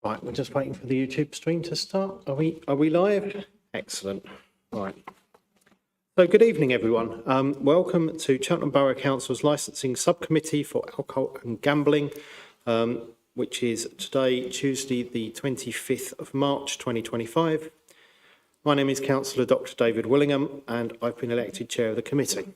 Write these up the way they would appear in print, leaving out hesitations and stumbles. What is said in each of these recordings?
Right, we're just waiting for the YouTube stream to start. Are we live? Excellent. Right. So good evening, everyone. Welcome to Cheltenham Borough Council's Licensing Subcommittee for Alcohol and Gambling, which is today, Tuesday, the 25th of March, 2025. My name is Councillor Dr. David Willingham, and I've been elected chair of the committee.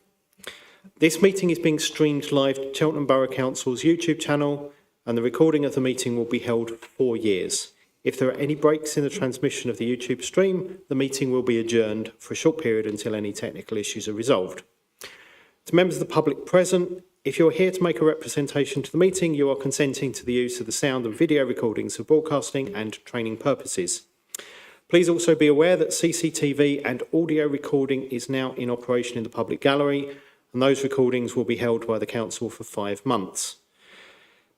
This meeting is being streamed live to Cheltenham Borough Council's YouTube channel, and the recording of the meeting will be held for 4 years. If there are any breaks in the transmission of the YouTube stream, the meeting will be adjourned for a short period until any technical issues are resolved. To members of the public present, if you're here to make a representation to the meeting, you are consenting to the use of the sound and video recordings for broadcasting and training purposes. Please also be aware that CCTV and audio recording is now in operation in the public gallery, and those recordings will be held by the council for 5 months.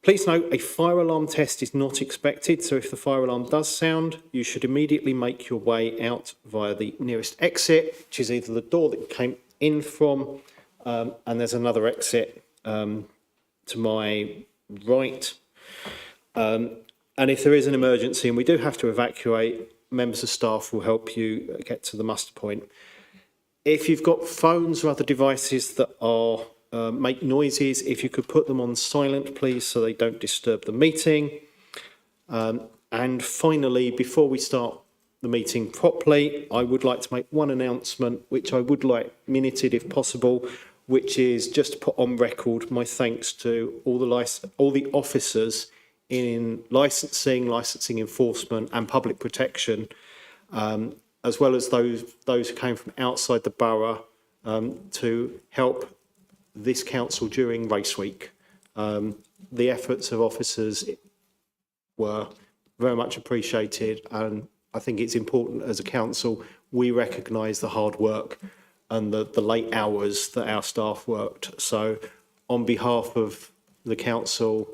Please note a fire alarm test is not expected, so if the fire alarm does sound, you should immediately make your way out via the nearest exit, which is either the door that you came in from, and there's another exit to my right. And if there is an emergency and we do have to evacuate, members of staff will help you get to the muster point. If you've got phones or other devices that are make noises, if you could put them on silent, please, so they don't disturb the meeting. And finally, before we start the meeting properly, I would like to make one announcement, which I would like minuted if possible, which is just to put on record my thanks to all the officers in licensing enforcement and public protection, as well as those who came from outside the borough to help this council during race week. The efforts of officers were very much appreciated, and I think it's important as a council we recognise the hard work and the late hours that our staff worked. So on behalf of the council,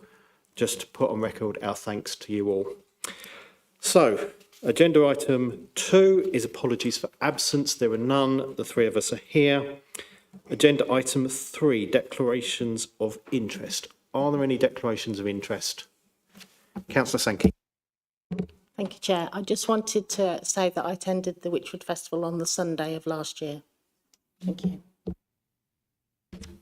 just to put on record our thanks to you all. So agenda item 2 is apologies for absence. There are none. The 3 of us are here. Agenda item 3, declarations of interest. Are there any declarations of interest? Councillor Sankey. Thank you, Chair. I just wanted to say that I attended the Witchwood Festival on the Sunday of last year. Thank you.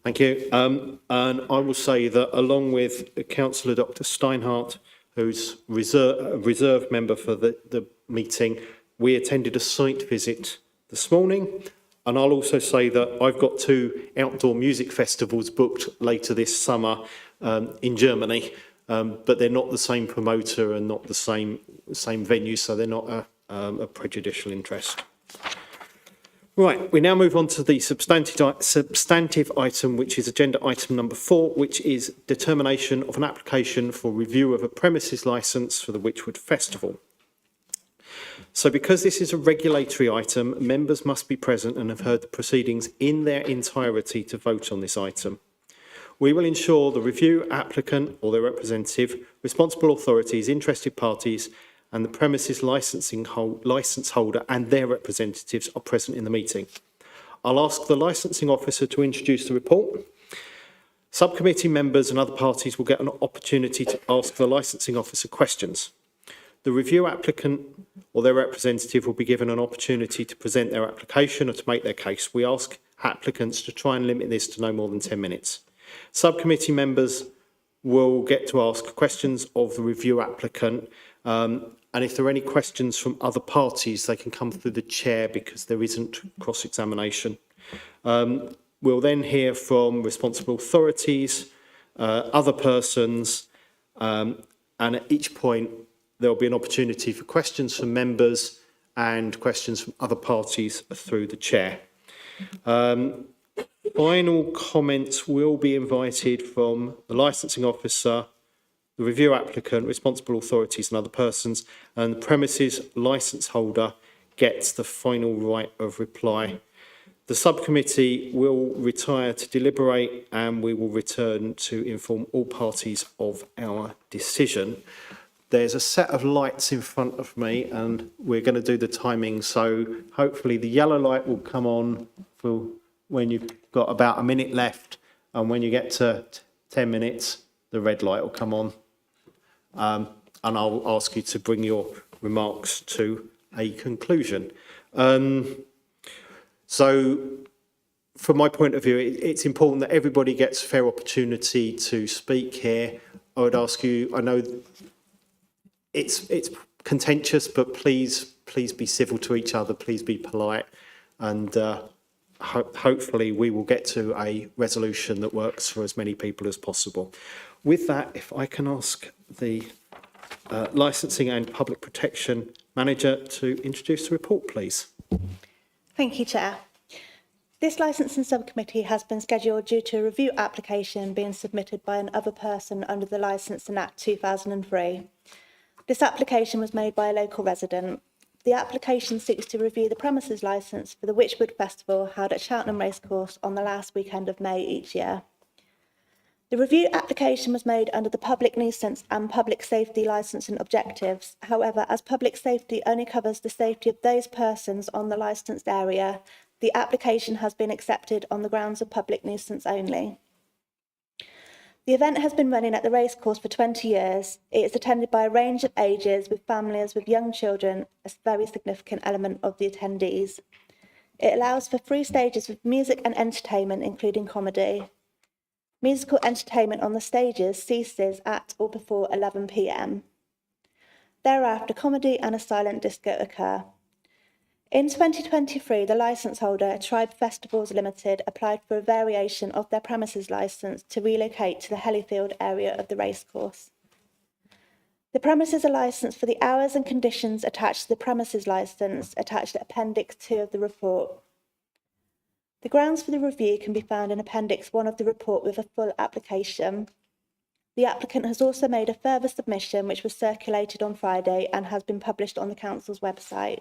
Thank you. And I will say that along with Councillor Dr. Steinhardt, who's a reserve member for the meeting, we attended a site visit this morning. And I'll also say that I've got 2 outdoor music festivals booked later this summer in Germany, but they're not the same promoter and not the same venue, so they're not a prejudicial interest. Right, we now move on to the substantive item, which is agenda item number 4, which is determination of an application for review of a premises licence for the Witchwood Festival. So because this is a regulatory item, members must be present and have heard the proceedings in their entirety to vote on this item. We will ensure the review applicant or their representative, responsible authorities, interested parties and the premises licence holder and their representatives are present in the meeting. I'll ask the licensing officer to introduce the report. Subcommittee members and other parties will get an opportunity to ask the licensing officer questions. The review applicant or their representative will be given an opportunity to present their application or to make their case. We ask applicants to try and limit this to no more than 10 minutes. Subcommittee members will get to ask questions of the review applicant, and if there are any questions from other parties, they can come through the chair because there isn't cross-examination. We'll then hear from responsible authorities, other persons, and at each point, there'll be an opportunity for questions from members and questions from other parties through the chair. Final comments will be invited from the licensing officer, the review applicant, responsible authorities and other persons, and the premises licence holder gets the final right of reply. The subcommittee will retire to deliberate and we will return to inform all parties of our decision. There's a set of lights in front of me and we're going to do the timing. So hopefully the yellow light will come on for when you've got about a minute left. And when you get to 10 minutes, the red light will come on. and I'll ask you to bring your remarks to a conclusion. So from my point of view, it's important that everybody gets a fair opportunity to speak here. I would ask you, I know it's contentious, but please be civil to each other, please be polite, and hopefully we will get to a resolution that works for as many people as possible. With that, if I can ask the Licensing and Public Protection Manager to introduce the report, please. Thank you, Chair. This licensing subcommittee has been scheduled due to a review application being submitted by another person under the Licensing Act 2003. This application was made by a local resident. The application seeks to review the premises licence for the Witchwood Festival held at Cheltenham Racecourse on the last weekend of May each year. The review application was made under the Public Nuisance and Public Safety Licensing objectives. However, as public safety only covers the safety of those persons on the licensed area, the application has been accepted on the grounds of public nuisance only. The event has been running at the racecourse for 20 years. It is attended by a range of ages, with families with young children, a very significant element of the attendees. It allows for 3 stages with music and entertainment, including comedy. Musical entertainment on the stages ceases at or before 11 p.m. Thereafter, comedy and a silent disco occur. In 2023, the licence holder, Tribe Festivals Limited, applied for a variation of their premises licence to relocate to the Hellifield area of the racecourse. The premises are licensed for the hours and conditions attached to the premises licence, attached to Appendix 2 of the report. The grounds for the review can be found in Appendix 1 of the report with a full application. The applicant has also made a further submission which was circulated on Friday and has been published on the Council's website.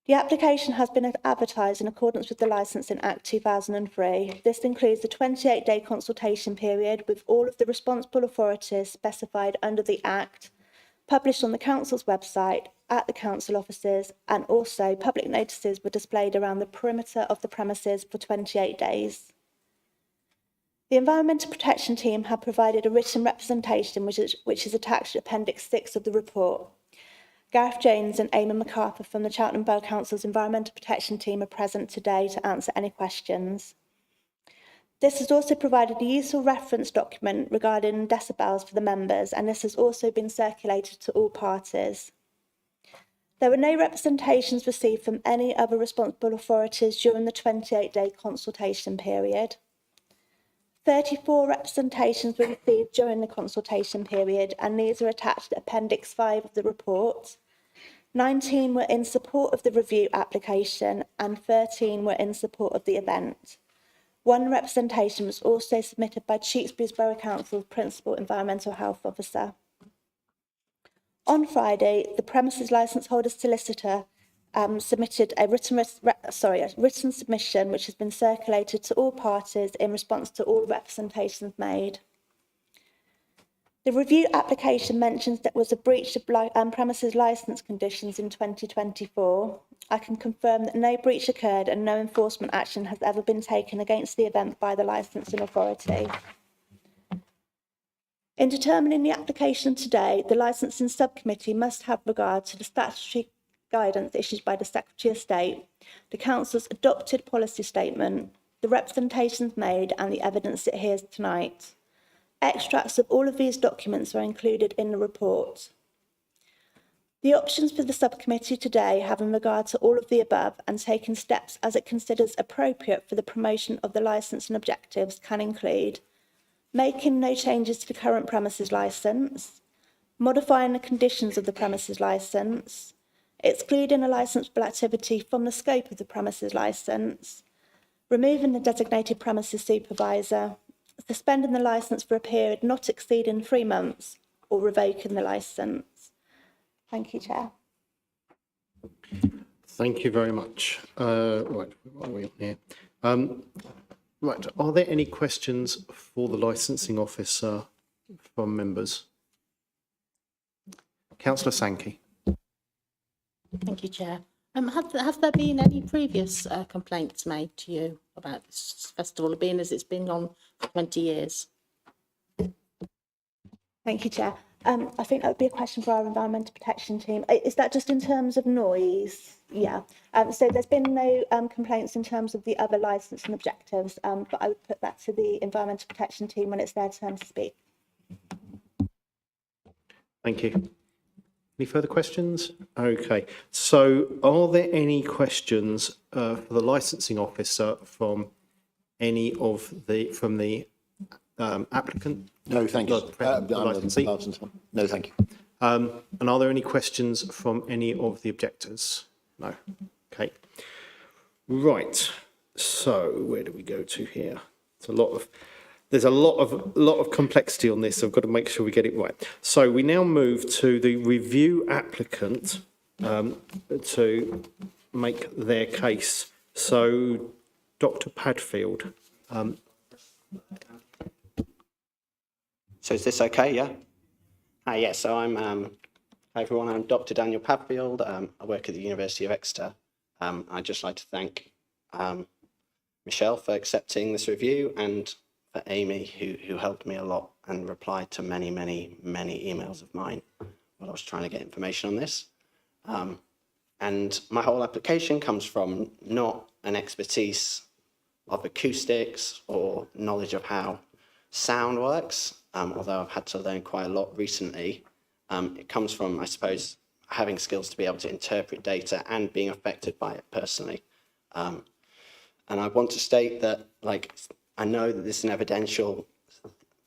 The application has been advertised in accordance with the Licensing Act 2003. This includes the 28-day consultation period with all of the responsible authorities specified under the Act, published on the Council's website, at the Council offices, and also public notices were displayed around the perimeter of the premises for 28 days. The Environmental Protection Team have provided a written representation which is attached to Appendix 6 of the report. Gareth Jones and Eamon MacArthur from the Cheltenham Borough Council's Environmental Protection Team are present today to answer any questions. This has also provided a useful reference document regarding decibels for the members, and this has also been circulated to all parties. There were no representations received from any other responsible authorities during the 28-day consultation period. 34 representations were received during the consultation period, and these are attached to Appendix 5 of the report. 19 were in support of the review application and 13 were in support of the event. 1 representation was also submitted by Tewkesbury's Borough Council's Principal Environmental Health Officer. On Friday, the premises licence holder's solicitor submitted a written submission which has been circulated to all parties in response to all representations made. The review application mentions that was a breach of premises licence conditions in 2024. I can confirm that no breach occurred and no enforcement action has ever been taken against the event by the licensing authority. In determining the application today, the licensing subcommittee must have regard to the statutory guidance issued by the Secretary of State, the Council's adopted policy statement, the representations made and the evidence it hears tonight. Extracts of all of these documents are included in the report. The options for the subcommittee today, having regard to all of the above and taking steps as it considers appropriate for the promotion of the licensing objectives, can include making no changes to the current premises licence, modifying the conditions of the premises licence, excluding a licensable activity from the scope of the premises licence, removing the designated premises supervisor, suspending the licence for a period not exceeding 3 months, or revoking the licence. Thank you, Chair. Thank you very much. Right, what are we on here? Right, are there any questions for the licensing officer from members? Councillor Sankey. Thank you, Chair. Have there been any previous complaints made to you about this festival, being as it's been on for 20 years? Thank you, Chair. I think that would be a question for our environmental protection team. Is that just in terms of noise? Yeah. So there's been no complaints in terms of the other licence and objectives, but I would put that to the environmental protection team when it's their turn to speak. Thank you. Any further questions? Okay, so are there any questions for the licensing officer from any of the applicant? No, thank you. The licensee? No, thank you. And are there any questions from any of the objectors? No. Okay. Right. So where do we go to here? There's a lot of complexity on this. So I've got to make sure we get it right. So we now move to the review applicant to make their case. So Dr. Padfield. So is this okay? Yeah. Hi. Yeah. So I'm. Hi everyone. I'm Dr. Daniel Padfield. I work at the University of Exeter. I'd just like to thank Michelle for accepting this review, and for Amy who helped me a lot and replied to many emails of mine while I was trying to get information on this. And my whole application comes from not an expertise of acoustics or knowledge of how sound works, although I've had to learn quite a lot recently. It comes from, I suppose, having skills to be able to interpret data and being affected by it personally. And I want to state that, I know that this is an evidential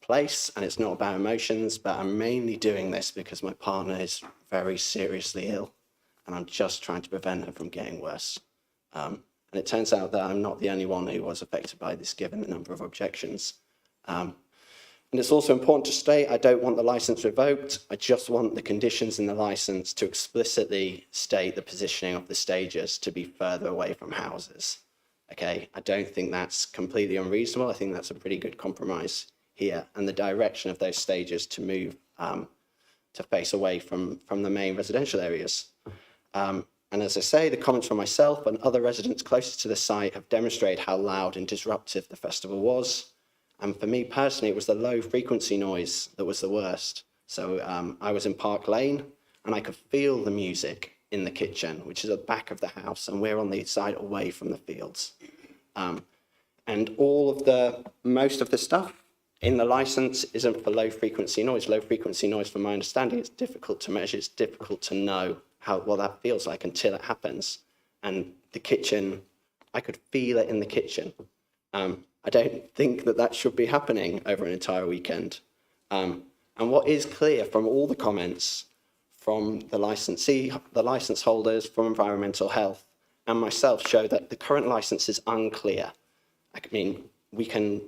place and it's not about emotions, but I'm mainly doing this because my partner is very seriously ill and I'm just trying to prevent her from getting worse. And it turns out that I'm not the only one who was affected by this, given the number of objections. And it's also important to state, I don't want the license revoked. I just want the conditions in the license to explicitly state the positioning of the stages to be further away from houses. Okay, I don't think that's completely unreasonable. I think that's a pretty good compromise here, and the direction of those stages to move to face away from the main residential areas. And as I say, the comments from myself and other residents closest to the site have demonstrated how loud and disruptive the festival was. And for me personally, it was the low frequency noise that was the worst. So I was in Park Lane and I could feel the music in the kitchen, which is at the back of the house, and we're on the side away from the fields. And most of the stuff in the license isn't for low frequency noise. Low frequency noise, from my understanding, is difficult to measure. It's difficult to know what that feels like until it happens. And the kitchen, I could feel it in the kitchen. I don't think that should be happening over an entire weekend. And what is clear from all the comments from the licensee, the license holders, from environmental health, and myself show that the current license is unclear. I mean, we'll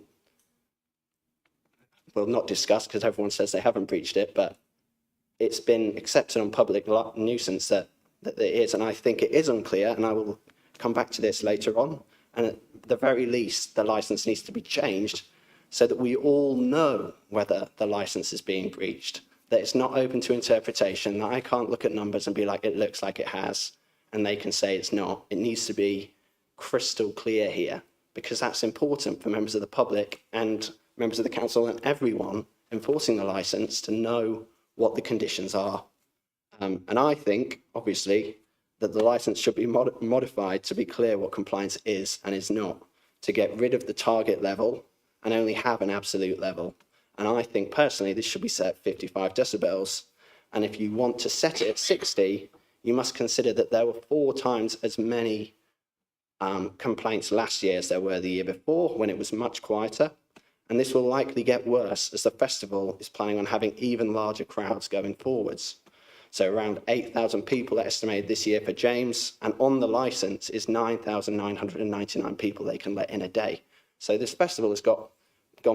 not discuss because everyone says they haven't breached it, but it's been accepted on public nuisance that it is, and I think it is unclear, and I will come back to this later on. And at the very least, the license needs to be changed so that we all know whether the license is being breached, that it's not open to interpretation, that I can't look at numbers and be like, it looks like it has, and they can say it's not. It needs to be crystal clear here, because that's important for members of the public and members of the council and everyone enforcing the license to know what the conditions are. And I think, obviously, that the license should be modified to be clear what compliance is and is not, to get rid of the target level and only have an absolute level. And I think personally this should be set at 55 decibels. And if you want to set it at 60, you must consider that there were 4 times as many complaints last year as there were the year before, when it was much quieter. And this will likely get worse as the festival is planning on having even larger crowds going forwards. So around 8,000 people estimated this year for James, and on the license is 9,999 people they can let in a day. So this festival has gone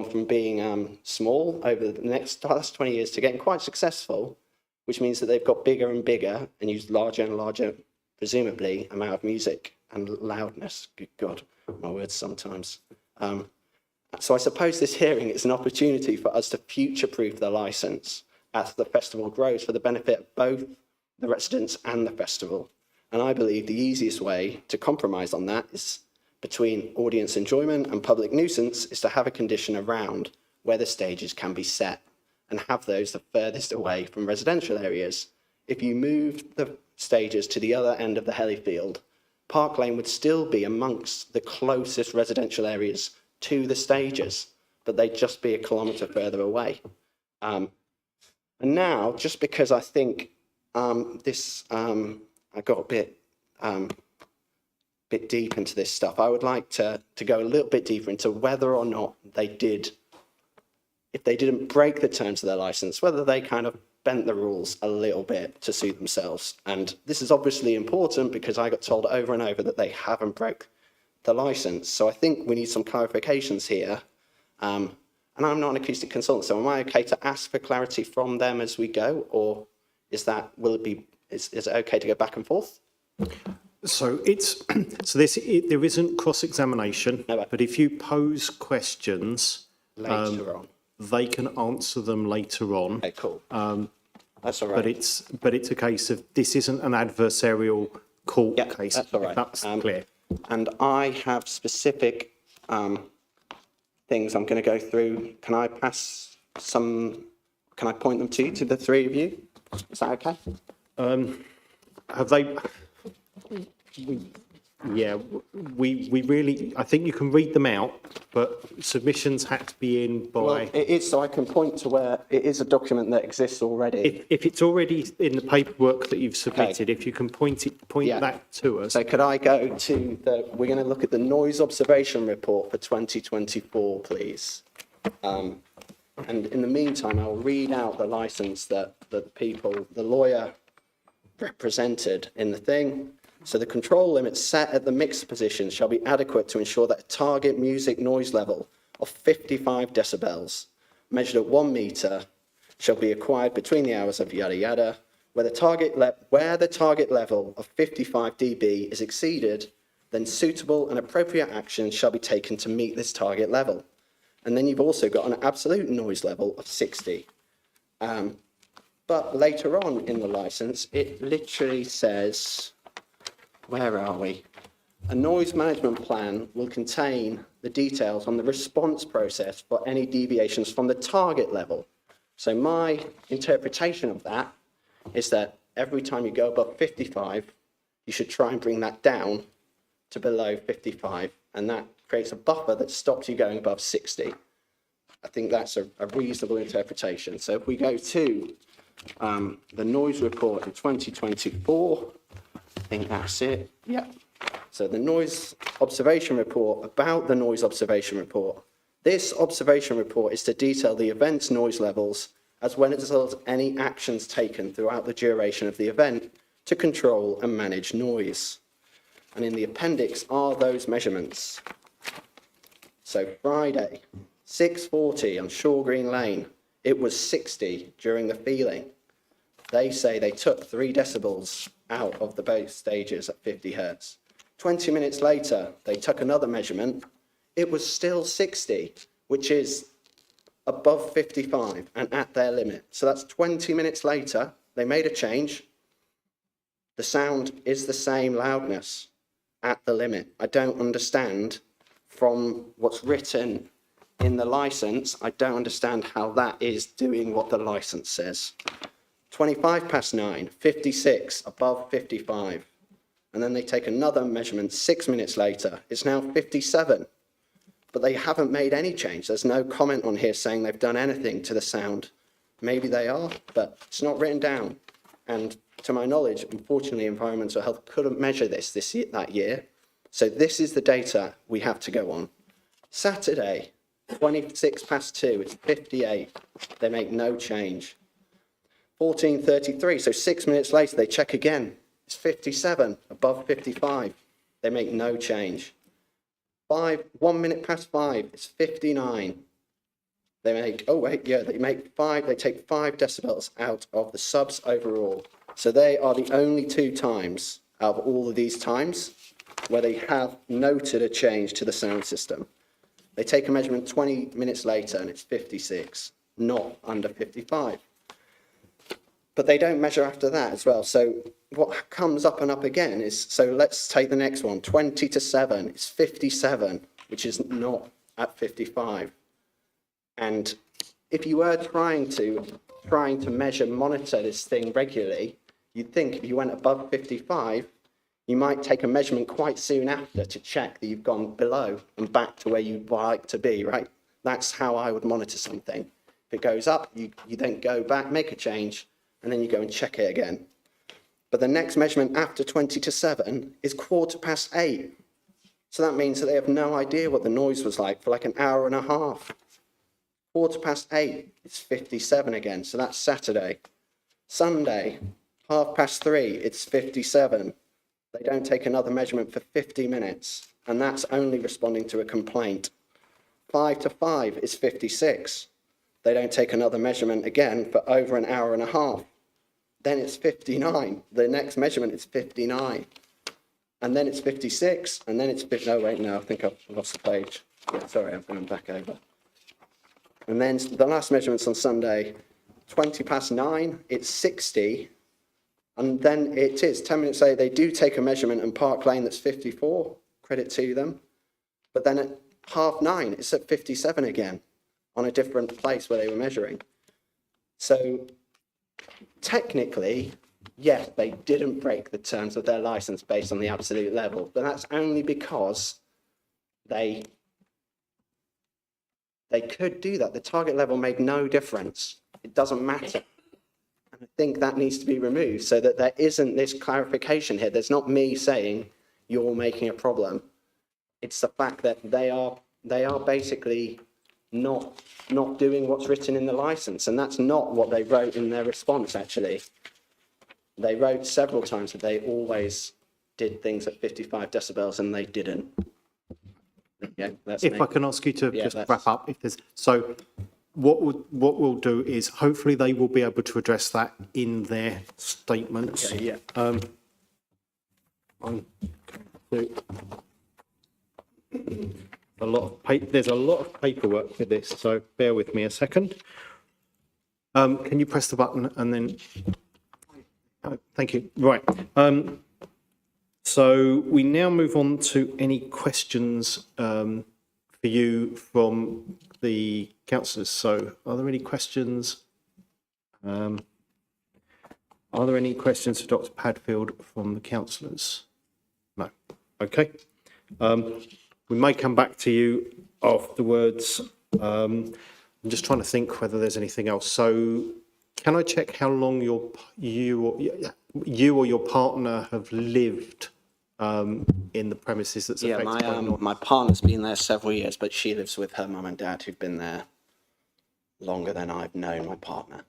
from being small over the last 20 years to getting quite successful, which means that they've got bigger and bigger and used larger and larger, presumably, amount of music and loudness. Good God, my words sometimes. So I suppose this hearing is an opportunity for us to future-proof the license as the festival grows for the benefit of both the residents and the festival. And I believe the easiest way to compromise on that is between audience enjoyment and public nuisance is to have a condition around where the stages can be set. and have those the furthest away from residential areas. If you moved the stages to the other end of the Hellifield, Park Lane would still be amongst the closest residential areas to the stages, but they'd just be a kilometre further away. And now, just because I think I got a bit deep into this stuff, I would like to go a little bit deeper into whether or not they did, if they didn't break the terms of their license, whether they kind of bent the rules a little bit to suit themselves. And this is obviously important because I got told over and over that they haven't broke the license. So I think we need some clarifications here. And I'm not an acoustic consultant, so am I okay to ask for clarity from them as we go, or is it okay to go back and forth? So there isn't cross-examination, No. but if you pose questions, Later on. they can answer them later on. Okay, cool. That's all right. But it's a case of, this isn't an adversarial court Yeah, case. that's all right. If that's clear. And I have specific things I'm going to go through. Can I point them to the three of you? Is that okay? Have they? Yeah, we really, I think you can read them out, but submissions had to be in by, Well, it is, so I can point to where it is a document that exists already. if it's already in the paperwork that you've submitted, if you can point Yeah. that to us. So could I go to we're going to look at the noise observation report for 2024, please. And in the meantime, I'll read out the license that the lawyer represented in the thing. So the control limit set at the mixed position shall be adequate to ensure that a target music noise level of 55 decibels, measured at 1 metre, shall be acquired between the hours of yada yada. Where the target level of 55 dB is exceeded, then suitable and appropriate action shall be taken to meet this target level. And then you've also got an absolute noise level of 60. But later on in the license, it literally says, where are we? A noise management plan will contain the details on the response process for any deviations from the target level. So my interpretation of that is that every time you go above 55, you should try and bring that down to below 55, and that creates a buffer that stops you going above 60. I think that's a reasonable interpretation. So if we go to the noise report in 2024, I think that's it. Yeah. So the noise observation report, about the noise observation report. This observation report is to detail the event's noise levels as well as any actions taken throughout the duration of the event to control and manage noise. And in the appendix are those measurements. So Friday, 6:40 on Shaw Green Lane, it was 60 during the feeling. They say they took 3 decibels out of the both stages at 50 hertz. 20 minutes later, they took another measurement. It was still 60, which is above 55 and at their limit. So that's 20 minutes later, they made a change. The sound is the same loudness at the limit. I don't understand from what's written in the license, I don't understand how that is doing what the license says. 9:25, 56, above 55. And then they take another measurement 6 minutes later. It's now 57. But they haven't made any change. There's no comment on here saying they've done anything to the sound. Maybe they are, but it's not written down. And to my knowledge, unfortunately, Environmental Health couldn't measure that year. So this is the data we have to go on. Saturday, 2:26, it's 58. They make no change. 14:33, so 6 minutes later, they check again. It's 57, above 55. They make no change. 1 minute past 5, it's 59. They make, they take 5 decibels out of the subs overall. So they are the only 2 times out of all of these times where they have noted a change to the sound system. They take a measurement 20 minutes later and it's 56, not under 55. But they don't measure after that as well. So what comes up and up again is, so let's take the next one, 20:07, it's 57, which is not at 55. And if you were trying to measure, monitor this thing regularly, you'd think if you went above 55, you might take a measurement quite soon after to check that you've gone below and back to where you'd like to be, right? That's how I would monitor something. If it goes up, you then go back, make a change, and then you go and check it again. But the next measurement after 20 to 7 is 8:15. So that means that they have no idea what the noise was like for like an hour and a half. 8:15, it's 57 again, so that's Saturday. Sunday, 3:30, it's 57. They don't take another measurement for 50 minutes, and that's only responding to a complaint. 4 to 5 is 56. They don't take another measurement again for over an hour and a half. Then it's 59. The next measurement is 59. And then it's 56, and then it's, no, wait, no, I think I've lost the page. Yeah, sorry, I'm going back over. And then the last measurement's on Sunday, 9:20, it's 60. And then it is 10 minutes later, they do take a measurement in Park Lane that's 54, credit to them. But then at 9:30, it's at 57 again on a different place where they were measuring. So technically, yes, they didn't break the terms of their license based on the absolute level, but that's only because they could do that. The target level made no difference. It doesn't matter. And I think that needs to be removed so that there isn't this clarification here. There's not me saying you're making a problem. It's the fact that they are basically not doing what's written in the license, and that's not what they wrote in their response, actually. They wrote several times that they always did things at 55 decibels, and they didn't. Yeah, that's If me. I can ask you to Yeah, just that's- wrap up, if there's, so what we'll do is hopefully they will be able to address that in their statements. Okay, yeah. There's a lot of paperwork for this, so bear with me a second. Can you press the button and then? Oh, thank you. Right. So we now move on to any questions for you from the councillors. So are there any questions? Are there any questions for Dr. Padfield from the councillors? No. Okay. We may come back to you afterwards. I'm just trying to think whether there's anything else. So can I check how long you or your partner have lived in the premises that's Yeah, affected by the noise? my partner's been there several years, but she lives with her mum and dad who've been there longer than I've known my partner.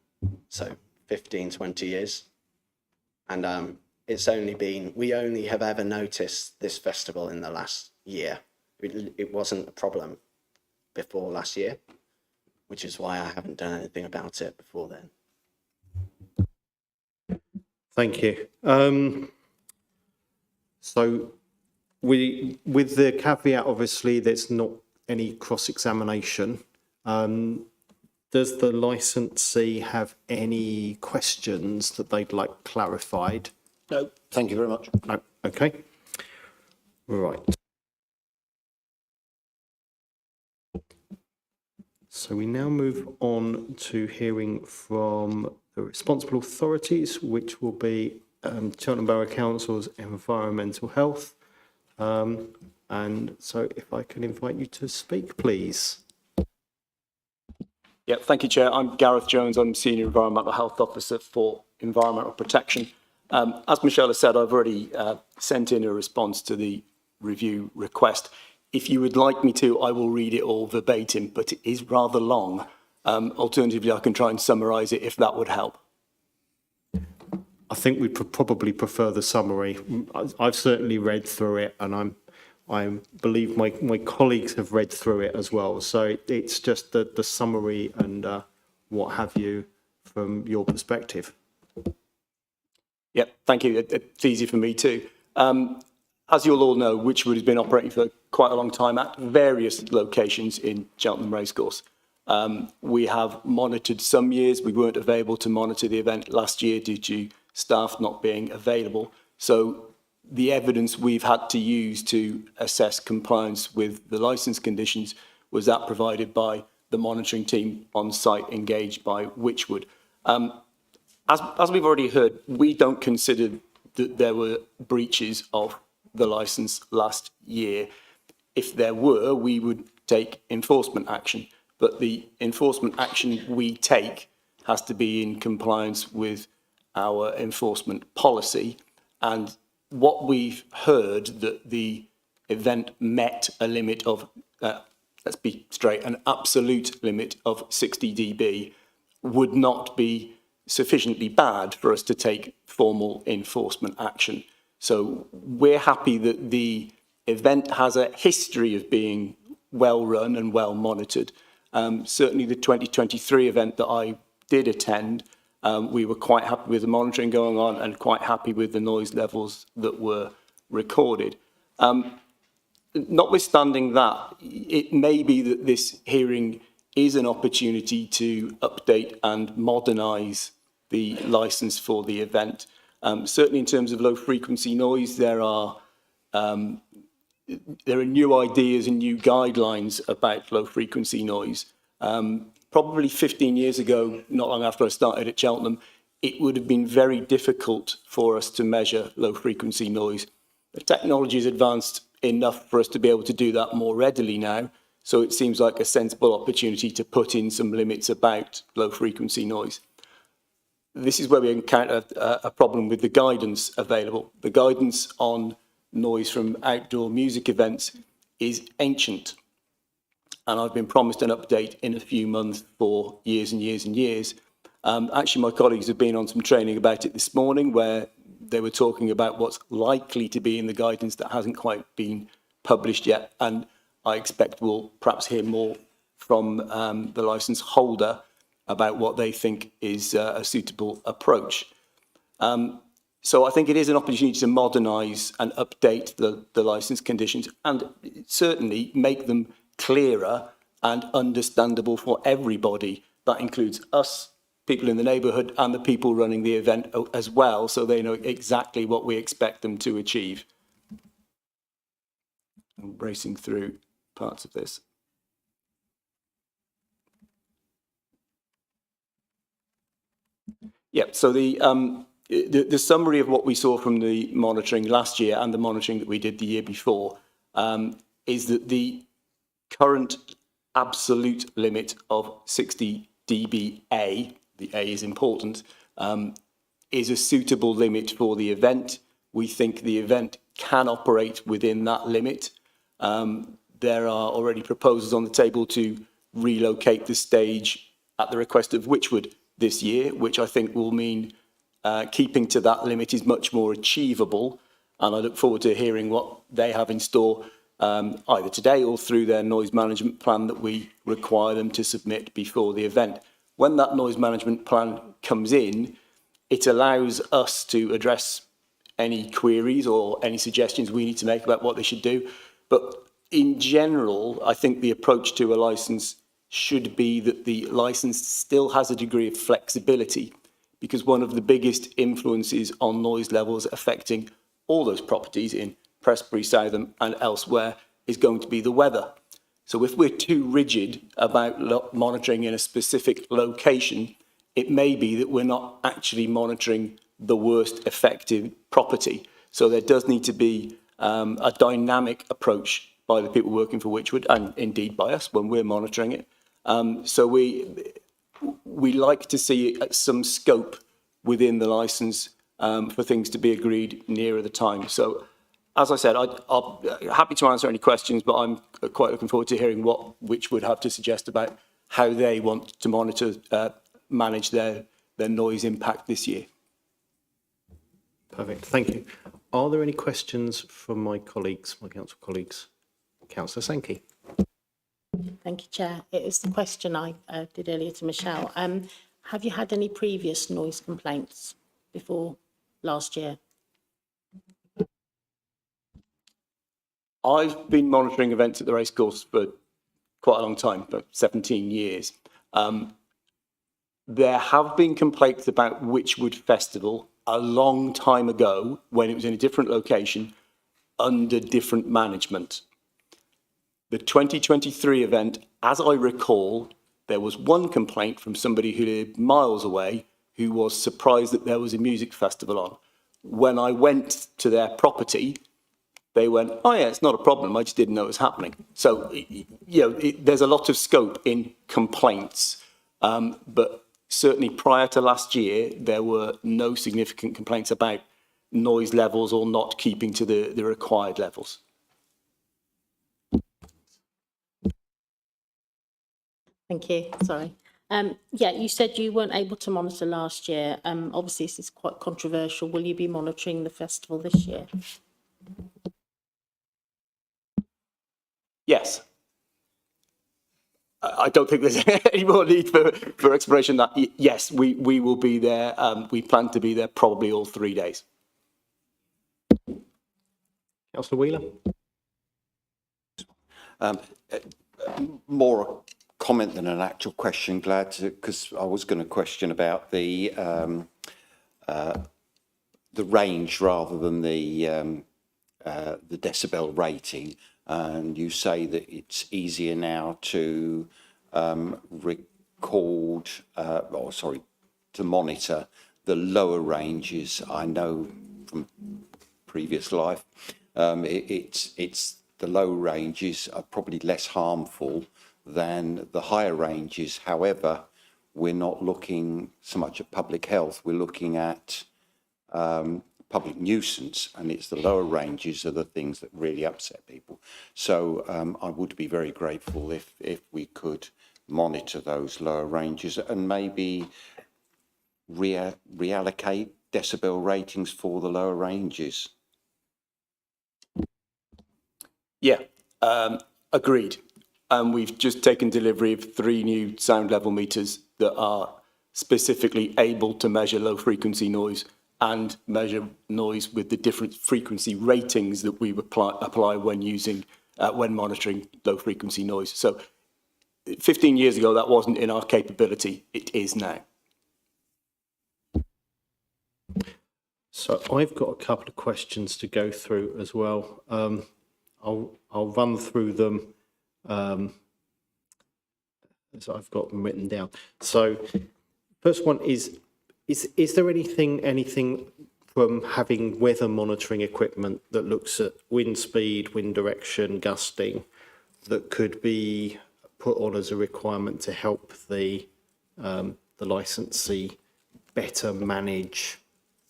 So 15, 20 years. And it's only been, we only have ever noticed this festival in the last year. It wasn't a problem before last year, which is why I haven't done anything about it before then. Thank you. So with the caveat, obviously, there's not any cross-examination. Does the licensee have any questions that they'd like clarified? No, thank you very much. No. Okay. Right. So we now move on to hearing from the responsible authorities, which will be Cheltenham Borough Council's Environmental Health. And so if I can invite you to speak, please. Yeah, thank you, Chair. I'm Gareth Jones. I'm Senior Environmental Health Officer for Environmental Protection. As Michelle has said, I've already sent in a response to the review request. If you would like me to, I will read it all verbatim, but it is rather long. Alternatively, I can try and summarise it if that would help. I think we'd probably prefer the summary. I've certainly read through it, and I believe my colleagues have read through it as well. So it's just the summary and what have you from your perspective. Yep, thank you. It's easy for me too. As you'll all know, Wychwood has been operating for quite a long time at various locations in Cheltenham Racecourse. We have monitored some years. We weren't available to monitor the event last year due to staff not being available. So the evidence we've had to use to assess compliance with the licence conditions was that provided by the monitoring team on site engaged by Wychwood. As we've already heard, we don't consider that there were breaches of the licence last year. If there were, we would take enforcement action, but the enforcement action we take has to be in compliance with our enforcement policy. And what we've heard, that the event met a limit of, let's be straight, an absolute limit of 60 dB, would not be sufficiently bad for us to take formal enforcement action. So we're happy that the event has a history of being well run and well monitored. Certainly the 2023 event that I did attend, we were quite happy with the monitoring going on and quite happy with the noise levels that were recorded. Notwithstanding that, it may be that this hearing is an opportunity to update and modernise the licence for the event. Certainly in terms of low frequency noise, there are new ideas and new guidelines about low frequency noise. Probably 15 years ago, not long after I started at Cheltenham, it would have been very difficult for us to measure low frequency noise. The technology is advanced enough for us to be able to do that more readily now. So it seems like a sensible opportunity to put in some limits about low frequency noise. This is where we encounter a problem with the guidance available. The guidance on noise from outdoor music events is ancient. And I've been promised an update in a few months for years and years and years. Actually, my colleagues have been on some training about it this morning, where they were talking about what's likely to be in the guidance that hasn't quite been published yet. And I expect we'll perhaps hear more from the licence holder about what they think is a suitable approach. So I think it is an opportunity to modernise and update the licence conditions and certainly make them clearer and understandable for everybody. That includes us, people in the neighbourhood, and the people running the event as well, so they know exactly what we expect them to achieve. I'm racing through parts of this. Yeah, so the summary of what we saw from the monitoring last year and the monitoring that we did the year before is that the current absolute limit of 60 dBA, the A is important, is a suitable limit for the event. We think the event can operate within that limit. There are already proposals on the table to relocate the stage at the request of Wychwood this year, which I think will mean keeping to that limit is much more achievable. And I look forward to hearing what they have in store either today or through their noise management plan that we require them to submit before the event. When that noise management plan comes in, it allows us to address any queries or any suggestions we need to make about what they should do. But in general, I think the approach to a licence should be that the licence still has a degree of flexibility, because one of the biggest influences on noise levels affecting all those properties in Prestbury, Southam and elsewhere is going to be the weather. So if we're too rigid about monitoring in a specific location, it may be that we're not actually monitoring the worst affected property. So there does need to be a dynamic approach by the people working for Wychwood, and indeed by us when we're monitoring it. So we like to see some scope within the licence for things to be agreed nearer the time. So, as I said, I'm happy to answer any questions, but I'm quite looking forward to hearing what Wychwood have to suggest about how they want to monitor, manage their noise impact this year. Perfect, thank you. Are there any questions from my colleagues, my council colleagues? Councillor Sankey. Thank you, Chair. It was the question I did earlier to Michelle. Have you had any previous noise complaints before last year? I've been monitoring events at the racecourse for quite a long time, for 17 years. There have been complaints about Wychwood Festival a long time ago when it was in a different location under different management. The 2023 event, as I recall, There was one complaint from somebody who lived miles away who was surprised that there was a music festival on. When I went to their property, they went, oh yeah, it's not a problem, I just didn't know it was happening. So, there's a lot of scope in complaints, but certainly prior to last year, there were no significant complaints about noise levels or not keeping to the required levels. Thank you. Sorry. Yeah, you said you weren't able to monitor last year. Obviously, this is quite controversial. Will you be monitoring the festival this year? Yes. I don't think there's any more need for explanation that, yes, we will be there. We plan to be there probably all 3 days. Councillor Wheeler? More a comment than an actual question, glad to, because I was going to question about the range rather than the decibel rating. And you say that it's easier now to to monitor the lower ranges. I know from previous life, it's the low ranges are probably less harmful than the higher ranges. However, we're not looking so much at public health, we're looking at public nuisance, and it's the lower ranges are the things that really upset people. So I would be very grateful if we could monitor those lower ranges and maybe reallocate decibel ratings for the lower ranges. Yeah, agreed. And we've just taken delivery of 3 new sound level meters that are specifically able to measure low frequency noise and measure noise with the different frequency ratings that we apply when when monitoring low frequency noise. So 15 years ago, that wasn't in our capability. It is now. So I've got a couple of questions to go through as well. I'll run through them as I've got them written down. So first one is there anything from having weather monitoring equipment that looks at wind speed, wind direction, gusting, that could be put on as a requirement to help the licensee better manage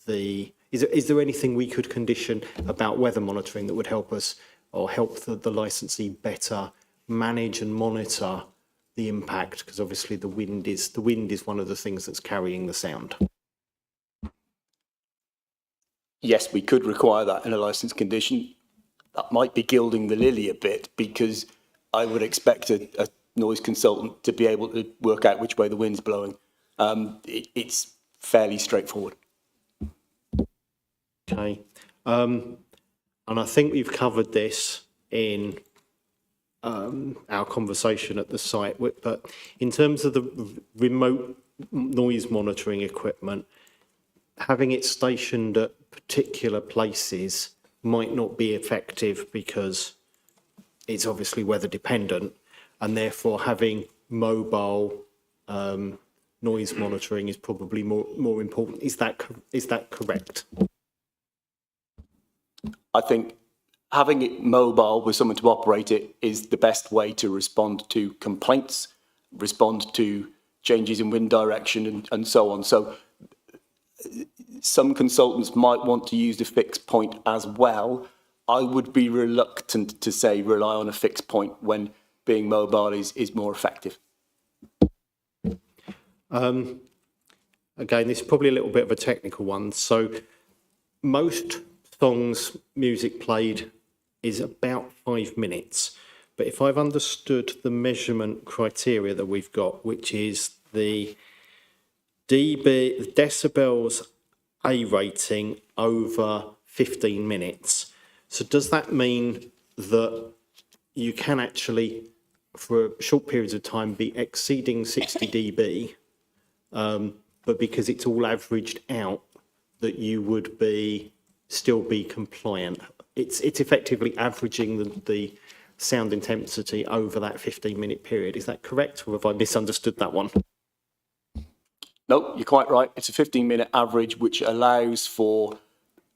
the? Is there anything we could condition about weather monitoring that would help us or help the licensee better manage and monitor the impact? Because obviously the wind is one of the things that's carrying the sound. Yes, we could require that in a license condition. That might be gilding the lily a bit, because I would expect a noise consultant to be able to work out which way the wind's blowing. It's fairly straightforward. Okay. And I think we've covered this in our conversation at the site, but in terms of the remote noise monitoring equipment, having it stationed at particular places might not be effective because it's obviously weather dependent, and therefore having mobile noise monitoring is probably more important. Is that correct? I think having it mobile with someone to operate it is the best way to respond to complaints, respond to changes in wind direction and so on. So some consultants might want to use the fixed point as well. I would be reluctant to say rely on a fixed point when being mobile is more effective. Again, this is probably a little bit of a technical one. So most songs music played is about 5 minutes. But if I've understood the measurement criteria that we've got, which is the decibels A rating over 15 minutes. So does that mean that you can actually, for short periods of time, be exceeding 60 dB, but because it's all averaged out, that you would still be compliant? It's effectively averaging the sound intensity over that 15-minute period. Is that correct, or have I misunderstood that one? No, you're quite right. It's a 15-minute average, which allows for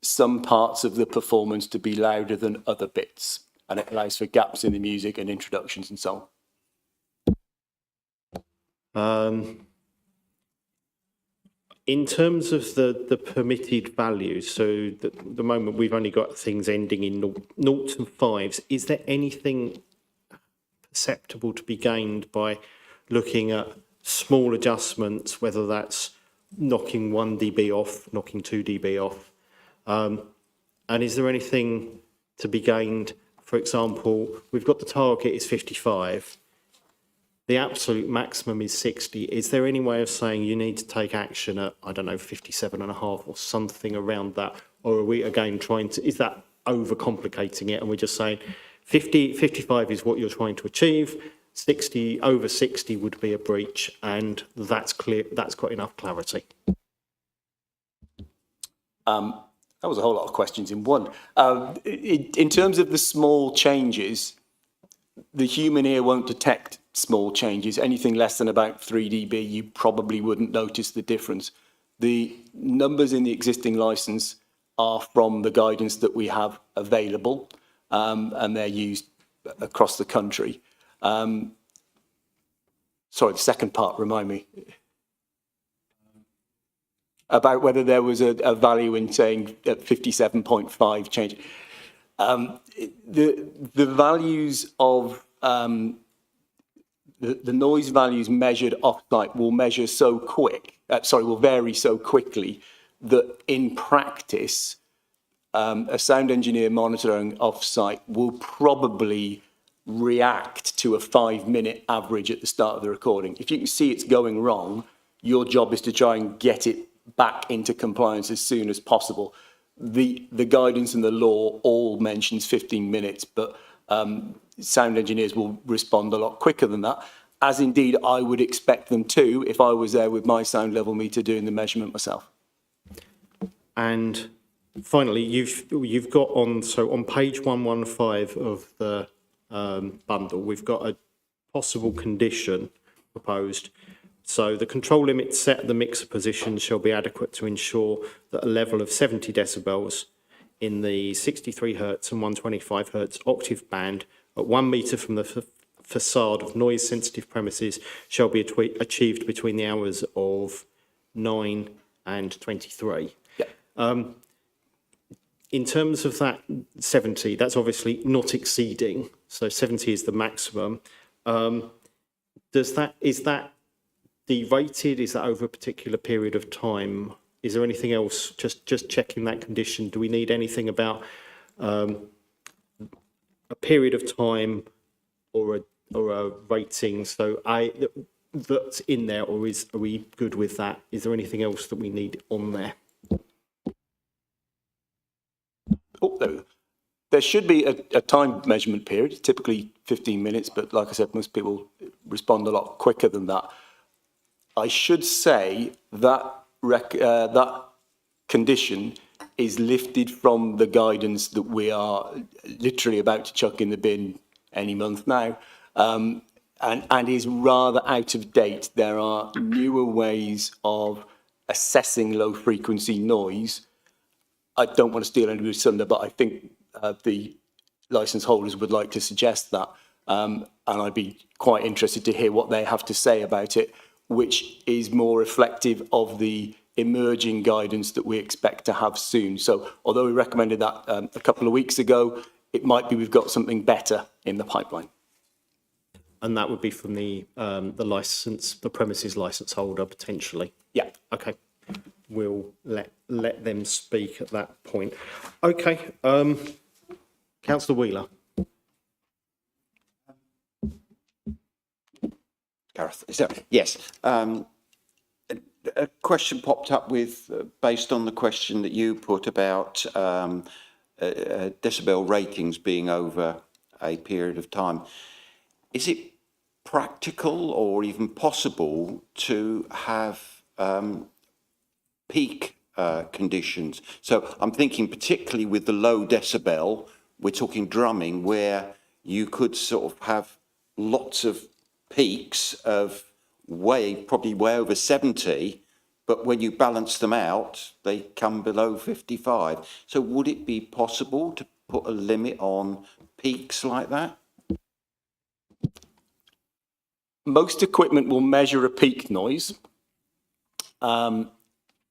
some parts of the performance to be louder than other bits. And it allows for gaps in the music and introductions and so on. In terms of the permitted values, so the moment we've only got things ending in noughts and fives, is there anything perceptible to be gained by looking at small adjustments, whether that's knocking 1 dB off, knocking 2 dB off? And is there anything to be gained? For example, we've got the target is 55. The absolute maximum is 60. Is there any way of saying you need to take action at, I don't know, 57.5 or something around that? Or are we again trying to, is that overcomplicating it? And we're just saying 55 is what you're trying to achieve. 60, over 60 would be a breach, and that's clear, that's got enough clarity. That was a whole lot of questions in one. In terms of the small changes, the human ear won't detect small changes. Anything less than about 3 dB, you probably wouldn't notice the difference. The numbers in the existing license are from the guidance that we have available, and they're used across the country. Sorry, the second part, remind me. About whether there was a value in saying at 57.5 change. The values of the noise values measured off-site will vary so quickly that in practice, a sound engineer monitoring off-site will probably react to a 5-minute average at the start of the recording. If you can see it's going wrong, your job is to try and get it back into compliance as soon as possible. The guidance and the law all mentions 15 minutes, but sound engineers will respond a lot quicker than that, as indeed I would expect them to if I was there with my sound level meter doing the measurement myself. And finally, you've got on page 115 of the bundle, we've got a possible condition proposed. So the control limit set at the mixer position shall be adequate to ensure that a level of 70 decibels in the 63 hertz and 125 hertz octave band at 1 metre from the facade of noise-sensitive premises shall be achieved between the hours of 9 and 23. Yeah. In terms of that 70, that's obviously not exceeding. So 70 is the maximum. Is that derated? Is that over a particular period of time? Is there anything else? Just checking that condition. Do we need anything about a period of time or a rating? So that's in there, or are we good with that? Is there anything else that we need on there? Oh, there should be a time measurement period, typically 15 minutes, but like I said, most people respond a lot quicker than that. I should say that that condition is lifted from the guidance that we are literally about to chuck in the bin any month now, and is rather out of date. There are newer ways of assessing low frequency noise. I don't want to steal anybody's thunder, but I think the licence holders would like to suggest that, and I'd be quite interested to hear what they have to say about it, which is more reflective of the emerging guidance that we expect to have soon. So although we recommended that a couple of weeks ago, it might be we've got something better in the pipeline. And that would be from the license, the premises license holder potentially. Yeah. Okay. We'll let them speak at that point. Okay. Councillor Wheeler. Gareth, is that, yes. A question popped up with, based on the question that you put about decibel ratings being over a period of time. Is it practical or even possible to have peak conditions? So I'm thinking particularly with the low decibel, we're talking drumming, where you could sort of have lots of peaks of probably way over 70, but when you balance them out, they come below 55. So would it be possible to put a limit on peaks like that? Most equipment will measure a peak noise.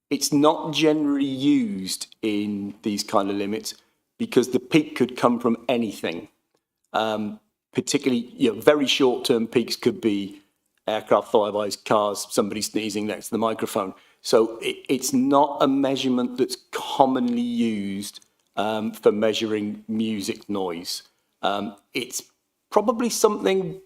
It's not generally used in these kind of limits because the peak could come from anything. Particularly, very short-term peaks could be aircraft flybys, cars, somebody sneezing next to the microphone. So it's not a measurement that's commonly used for measuring music noise. It's probably something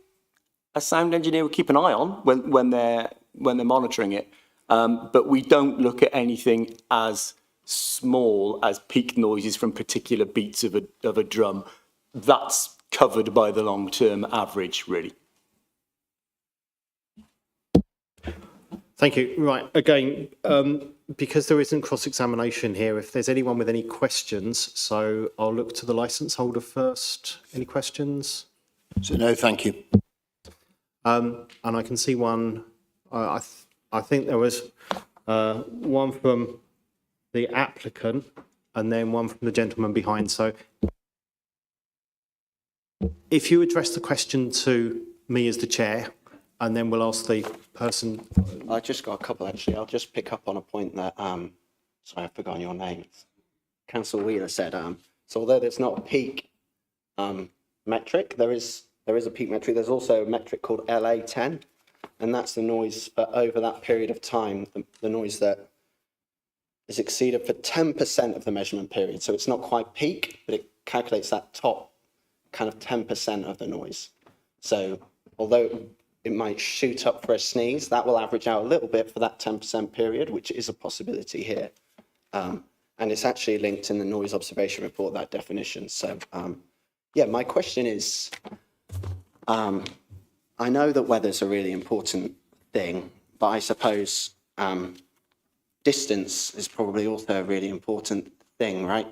a sound engineer would keep an eye on when they're monitoring it. But we don't look at anything as small as peak noises from particular beats of a drum. That's covered by the long-term average, really. Thank you. Right, again, because there isn't cross-examination here, if there's anyone with any questions, so I'll look to the licence holder first. Any questions? So no, thank you. And I can see one, I think there was one from the applicant and then one from the gentleman behind. So if you address the question to me as the chair, and then we'll ask the person. I just got a couple, actually. I'll just pick up on a point that, sorry, I've forgotten your name. Councillor Wheeler said, so although there's not a peak metric, there is a peak metric. There's also a metric called LA10, and that's the noise for over that period of time, the noise that is exceeded for 10% of the measurement period. So it's not quite peak, but it calculates that top kind of 10% of the noise. So although it might shoot up for a sneeze, that will average out a little bit for that 10% period, which is a possibility here. And it's actually linked in the noise observation report, that definition. So, yeah, my question is, I know that weather's a really important thing, but I suppose distance is probably also a really important thing, right,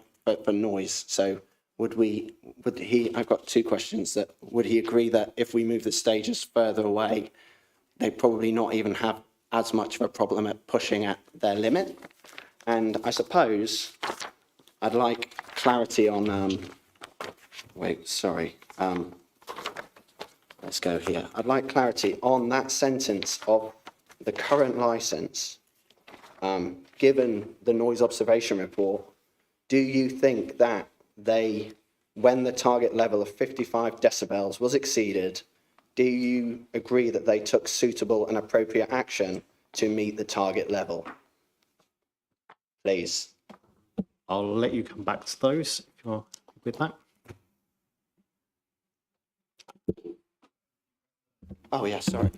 for noise. So I've got two questions. Would he agree that if we move the stages further away, they probably not even have as much of a problem at pushing at their limit? And I suppose I'd like clarity on, let's go here. I'd like clarity on that sentence of the current licence, given the noise observation report. Do you think that when the target level of 55 decibels was exceeded, do you agree that they took suitable and appropriate action to meet the target level? Please. I'll let you come back to those if you're with that. Oh, yeah, sorry.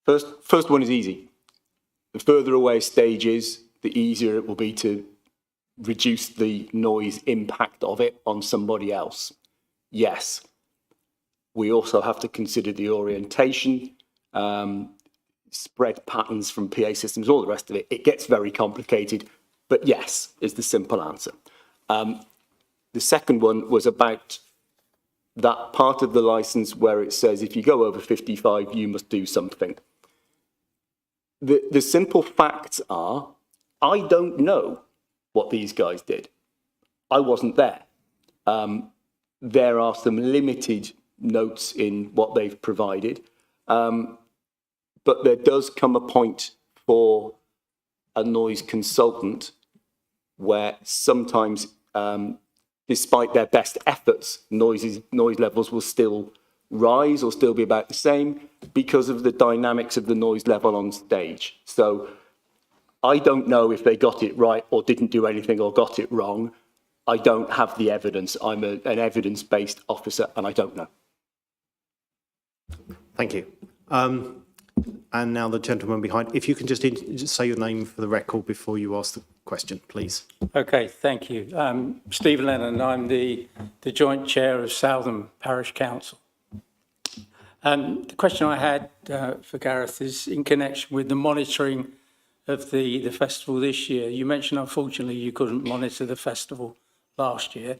First one is easy. The further away stages, the easier it will be to reduce the noise impact of it on somebody else. Yes. We also have to consider the orientation, spread patterns from PA systems, all the rest of it. It gets very complicated, but yes, is the simple answer. The second one was about that part of the license where it says if you go over 55, you must do something. The simple facts are, I don't know what these guys did. I wasn't there. There are some limited notes in what they've provided, but there does come a point for a noise consultant where sometimes, despite their best efforts, noise levels will still rise or still be about the same because of the dynamics of the noise level on stage. So I don't know if they got it right or didn't do anything or got it wrong. I don't have the evidence. I'm an evidence-based officer and I don't know. Thank you. And now the gentleman behind, if you can just say your name for the record before you ask the question, please. Okay, thank you. Stephen Lennon, I'm the Joint Chair of Southam Parish Council. The question I had for Gareth is in connection with the monitoring of the festival this year. You mentioned, unfortunately, you couldn't monitor the festival last year.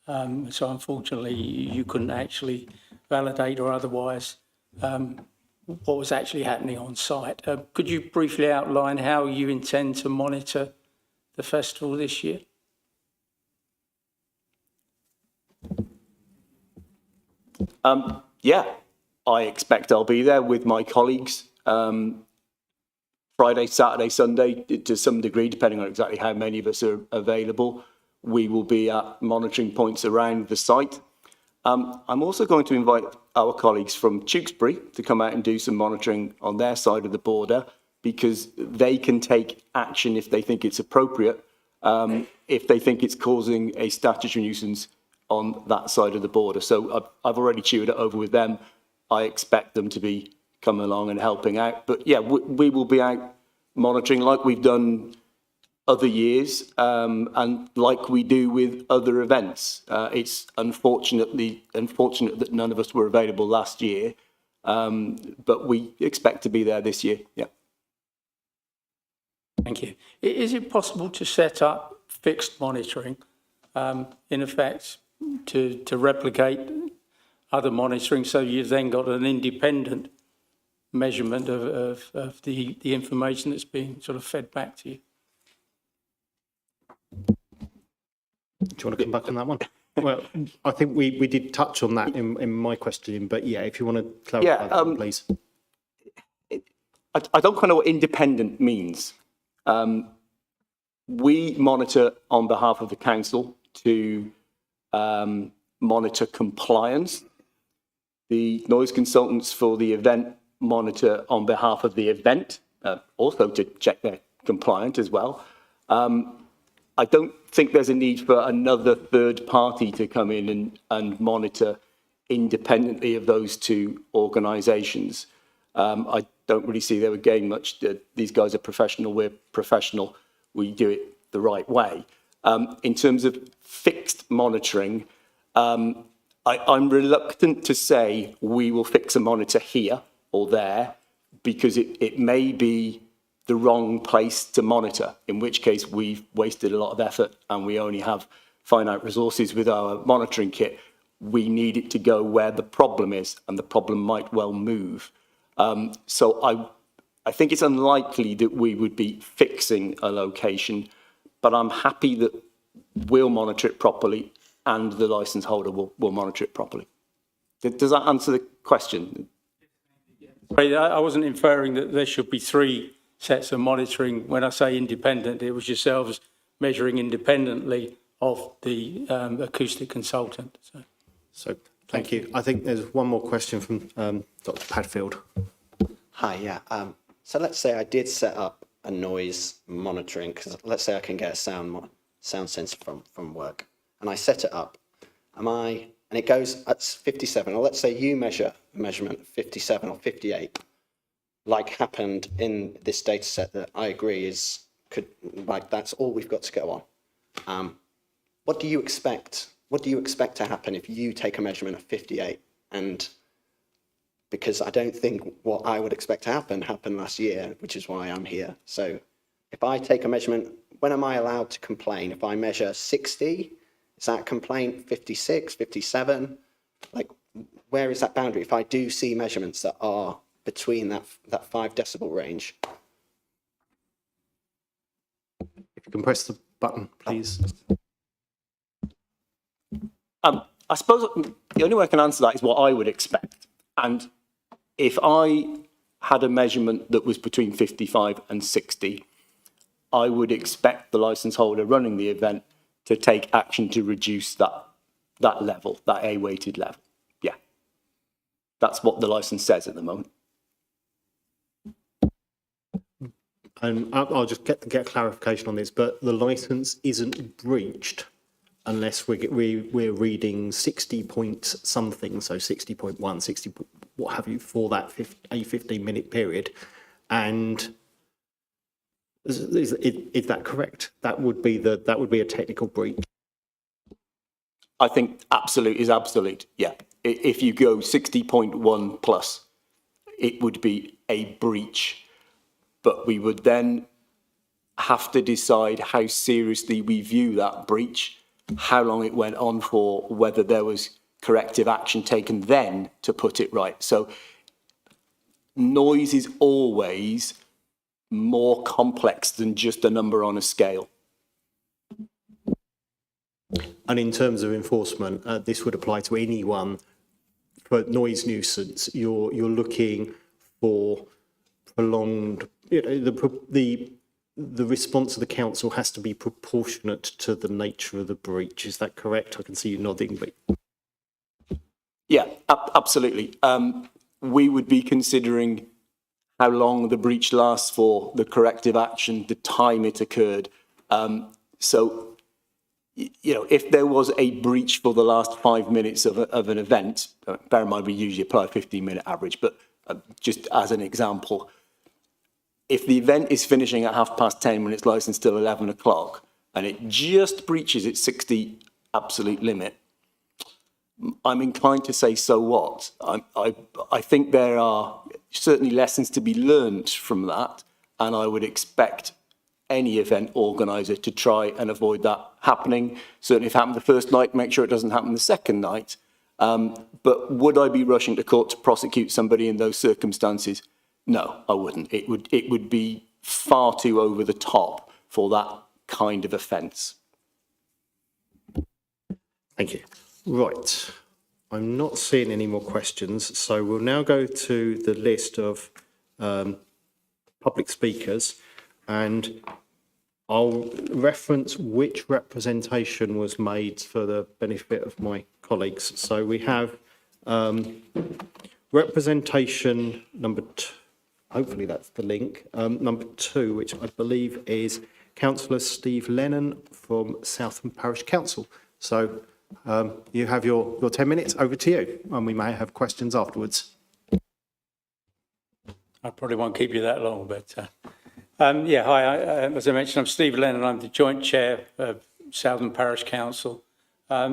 So unfortunately, you couldn't actually validate or otherwise what was actually happening on site. Could you briefly outline how you intend to monitor the festival this year? Yeah, I expect I'll be there with my colleagues Friday, Saturday, Sunday, to some degree, depending on exactly how many of us are available. We will be at monitoring points around the site. I'm also going to invite our colleagues from Tewkesbury to come out and do some monitoring on their side of the border, because they can take action if they think it's appropriate, if they think it's causing a statutory nuisance on that side of the border. So I've already chewed it over with them. I expect them to be coming along and helping out. But yeah, we will be out monitoring like we've done other years, and like we do with other events. It's unfortunate that none of us were available last year, but we expect to be there this year. Yeah. Thank you. Is it possible to set up fixed monitoring, in effect, to replicate other monitoring, so you've then got an independent measurement of the information that's being sort of fed back to you? Do you want to come back on that one? Well, I think we did touch on that in my question, but yeah, if you want to clarify that one, please. I don't quite know what independent means. We monitor on behalf of the council to monitor compliance. The noise consultants for the event monitor on behalf of the event, also to check they're compliant as well. I don't think there's a need for another third party to come in and monitor independently of those two organisations. I don't really see they would gain much. These guys are professional, we're professional, we do it the right way. In terms of fixed monitoring, I'm reluctant to say we will fix a monitor here or there, because it may be the wrong place to monitor, in which case we've wasted a lot of effort and we only have finite resources with our monitoring kit. We need it to go where the problem is, and the problem might well move. So I think it's unlikely that we would be fixing a location, but I'm happy that we'll monitor it properly and the licence holder will monitor it properly. Does that answer the question? I wasn't inferring that there should be three sets of monitoring. When I say independent, it was yourselves measuring independently of the acoustic consultant. So thank you. I think there's one more question from Dr. Padfield. Hi, yeah. So let's say I did set up a noise monitoring, because let's say I can get a sound sensor from work, and I set it up. And it goes at 57, or let's say you measure a measurement of 57 or 58, like happened in this data set that I agree that's all we've got to go on. What do you expect? What do you expect to happen if you take a measurement of 58? And because I don't think what I would expect to happen happened last year, which is why I'm here. So if I take a measurement, when am I allowed to complain? If I measure 60, is that complaint 56, 57? Like, where is that boundary? If I do see measurements that are between that 5 decibel range. If you can press the button, please. I suppose the only way I can answer that is what I would expect. And if I had a measurement that was between 55 and 60, I would expect the licence holder running the event to take action to reduce that level, that A-weighted level. Yeah. That's what the licence says at the moment. And I'll just get clarification on this, but the licence isn't breached unless we're reading 60 point something, so 60.1, 60 what have you, for that a 15-minute period. And is that correct? That would be a technical breach. I think absolute is absolute. Yeah. If you go 60.1 plus, it would be a breach. But we would then have to decide how seriously we view that breach how long it went on for, whether there was corrective action taken then to put it right. So noise is always more complex than just a number on a scale. And in terms of enforcement, this would apply to anyone for noise nuisance. You're looking for prolonged, the response of the council has to be proportionate to the nature of the breach. Is that correct? I can see you nodding, but. Yeah, absolutely. We would be considering how long the breach lasts for, the corrective action, the time it occurred. So, you know, if there was a breach for the last 5 minutes of an event, bear in mind we usually apply a 15-minute average, but just as an example, if the event is finishing at 10:30 when it's licensed till 11 o'clock and it just breaches its 60 absolute limit, I'm inclined to say, so what? I think there are certainly lessons to be learned from that, and I would expect any event organiser to try and avoid that happening. Certainly if it happened the first night, make sure it doesn't happen the second night. But would I be rushing to court to prosecute somebody in those circumstances? No, I wouldn't. It would be far too over the top for that kind of offence. Thank you. Right. I'm not seeing any more questions, so we'll now go to the list of public speakers, and I'll reference which representation was made for the benefit of my colleagues. So we have representation number 2, hopefully that's the link, number 2, which I believe is Councillor Steve Lennon from Southam Parish Council. So you have your 10 minutes, over to you, and we may have questions afterwards. I probably won't keep you that long, but yeah, hi, as I mentioned, I'm Steve Lennon. I'm the Joint Chair of Southam Parish Council. I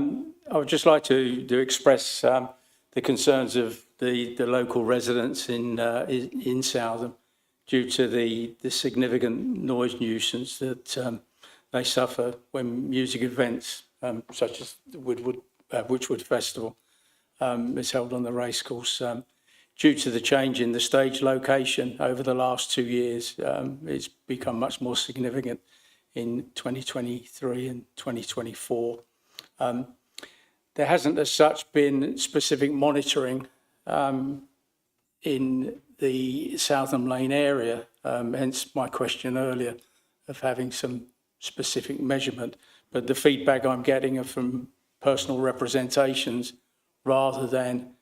would just like to express the concerns of the local residents in Southam due to the significant noise nuisance that they suffer when music events such as the Witchwood Festival is held on the racecourse. Due to the change in the stage location over the last 2 years, it's become much more significant in 2023 and 2024. There hasn't as such been specific monitoring in the Southam Lane area, hence my question earlier of having some specific measurement. But the feedback I'm getting are from personal representations rather than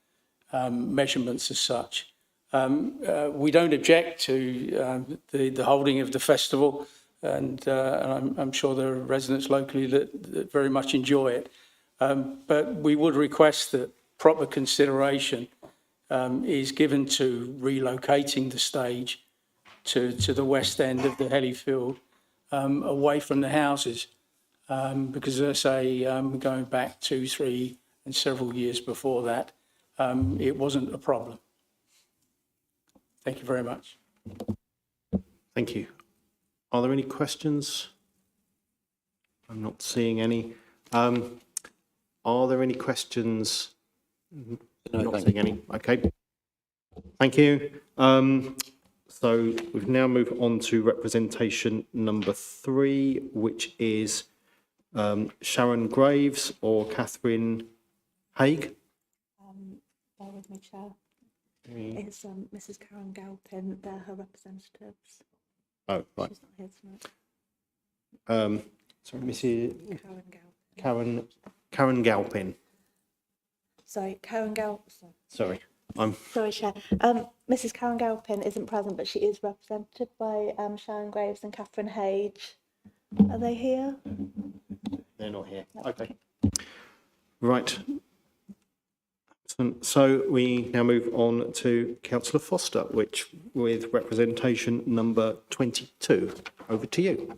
measurements as such. We don't object to the holding of the festival, and I'm sure there are residents locally that very much enjoy it. But we would request that proper consideration is given to relocating the stage to the west end of the Hellyfield, away from the houses. Because as I say, going back 2, 3 and several years before that, it wasn't a problem. Thank you very much. Thank you. Are there any questions? I'm not seeing any. Are there any questions? No, not seeing any. Okay. Thank you. So we've now moved on to representation number 3, which is Sharon Graves or Catherine Haig. Bear with me, Chair. It's Mrs. Karen Galpin. They're her representatives. Oh, right. She's not here tonight. Sorry, Mrs. Karen Galpin. Karen Galpin. Sorry, Karen Galpin. Sorry, Sorry, Chair. Mrs. Karen Galpin isn't present, but she is represented by Sharon Graves and Catherine Hage. Are they here? They're not here. Okay. Right. So we now move on to Councillor Foster, with representation number 22. Over to you.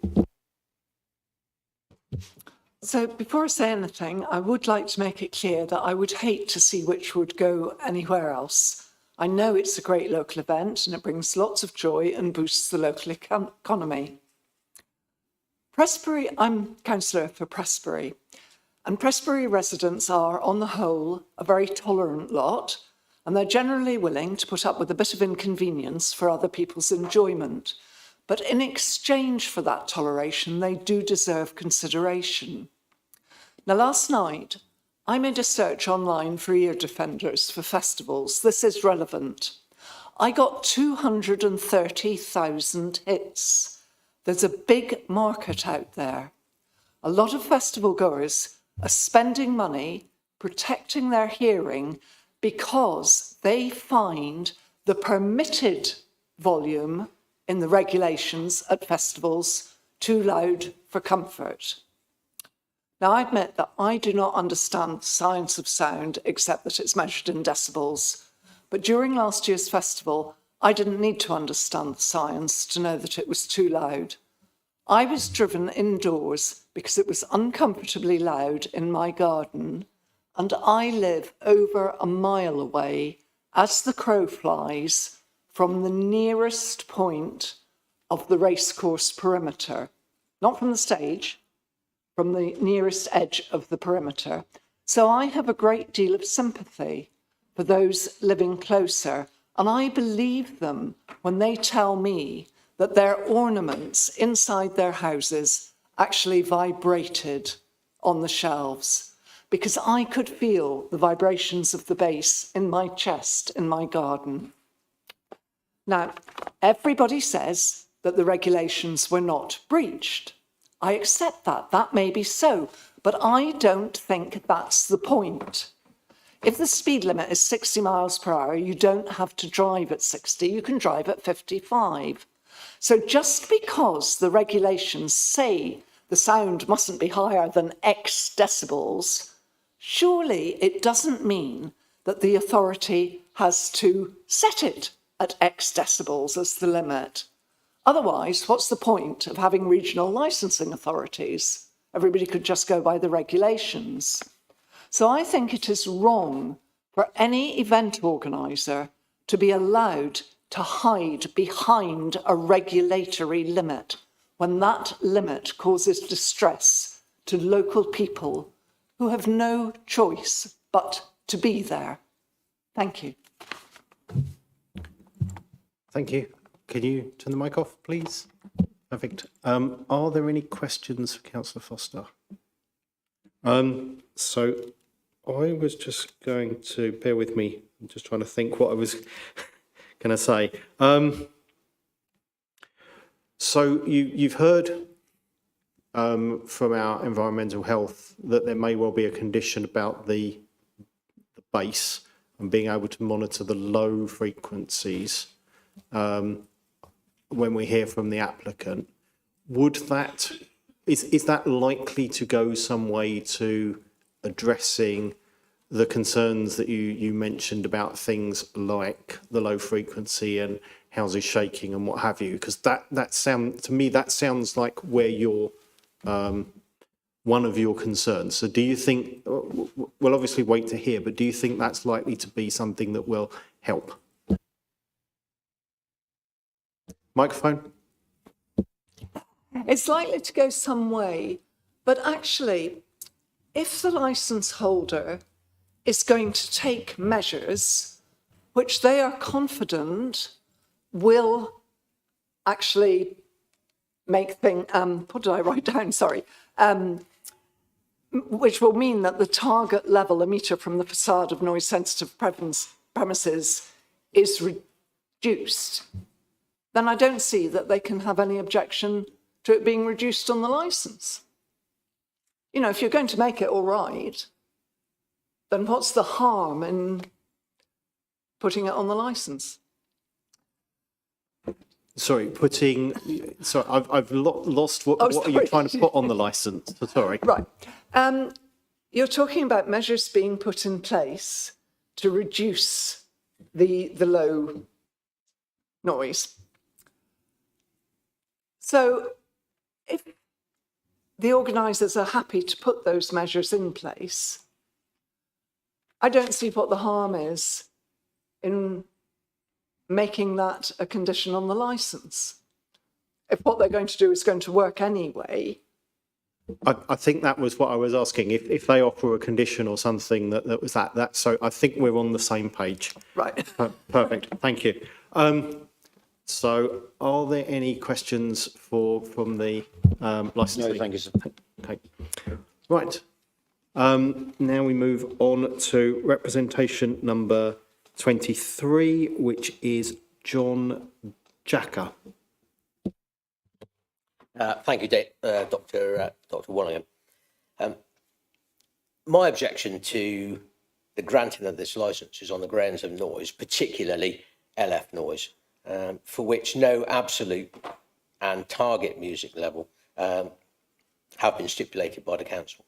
So before I say anything, I would like to make it clear that I would hate to see Witchwood go anywhere else. I know it's a great local event and it brings lots of joy and boosts the local economy. Prestbury, I'm councillor for Prestbury. And Prestbury residents are, on the whole, a very tolerant lot, and they're generally willing to put up with a bit of inconvenience for other people's enjoyment. But in exchange for that toleration, they do deserve consideration. Now, last night, I made a search online for ear defenders for festivals. This is relevant. I got 230,000 hits. There's a big market out there. A lot of festival goers are spending money protecting their hearing because they find the permitted volume in the regulations at festivals too loud for comfort. Now, I admit that I do not understand the science of sound except that it's measured in decibels. But during last year's festival, I didn't need to understand the science to know that it was too loud. I was driven indoors because it was uncomfortably loud in my garden, and I live over a mile away, as the crow flies, from the nearest point of the racecourse perimeter. Not from the stage, from the nearest edge of the perimeter. So I have a great deal of sympathy for those living closer, and I believe them when they tell me that their ornaments inside their houses actually vibrated on the shelves, because I could feel the vibrations of the bass in my chest in my garden. Now, everybody says that the regulations were not breached. I accept that. That may be so, but I don't think that's the point. If the speed limit is 60 miles per hour, you don't have to drive at 60, you can drive at 55. So just because the regulations say the sound mustn't be higher than X decibels, surely it doesn't mean that the authority has to set it at X decibels as the limit. Otherwise, what's the point of having regional licensing authorities? Everybody could just go by the regulations. So I think it is wrong for any event organiser to be allowed to hide behind a regulatory limit when that limit causes distress to local people who have no choice but to be there. Thank you. Thank you. Can you turn the mic off, please? Perfect. Are there any questions for Councillor Foster? So I was just going to, bear with me, I'm just trying to think what I was going to say. So you've heard from our environmental health that there may well be a condition about the base and being able to monitor the low frequencies when we hear from the applicant. Would that, is that likely to go some way to addressing the concerns that you mentioned about things like the low frequency and houses shaking and what have you? Because that sounds like where you're one of your concerns. So do you think, we'll obviously wait to hear, but do you think that's likely to be something that will help? Microphone. It's likely to go some way, but actually, if the licence holder is going to take measures which they are confident will actually make things, what did I write down? Sorry. Which will mean that the target level emitter from the facade of noise-sensitive premises is reduced, then I don't see that they can have any objection to it being reduced on the licence. You know, if you're going to make it all right, then what's the harm in putting it on the licence? Sorry, I've lost what are you trying to put on the licence? Sorry. Right. You're talking about measures being put in place to reduce the low noise. So if the organisers are happy to put those measures in place, I don't see what the harm is in making that a condition on the licence. If what they're going to do is going to work anyway, I think that was what I was asking, if they offer a condition or something that was that, so I think we're on the same page. Right. Perfect, thank you. So are there any questions from the licensee? No, thank you, sir. Okay, right. Now we move on to representation number 23, which is John Jacker. Thank you, Dr. Wallingham. My objection to the granting of this licence is on the grounds of noise, particularly LF noise, for which no absolute and target music level have been stipulated by the council.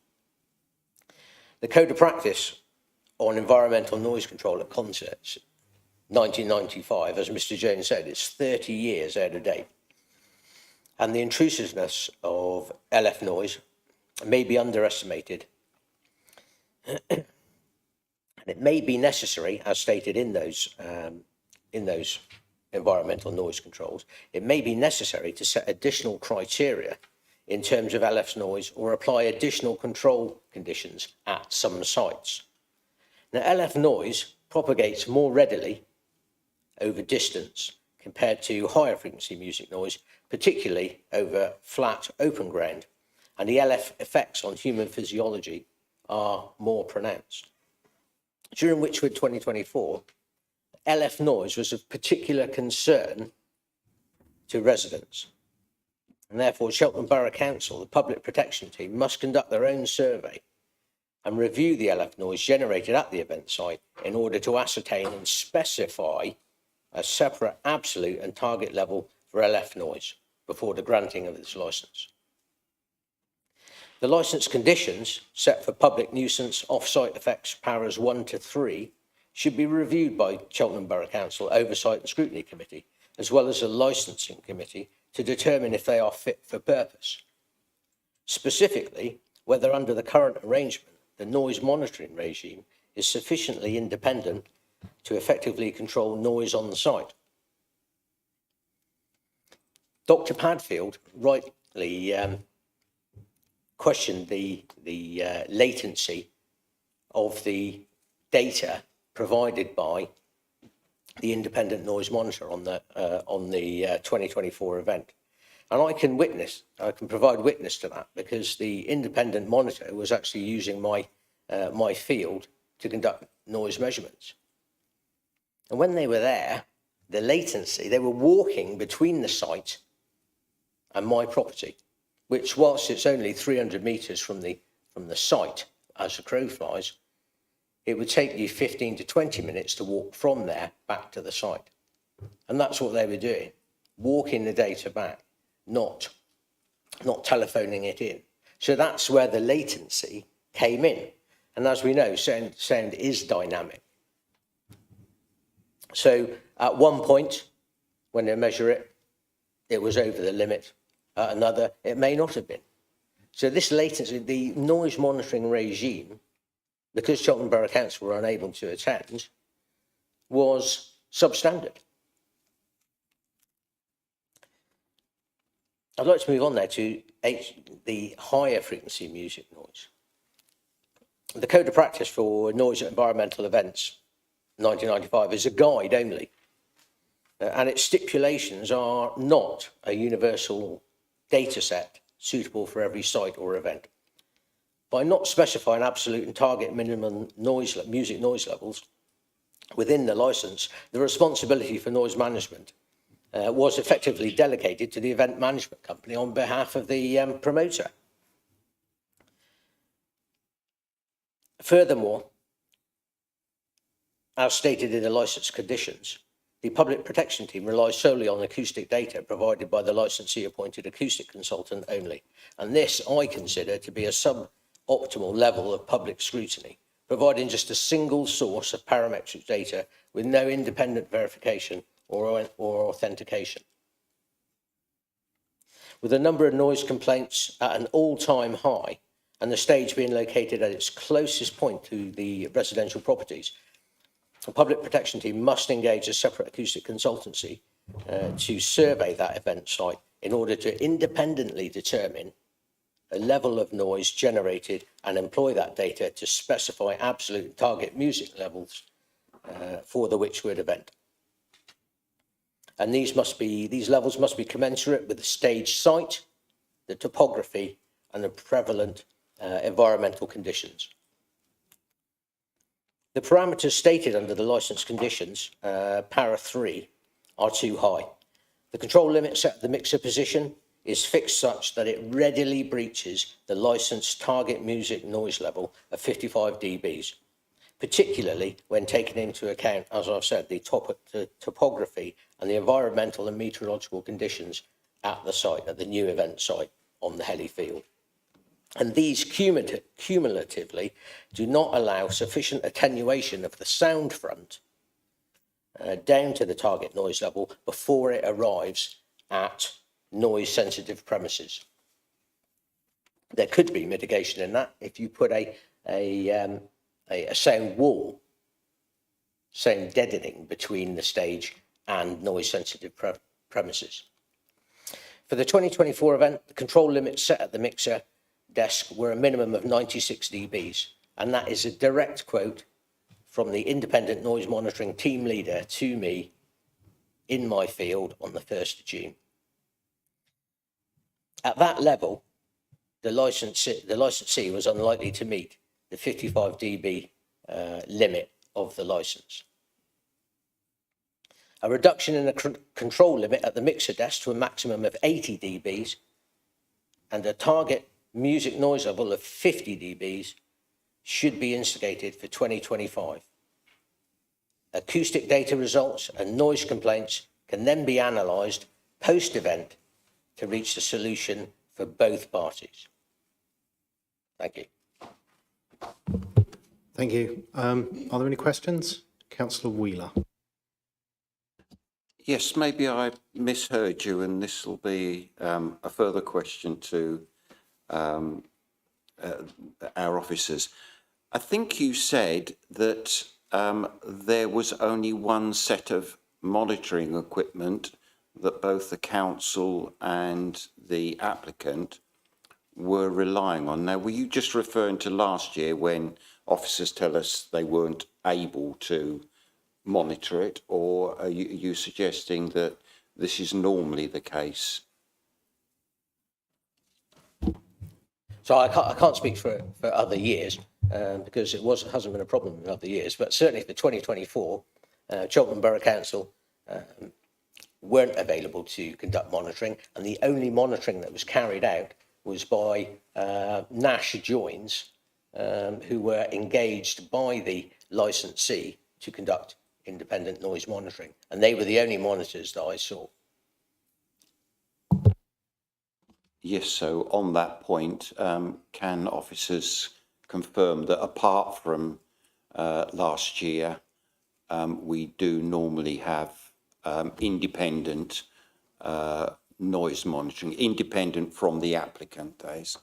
The Code of Practice on Environmental Noise Control at Concerts, 1995, as Mr. Jones said, it's 30 years out of date. And the intrusiveness of LF noise may be underestimated. And it may be necessary, as stated in those environmental noise controls, it may be necessary to set additional criteria in terms of LF noise or apply additional control conditions at some sites. Now, LF noise propagates more readily over distance compared to higher frequency music noise, particularly over flat open ground, and the LF effects on human physiology are more pronounced. During Witchwood 2024, LF noise was of particular concern to residents, and therefore Cheltenham Borough Council, the Public Protection Team, must conduct their own survey and review the LF noise generated at the event site in order to ascertain and specify a separate absolute and target level for LF noise before the granting of this licence. The licence conditions set for public nuisance off-site effects powers 1 to 3 should be reviewed by Cheltenham Borough Council Oversight and Scrutiny Committee, as well as a licensing committee, to determine if they are fit for purpose. Specifically, whether under the current arrangement, the noise monitoring regime is sufficiently independent to effectively control noise on the site. Dr. Padfield rightly questioned the latency of the data provided by the independent noise monitor on the 2024 event. And I can provide witness to that, because the independent monitor was actually using my field to conduct noise measurements. And when they were there, the latency, they were walking between the site and my property, which, whilst it's only 300 metres from the site as the crow flies, it would take you 15 to 20 minutes to walk from there back to the site. And that's what they were doing, walking the data back, not telephoning it in. So that's where the latency came in. And as we know, sound is dynamic. So at one point, when they measure it, it was over the limit. At another, it may not have been. So this latency, the noise monitoring regime, because Cheltenham Borough Council were unable to attend, was substandard. I'd like to move on there to the higher frequency music noise. The Code of Practice for Noise at Environmental Events, 1995, is a guide only, and its stipulations are not a universal data set suitable for every site or event. By not specifying absolute and target minimum music noise levels within the licence, the responsibility for noise management was effectively delegated to the event management company on behalf of the promoter. Furthermore, as stated in the licence conditions, the Public Protection Team relies solely on acoustic data provided by the licensee-appointed acoustic consultant only. And this I consider to be a suboptimal level of public scrutiny, providing just a single source of parametric data with no independent verification or authentication. With a number of noise complaints at an all-time high, and the stage being located at its closest point to the residential properties, the Public Protection Team must engage a separate acoustic consultancy to survey that event site in order to independently determine a level of noise generated and employ that data to specify absolute target music levels for the Witchwood event. And these levels must be commensurate with the stage site, the topography, and the prevalent environmental conditions. The parameters stated under the licence conditions, para 3, are too high. The control limit set at the mixer position is fixed such that it readily breaches the licensed target music noise level of 55 dBs, particularly when taking into account, as I've said, the topography and the environmental and meteorological conditions at the site, at the new event site on the Helly Field. And these cumulatively do not allow sufficient attenuation of the sound front down to the target noise level before it arrives at noise-sensitive premises. There could be mitigation in that if you put a sound wall, sound deadening between the stage and noise-sensitive premises. For the 2024 event, the control limits set at the mixer desk were a minimum of 96 dBs, and that is a direct quote from the independent noise monitoring team leader to me in my field on the 1st of June. At that level, the licensee was unlikely to meet the 55 dB limit of the license. A reduction in the control limit at the mixer desk to a maximum of 80 dBs and a target music noise level of 50 dBs should be instigated for 2025. Acoustic data results and noise complaints can then be analysed post-event to reach the solution for both parties. Thank you. Thank you. Are there any questions? Councillor Wheeler. Yes, maybe I misheard you, and this will be a further question to our officers. I think you said that there was only one set of monitoring equipment that both the council and the applicant were relying on. Now, were you just referring to last year when officers tell us they weren't able to monitor it, or are you suggesting that this is normally the case? So I can't speak for other years because hasn't been a problem in other years, but certainly for 2024, Cheltenham Borough Council weren't available to conduct monitoring, and the only monitoring that was carried out was by Nash Joins, who were engaged by the licensee to conduct independent noise monitoring, and they were the only monitors that I saw. Yes, so on that point, can officers confirm that apart from last year, we do normally have independent noise monitoring, independent from the applicant, that is?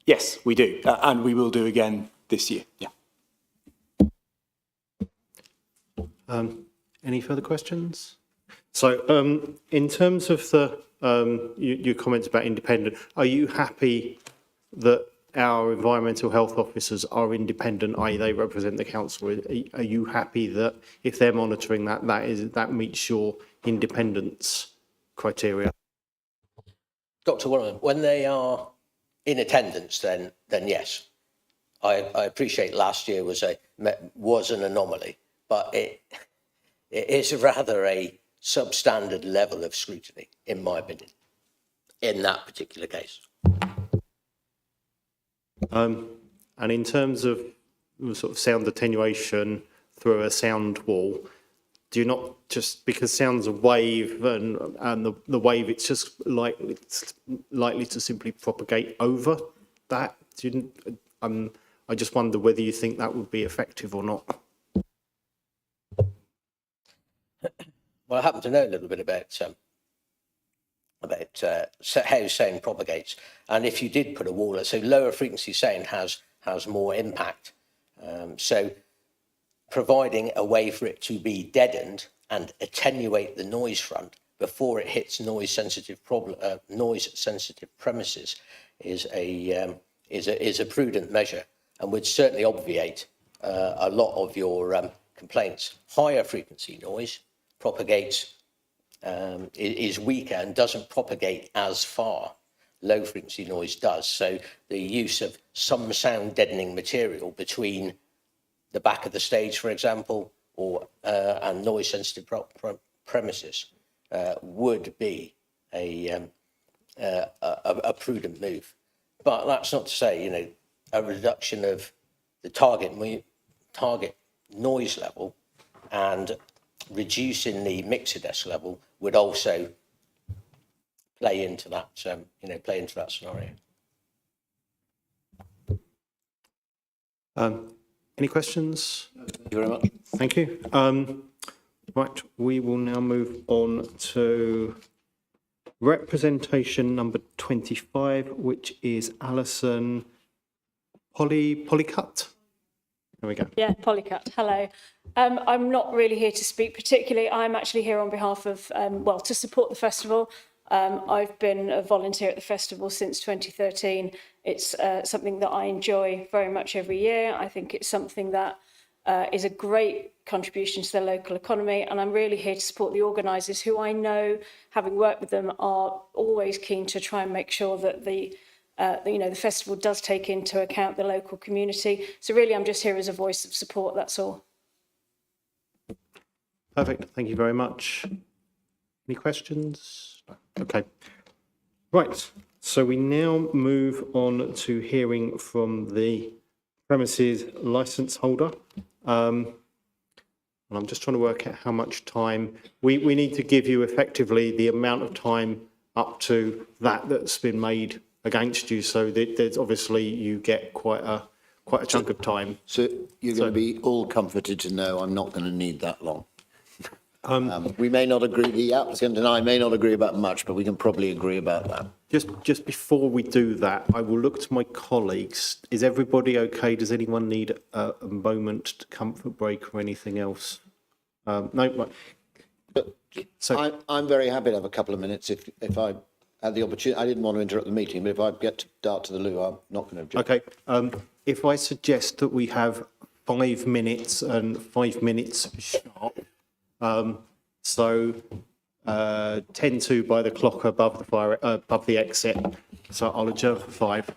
Yes, we do, and we will do again this year. Yeah. Any further questions? So in terms of the your comments about independent, are you happy that our environmental health officers are independent, i.e. they represent the council? Are you happy that if they're monitoring that meets your independence criteria? Dr. Warren, when they are in attendance, then yes. I appreciate last year was an anomaly, but it is rather a substandard level of scrutiny, in my opinion, in that particular case. And in terms of sort of sound attenuation through a sound wall, do you not just, because sound's a wave and the wave, it's just likely to simply propagate over that? I just wonder whether you think that would be effective or not. Well, I happen to know a little bit about how sound propagates, and if you did put a wall, so lower frequency sound has more impact. So providing a way for it to be deadened and attenuate the noise front before it hits noise-sensitive premises is a prudent measure and would certainly obviate a lot of your complaints. Higher frequency noise propagates, is weaker and doesn't propagate as far. Low frequency noise does. So the use of some sound deadening material between the back of the stage, for example, or and noise sensitive premises would be a prudent move. But that's not to say, you know, a reduction of the target noise level and reducing the mixer desk level would also play into that, play into that scenario. Any questions? Thank you very much. Thank you. Right, we will now move on to representation number 25, which is Alison Polycut. There we go. Yeah, Polycut. Hello. I'm not really here to speak particularly. I'm actually here on behalf of, to support the festival. I've been a volunteer at the festival since 2013. It's something that I enjoy very much every year. I think it's something that is a great contribution to the local economy, and I'm really here to support the organisers, who I know, having worked with them, are always keen to try and make sure that the festival does take into account the local community. So really, I'm just here as a voice of support, that's all. Perfect. Thank you very much. Any questions? Okay. Right. So we now move on to hearing from the premises licence holder. And I'm just trying to work out how much time we need to give you effectively the amount of time up to that's been made against you. So there's obviously you get quite a chunk of time. So you're going to be all comforted to know I'm not going to need that long. We may not agree, the applicant and I may not agree about much, but we can probably agree about that. Just before we do that, I will look to my colleagues. Is everybody okay? Does anyone need a moment to comfort break or anything else? No, right. So I'm very happy to have a couple of minutes if I had the opportunity. I didn't want to interrupt the meeting, but if I get to dart to the loo, I'm not going to object. okay. If I suggest that we have 5 minutes and 5 minutes sharp. So 10 to by the clock above the exit. So I'll adjourn for 5.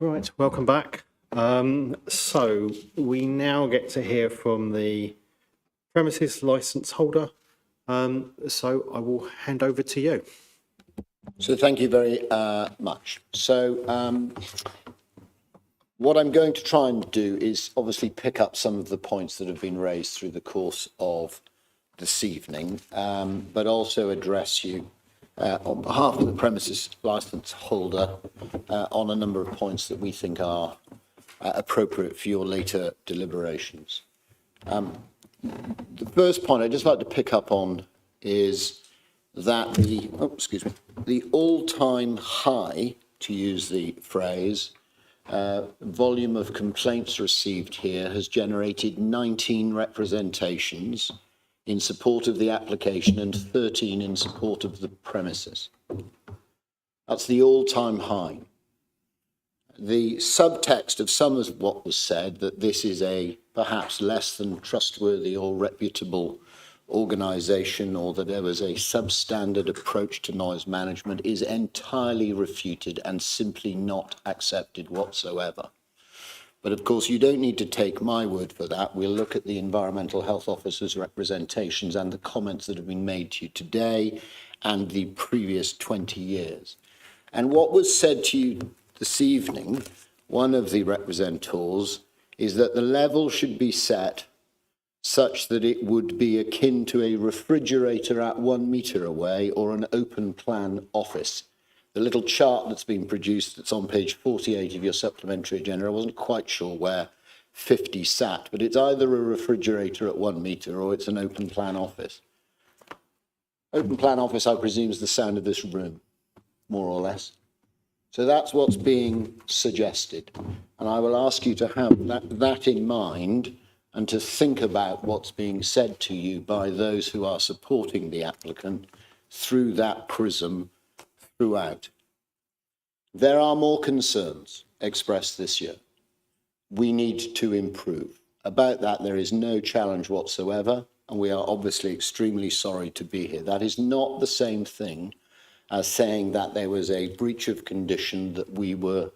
Right, welcome back. So we now get to hear from the premises licence holder. So I will hand over to you. So thank you very much. So what I'm going to try and do is obviously pick up some of the points that have been raised through the course of this evening, but also address you on behalf of the premises licence holder on a number of points that we think are appropriate for your later deliberations. The first point I'd just like to pick up on is that the all-time high, to use the phrase, volume of complaints received here has generated 19 representations in support of the application and 13 in support of the premises. That's the all-time high. The subtext of some of what was said, that this is a perhaps less than trustworthy or reputable organisation, or that there was a substandard approach to noise management, is entirely refuted and simply not accepted whatsoever. But of course, you don't need to take my word for that. We'll look at the Environmental Health Officer's representations and the comments that have been made to you today and the previous 20 years. And what was said to you this evening, one of the representatives, is that the level should be set such that it would be akin to a refrigerator at 1 metre away or an open plan office. The little chart that's been produced that's on page 48 of your supplementary agenda, I wasn't quite sure where 50 sat, but it's either a refrigerator at 1 metre or it's an open plan office. Open plan office, I presume, is the sound of this room, more or less. So that's what's being suggested. And I will ask you to have that in mind and to think about what's being said to you by those who are supporting the applicant through that prism throughout. There are more concerns expressed this year. We need to improve. About that, there is no challenge whatsoever, and we are obviously extremely sorry to be here. That is not the same thing as saying that there was a breach of condition, that we were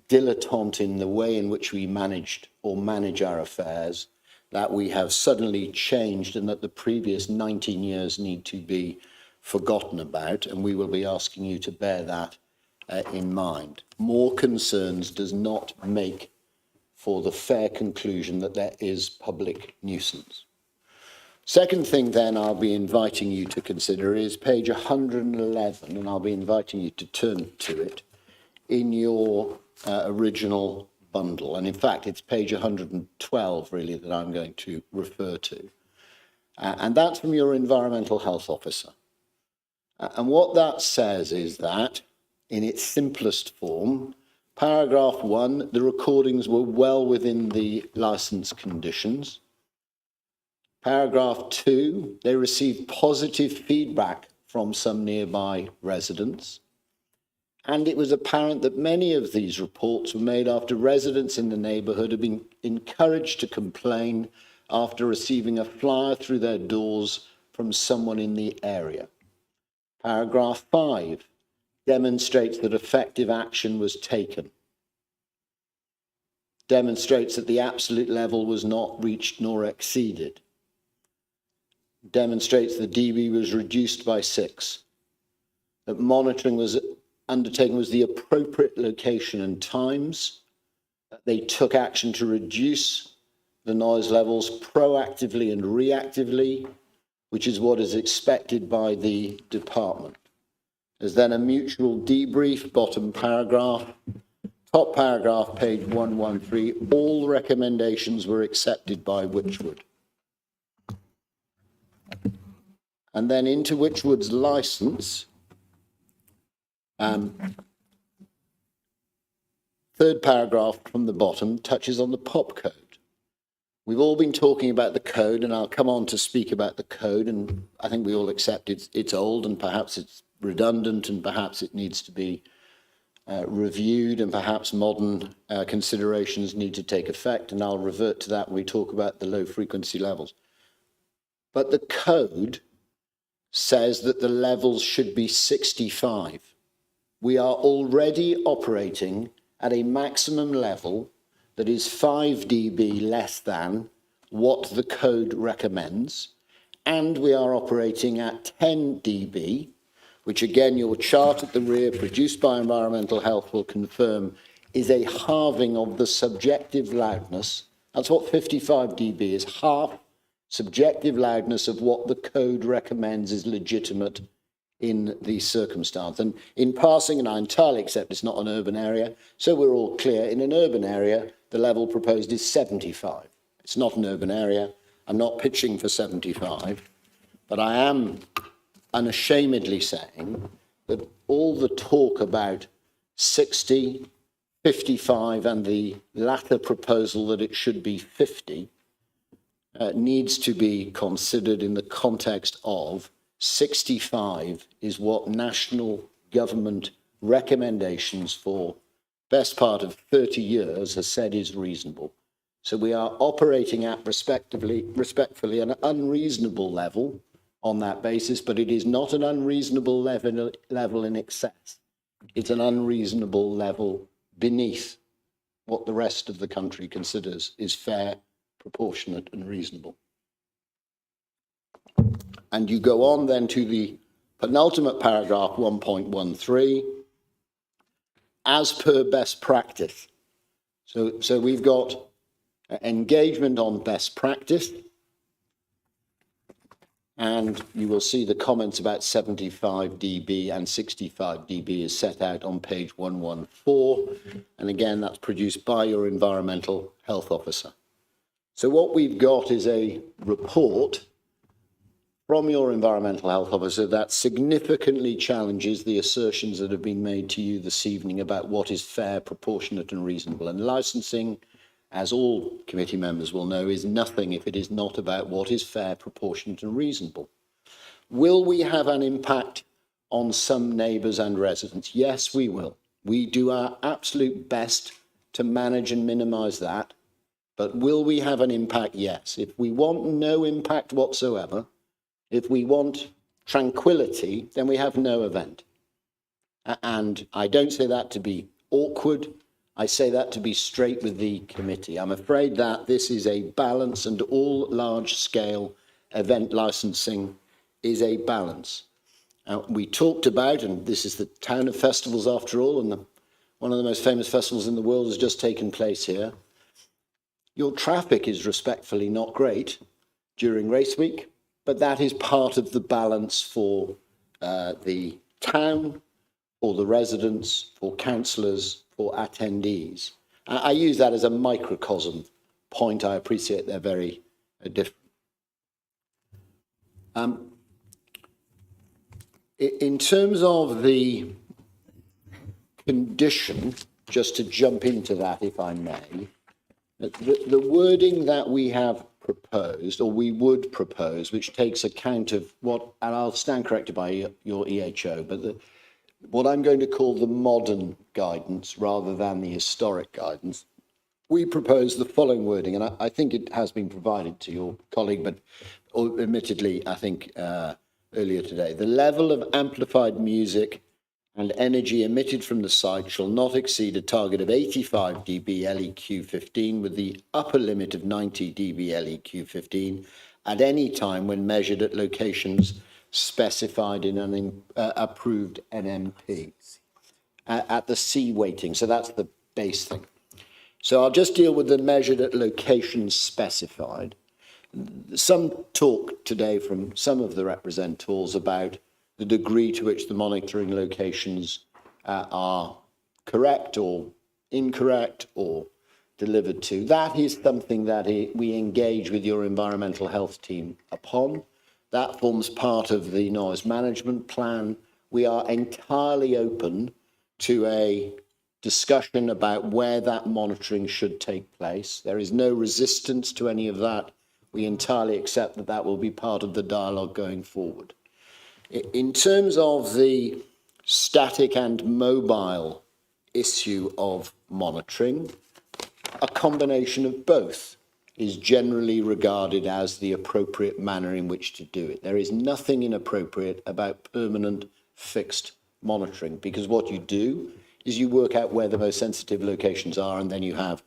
dilettante in the way in which we managed or manage our affairs, that we have suddenly changed and that the previous 19 years need to be forgotten about, and we will be asking you to bear that in mind. More concerns does not make for the fair conclusion that there is public nuisance. Second thing then I'll be inviting you to consider is page 111, and I'll be inviting you to turn to it in your original bundle. And in fact, it's page 112 really that I'm going to refer to. And that's from your Environmental Health Officer. And what that says is that, in its simplest form, paragraph 1, the recordings were well within the licence conditions. Paragraph 2, they received positive feedback from some nearby residents. And it was apparent that many of these reports were made after residents in the neighbourhood had been encouraged to complain after receiving a flyer through their doors from someone in the area. Paragraph 5 demonstrates that effective action was taken. Demonstrates that the absolute level was not reached nor exceeded. Demonstrates the dB was reduced by 6. That monitoring was undertaken was the appropriate location and times. That they took action to reduce the noise levels proactively and reactively, which is what is expected by the department. There's then a mutual debrief, bottom paragraph. Top paragraph, page 113, all recommendations were accepted by Wychwood. And then into Wychwood's licence, third paragraph from the bottom touches on the POP code. We've all been talking about the code, and I'll come on to speak about the code, and I think we all accept it's old and perhaps it's redundant and perhaps it needs to be reviewed, and perhaps modern considerations need to take effect, and I'll revert to that when we talk about the low frequency levels. But the code says that the levels should be 65. We are already operating at a maximum level that is 5 dB less than what the code recommends, and we are operating at 10 dB, which again, your chart at the rear produced by Environmental Health will confirm is a halving of the subjective loudness. That's what 55 dB is, half subjective loudness of what the code recommends is legitimate in the circumstance. And in passing, and I entirely accept it's not an urban area, so we're all clear, in an urban area, the level proposed is 75. It's not an urban area. I'm not pitching for 75, but I am unashamedly saying that all the talk about 60, 55, and the latter proposal that it should be 50 needs to be considered in the context of 65 is what national government recommendations for best part of 30 years has said is reasonable. So we are operating at respectfully an unreasonable level on that basis, but it is not an unreasonable level in excess. It's an unreasonable level beneath what the rest of the country considers is fair, proportionate, and reasonable. And you go on then to the penultimate paragraph, 1.13, as per best practice. So we've got engagement on best practice, and you will see the comments about 75 dB and 65 dB is set out on page 114, and again that's produced by your environmental health officer. So what we've got is a report from your environmental health officer that significantly challenges the assertions that have been made to you this evening about what is fair, proportionate and reasonable. And licensing, as all committee members will know, is nothing if it is not about what is fair, proportionate and reasonable. Will we have an impact on some neighbours and residents? Yes, we will. We do our absolute best to manage and minimise that. But will we have an impact? Yes. If we want no impact whatsoever, if we want tranquility, then we have no event. And I don't say that to be awkward. I say that to be straight with the committee. I'm afraid that this is a balance, and all large-scale event licensing is a balance. We talked about, and this is the town of festivals after all, and one of the most famous festivals in the world has just taken place here. Your traffic is respectfully not great during race week, but that is part of the balance for the town, for the residents, for councillors, for attendees. I use that as a microcosm point. I appreciate they're very different. In terms of the condition, just to jump into that, if I may, the wording that we have proposed, or we would propose, which takes account of what, and I'll stand corrected by your EHO, but what I'm going to call the modern guidance rather than the historic guidance, we propose the following wording, and I think it has been provided to your colleague, but admittedly, I think earlier today, the level of amplified music and energy emitted from the site shall not exceed a target of 85 dB LEQ15 with the upper limit of 90 dB LEQ15 at any time when measured at locations specified in an approved NMP at the C weighting. So that's the base thing. So I'll just deal with the measured at locations specified. Some talk today from some of the representatives about the degree to which the monitoring locations are correct or incorrect or delivered to. That is something that we engage with your environmental health team upon. That forms part of the noise management plan. We are entirely open to a discussion about where that monitoring should take place. There is no resistance to any of that. We entirely accept that that will be part of the dialogue going forward. In terms of the static and mobile issue of monitoring, a combination of both is generally regarded as the appropriate manner in which to do it. There is nothing inappropriate about permanent fixed monitoring, because what you do is you work out where the most sensitive locations are, and then you have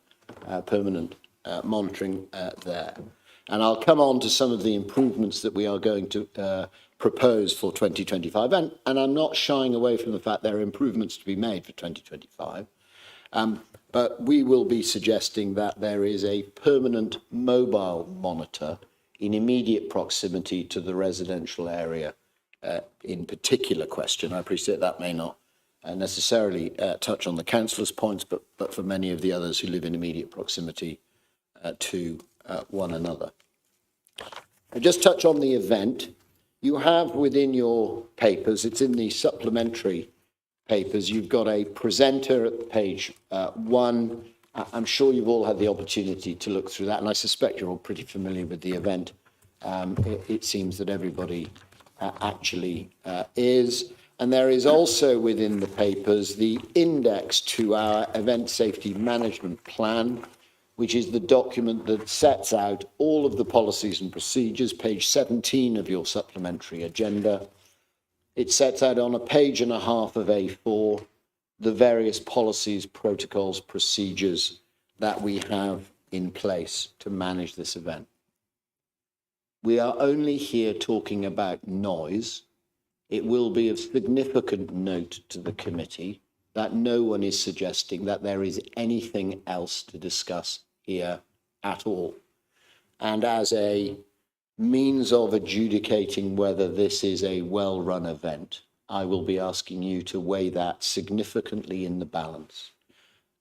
permanent monitoring there. And I'll come on to some of the improvements that we are going to propose for 2025. And I'm not shying away from the fact there are improvements to be made for 2025. But we will be suggesting that there is a permanent mobile monitor in immediate proximity to the residential area in particular question. I appreciate that may not necessarily touch on the councillor's points, but for many of the others who live in immediate proximity to one another. I'll just touch on the event. You have within your papers, it's in the supplementary papers, you've got a presenter at page 1. I'm sure you've all had the opportunity to look through that, and I suspect you're all pretty familiar with the event. It seems that everybody actually is. And there is also within the papers the index to our event safety management plan, which is the document that sets out all of the policies and procedures, page 17 of your supplementary agenda. It sets out on a page and a half of A4 the various policies, protocols, procedures that we have in place to manage this event. We are only here talking about noise. It will be of significant note to the committee that no one is suggesting that there is anything else to discuss here at all. And as a means of adjudicating whether this is a well-run event, I will be asking you to weigh that significantly in the balance.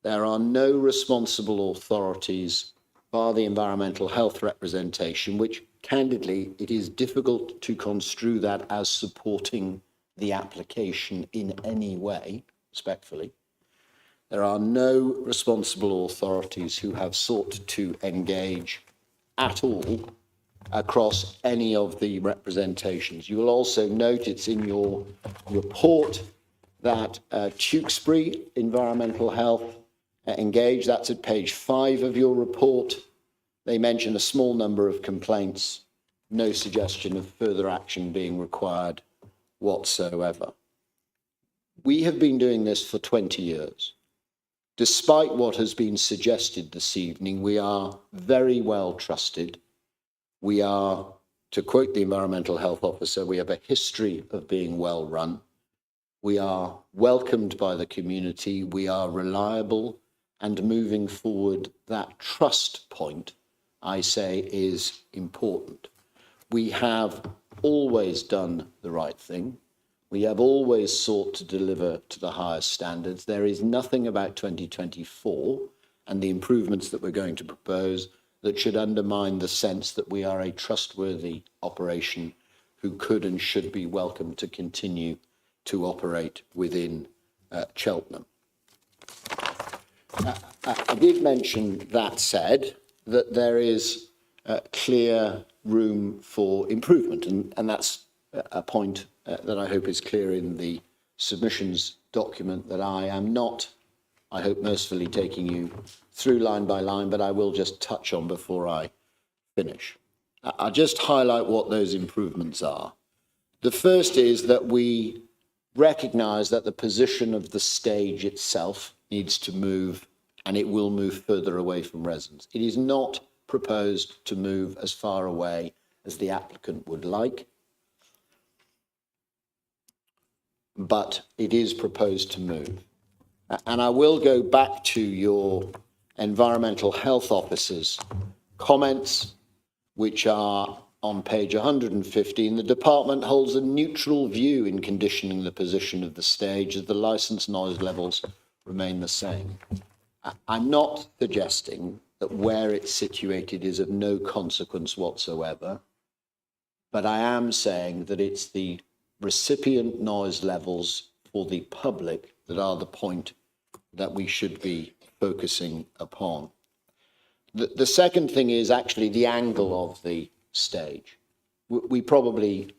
There are no responsible authorities bar the environmental health representation, which candidly, it is difficult to construe that as supporting the application in any way, respectfully. There are no responsible authorities who have sought to engage at all across any of the representations. You will also note it's in your report that Tewkesbury Environmental Health engaged. That's at page 5 of your report. They mention a small number of complaints, no suggestion of further action being required whatsoever. We have been doing this for 20 years. Despite what has been suggested this evening, we are very well trusted. We are, to quote the environmental health officer, we have a history of being well run. We are welcomed by the community. We are reliable, and moving forward, that trust point, I say, is important. We have always done the right thing. We have always sought to deliver to the highest standards. There is nothing about 2024 and the improvements that we're going to propose that should undermine the sense that we are a trustworthy operation who could and should be welcome to continue to operate within Cheltenham. I did mention, that said, that there is clear room for improvement, and that's a point that I hope is clear in the submissions document that I am not, I hope, mercifully taking you through line by line, but I will just touch on before I finish. I'll just highlight what those improvements are. The first is that we recognise that the position of the stage itself needs to move, and it will move further away from residents. It is not proposed to move as far away as the applicant would like, but it is proposed to move. And I will go back to your environmental health officer's comments, which are on page 115. The department holds a neutral view in conditioning the position of the stage as the licensed noise levels remain the same. I'm not suggesting that where it's situated is of no consequence whatsoever, but I am saying that it's the recipient noise levels for the public that are the point that we should be focusing upon. The second thing is actually the angle of the stage. We probably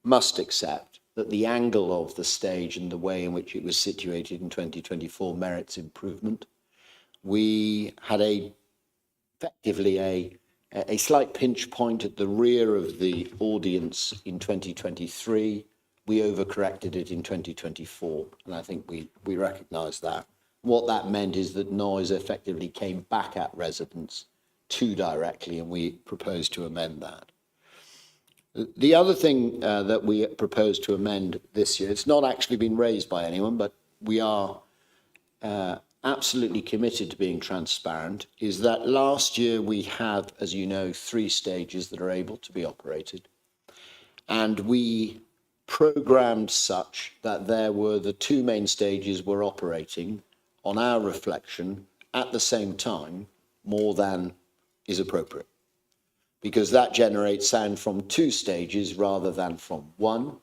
must accept that the angle of the stage and the way in which it was situated in 2024 merits improvement. We had effectively a slight pinch point at the rear of the audience in 2023. we overcorrected it in 2024, and I think we recognise that. What that meant is that noise effectively came back at residents too directly, and we proposed to amend that. The other thing that we propose to amend this year, it's not actually been raised by anyone, but we are absolutely committed to being transparent, is that last year we have, as you know, 3 stages that are able to be operated. And we programmed such that there were the 2 main stages were operating on our reflection at the same time more than is appropriate, because that generates sound from 2 stages rather than from 1.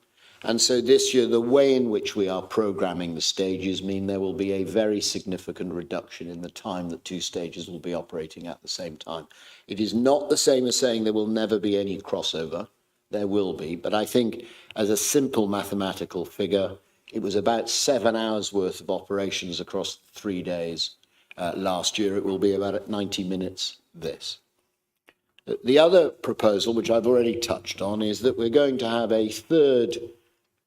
And so this year, the way in which we are programming the stages mean there will be a very significant reduction in the time that 2 stages will be operating at the same time. It is not the same as saying there will never be any crossover. There will be, but I think as a simple mathematical figure, it was about 7 hours worth of operations across 3 days last year. It will be about 90 minutes this. The other proposal, which I've already touched on, is that we're going to have a 3rd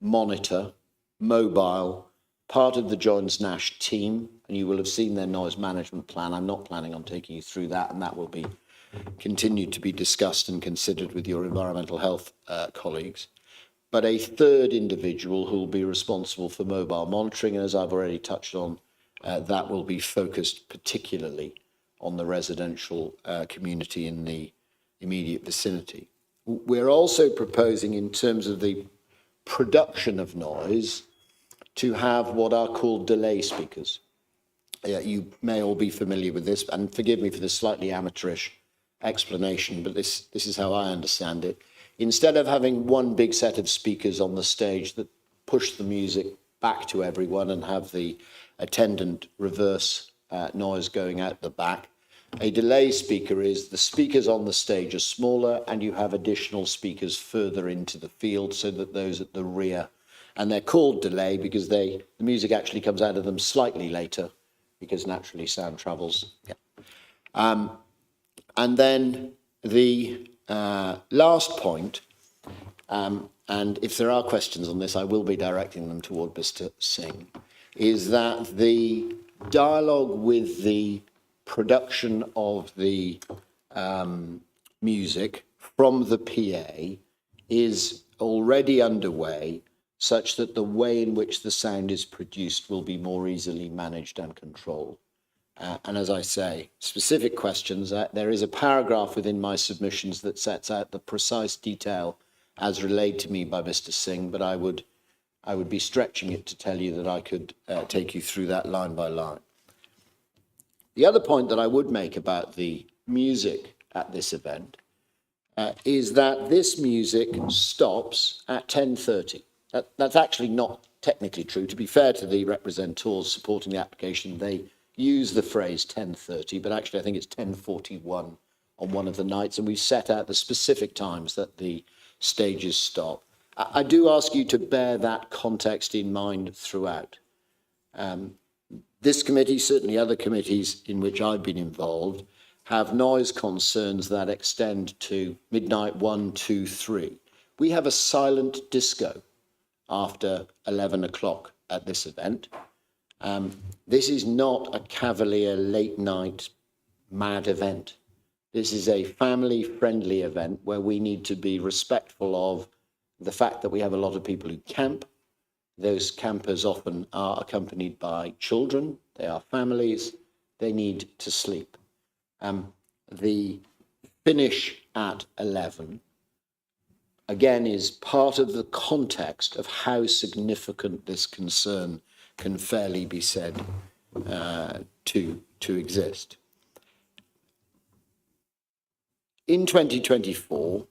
monitor, mobile, part of the Jones Nash team, and you will have seen their noise management plan. I'm not planning on taking you through that, and that will be continued to be discussed and considered with your environmental health colleagues. But a 3rd individual who will be responsible for mobile monitoring, and as I've already touched on, that will be focused particularly on the residential community in the immediate vicinity. We're also proposing, in terms of the production of noise, to have what are called delay speakers. You may all be familiar with this, and forgive me for the slightly amateurish explanation, but this is how I understand it. Instead of having one big set of speakers on the stage that push the music back to everyone and have the attendant reverse noise going out the back, a delay speaker is the speakers on the stage are smaller and you have additional speakers further into the field so that those at the rear, and they're called delay because the music actually comes out of them slightly later because naturally sound travels. Yeah. And then the last point, and if there are questions on this, I will be directing them toward Mr. Singh, is that the dialogue with the production of the music from the PA is already underway, such that the way in which the sound is produced will be more easily managed and controlled. And as I say, specific questions, there is a paragraph within my submissions that sets out the precise detail as relayed to me by Mr. Singh, but I would be stretching it to tell you that I could take you through that line by line. The other point that I would make about the music at this event is that this music stops at 10:30. That's actually not technically true. To be fair to the representatives supporting the application, they use the phrase 10:30, but actually I think it's 10:41 on one of the nights, and we've set out the specific times that the stages stop. I do ask you to bear that context in mind throughout. This committee, certainly other committees in which I've been involved, have noise concerns that extend to midnight 1, 2, 3. We have a silent disco after 11 o'clock at this event. This is not a cavalier late night mad event. This is a family friendly event where we need to be respectful of the fact that we have a lot of people who camp. Those campers often are accompanied by children. They are families. They need to sleep. The finish at 11, again, is part of the context of how significant this concern can fairly be said to exist. In 2024,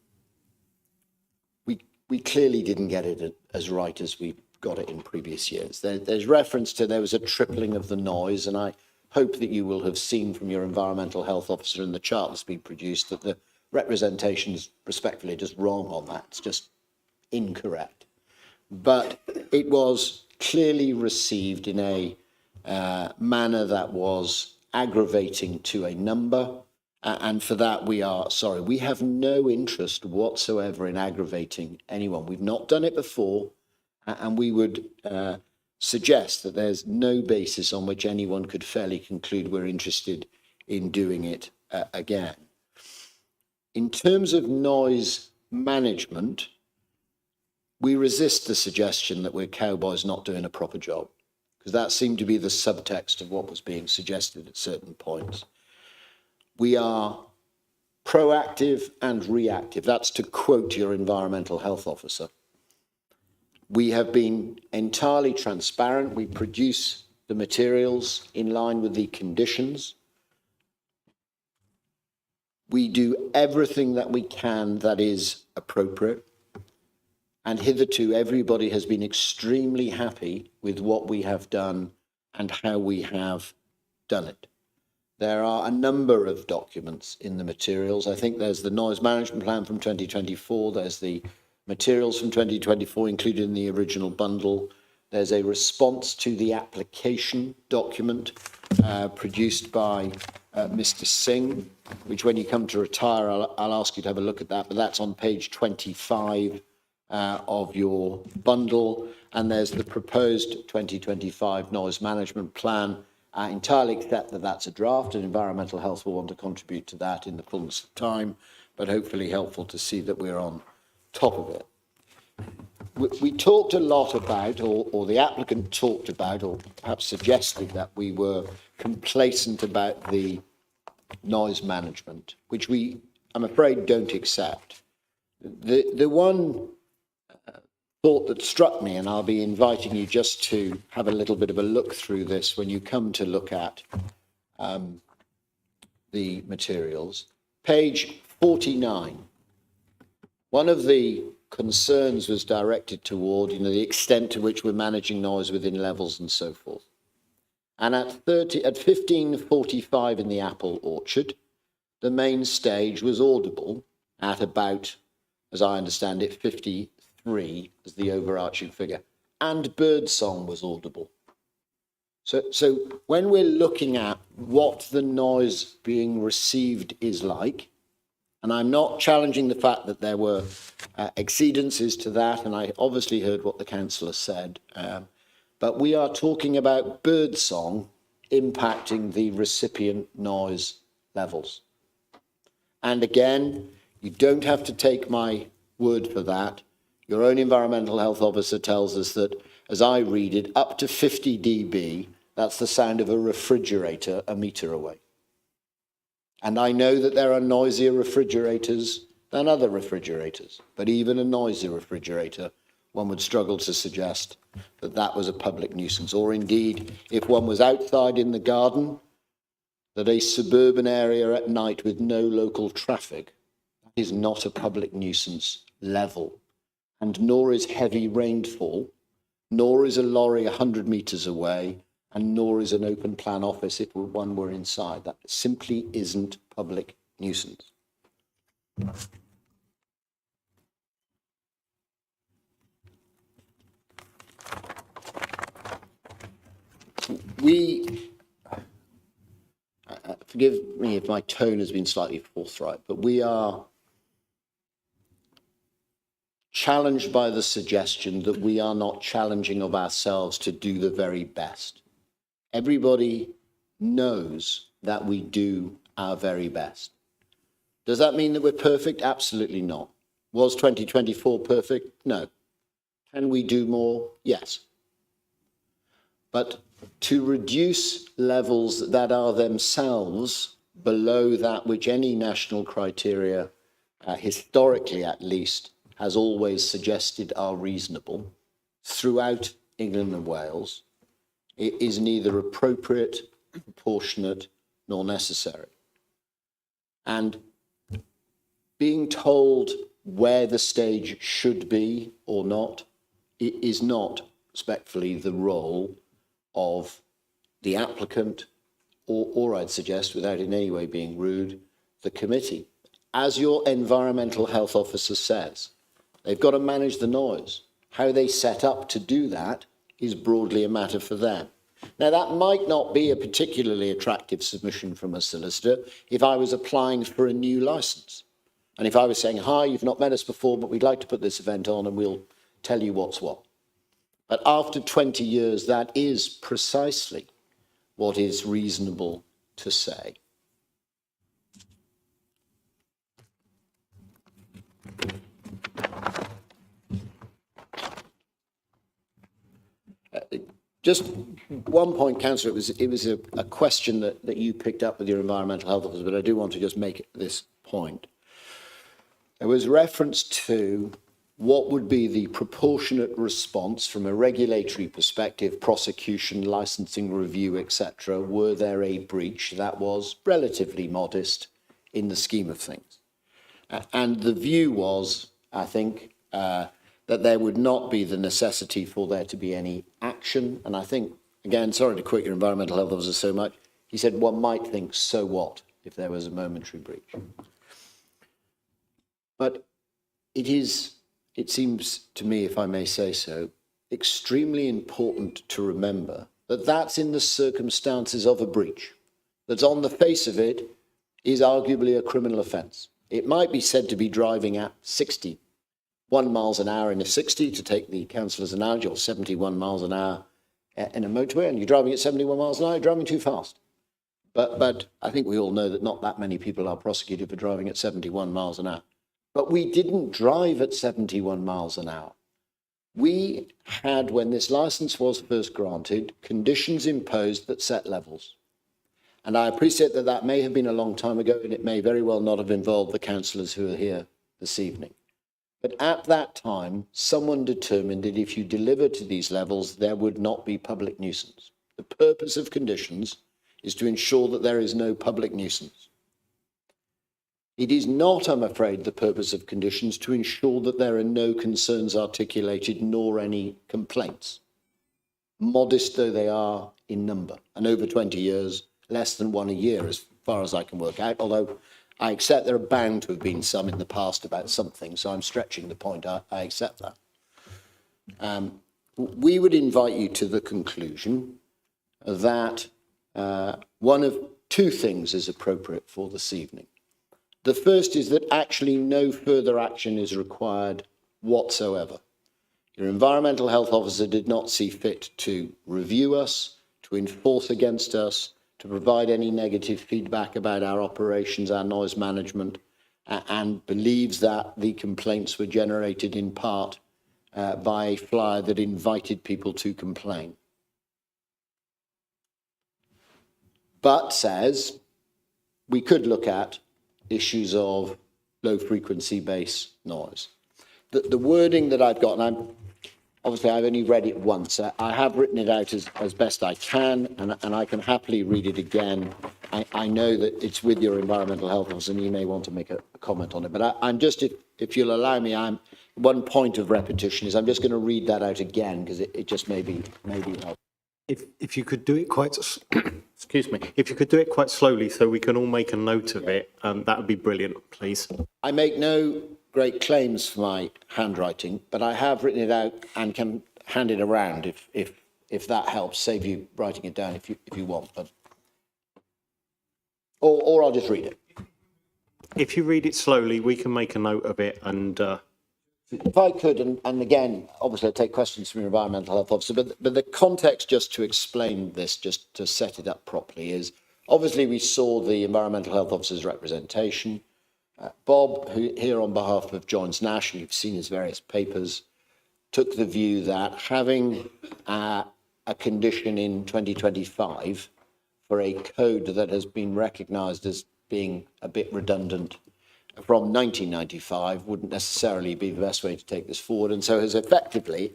we clearly didn't get it as right as we got it in previous years. There's reference to there was a tripling of the noise, and I hope that you will have seen from your environmental health officer in the chart that's been produced that the representation is respectfully just wrong on that. It's just incorrect. But it was clearly received in a manner that was aggravating to a number. And for that, we are sorry. We have no interest whatsoever in aggravating anyone. We've not done it before, And we would suggest that there's no basis on which anyone could fairly conclude we're interested in doing it again. In terms of noise management, we resist the suggestion that we're cowboys not doing a proper job, because that seemed to be the subtext of what was being suggested at certain points. We are proactive and reactive. That's to quote your environmental health officer. We have been entirely transparent. We produce the materials in line with the conditions. We do everything that we can that is appropriate. And hitherto, everybody has been extremely happy with what we have done and how we have done it. There are a number of documents in the materials. I think there's the noise management plan from 2024. There's the materials from 2024 included in the original bundle. There's a response to the application document produced by Mr. Singh, which when you come to retire, I'll ask you to have a look at that, but that's on page 25 of your bundle. And there's the proposed 2025 noise management plan. I entirely accept that that's a draft, and Environmental Health will want to contribute to that in the fullness of time, but hopefully helpful to see that we're on top of it. We talked a lot about, or the applicant talked about, or perhaps suggested that we were complacent about the noise management, which we, I'm afraid, don't accept. The one thought that struck me, and I'll be inviting you just to have a little bit of a look through this when you come to look at the materials. Page 49.1 of the concerns was directed toward, the extent to which we're managing noise within levels and so forth. And at 15:45 in the apple orchard, the main stage was audible at about, as I understand it, 53 as the overarching figure, and birdsong was audible. So when we're looking at what the noise being received is like, and I'm not challenging the fact that there were exceedances to that, and I obviously heard what the councillor said, but we are talking about birdsong impacting the recipient noise levels. And again, you don't have to take my word for that. Your own environmental health officer tells us that, as I read it, up to 50 dB, that's the sound of a refrigerator a metre away. And I know that there are noisier refrigerators than other refrigerators, but even a noisy refrigerator, one would struggle to suggest that that was a public nuisance. Or indeed, if one was outside in the garden, that a suburban area at night with no local traffic is not a public nuisance level. And nor is heavy rainfall, nor is a lorry 100 metres away, and nor is an open plan office if one were inside. That simply isn't public nuisance. Forgive me if my tone has been slightly forthright, but we are challenged by the suggestion that we are not challenging of ourselves to do the very best. Everybody knows that we do our very best. Does that mean that we're perfect? Absolutely not. Was 2024 perfect? No. Can we do more? Yes. But to reduce levels that are themselves below that which any national criteria, historically at least, has always suggested are reasonable throughout England and Wales, it is neither appropriate, proportionate, nor necessary. And being told where the stage should be or not, it is not, respectfully, the role of the applicant, or I'd suggest, without in any way being rude, the committee. As your environmental health officer says, they've got to manage the noise. How they set up to do that is broadly a matter for them. Now, that might not be a particularly attractive submission from a solicitor if I was applying for a new licence. And if I was saying, hi, you've not met us before, but we'd like to put this event on and we'll tell you what's what. But after 20 years, that is precisely what is reasonable to say. Just one point, Councillor, it was a question that you picked up with your environmental health officer, but I do want to just make this point. There was reference to what would be the proportionate response from a regulatory perspective, prosecution, licensing review, etc., were there a breach that was relatively modest in the scheme of things. And the view was, I think, that there would not be the necessity for there to be any action. And I think, again, sorry to quote your environmental health officer so much, he said one might think, so what, if there was a momentary breach. But it seems to me, if I may say so, extremely important to remember that that's in the circumstances of a breach. That's on the face of it is arguably a criminal offence. It might be said to be driving at 61 miles an hour in a 60, to take the councillor's analogy, or 71 miles an hour in a motorway, and you're driving at 71 miles an hour, you're driving too fast. But I think we all know that not that many people are prosecuted for driving at 71 miles an hour. But we didn't drive at 71 miles an hour. We had, when this licence was first granted, conditions imposed that set levels. And I appreciate that that may have been a long time ago, and it may very well not have involved the councillors who are here this evening. But at that time, someone determined that if you deliver to these levels, there would not be public nuisance. The purpose of conditions is to ensure that there is no public nuisance. It is not, I'm afraid, the purpose of conditions to ensure that there are no concerns articulated nor any complaints, modest though they are in number. And over 20 years, less than one a year, as far as I can work out, although I accept there are bound to have been some in the past about something, so I'm stretching the point. I accept that. We would invite you to the conclusion that one of two things is appropriate for this evening. The first is that actually no further action is required whatsoever. Your environmental health officer did not see fit to review us, to enforce against us, to provide any negative feedback about our operations, our noise management, and believes that the complaints were generated in part by a flyer that invited people to complain. But says we could look at issues of low frequency base noise. The wording that I've got, and obviously I've only read it once, I have written it out as best I can, and I can happily read it again. I know that it's with your environmental health officer and you may want to make a comment on it, but I'm just, if you'll allow me, one point of repetition is I'm just going to read that out again because it just maybe help. If you could do it quite, excuse me, if you could do it quite slowly so we can all make a note of it, that would be brilliant, please. I make no great claims for my handwriting, but I have written it out and can hand it around if that helps, save you writing it down if you want, but or I'll just read it. If you read it slowly, we can make a note of it and if I could, and again, obviously I take questions from your environmental health officer, but the context just to explain this, just to set it up properly, is obviously we saw the environmental health officer's representation. Bob, who here on behalf of Joins National, you've seen his various papers, took the view that having a condition in 2025 for a code that has been recognised as being a bit redundant from 1995 wouldn't necessarily be the best way to take this forward, and so has effectively,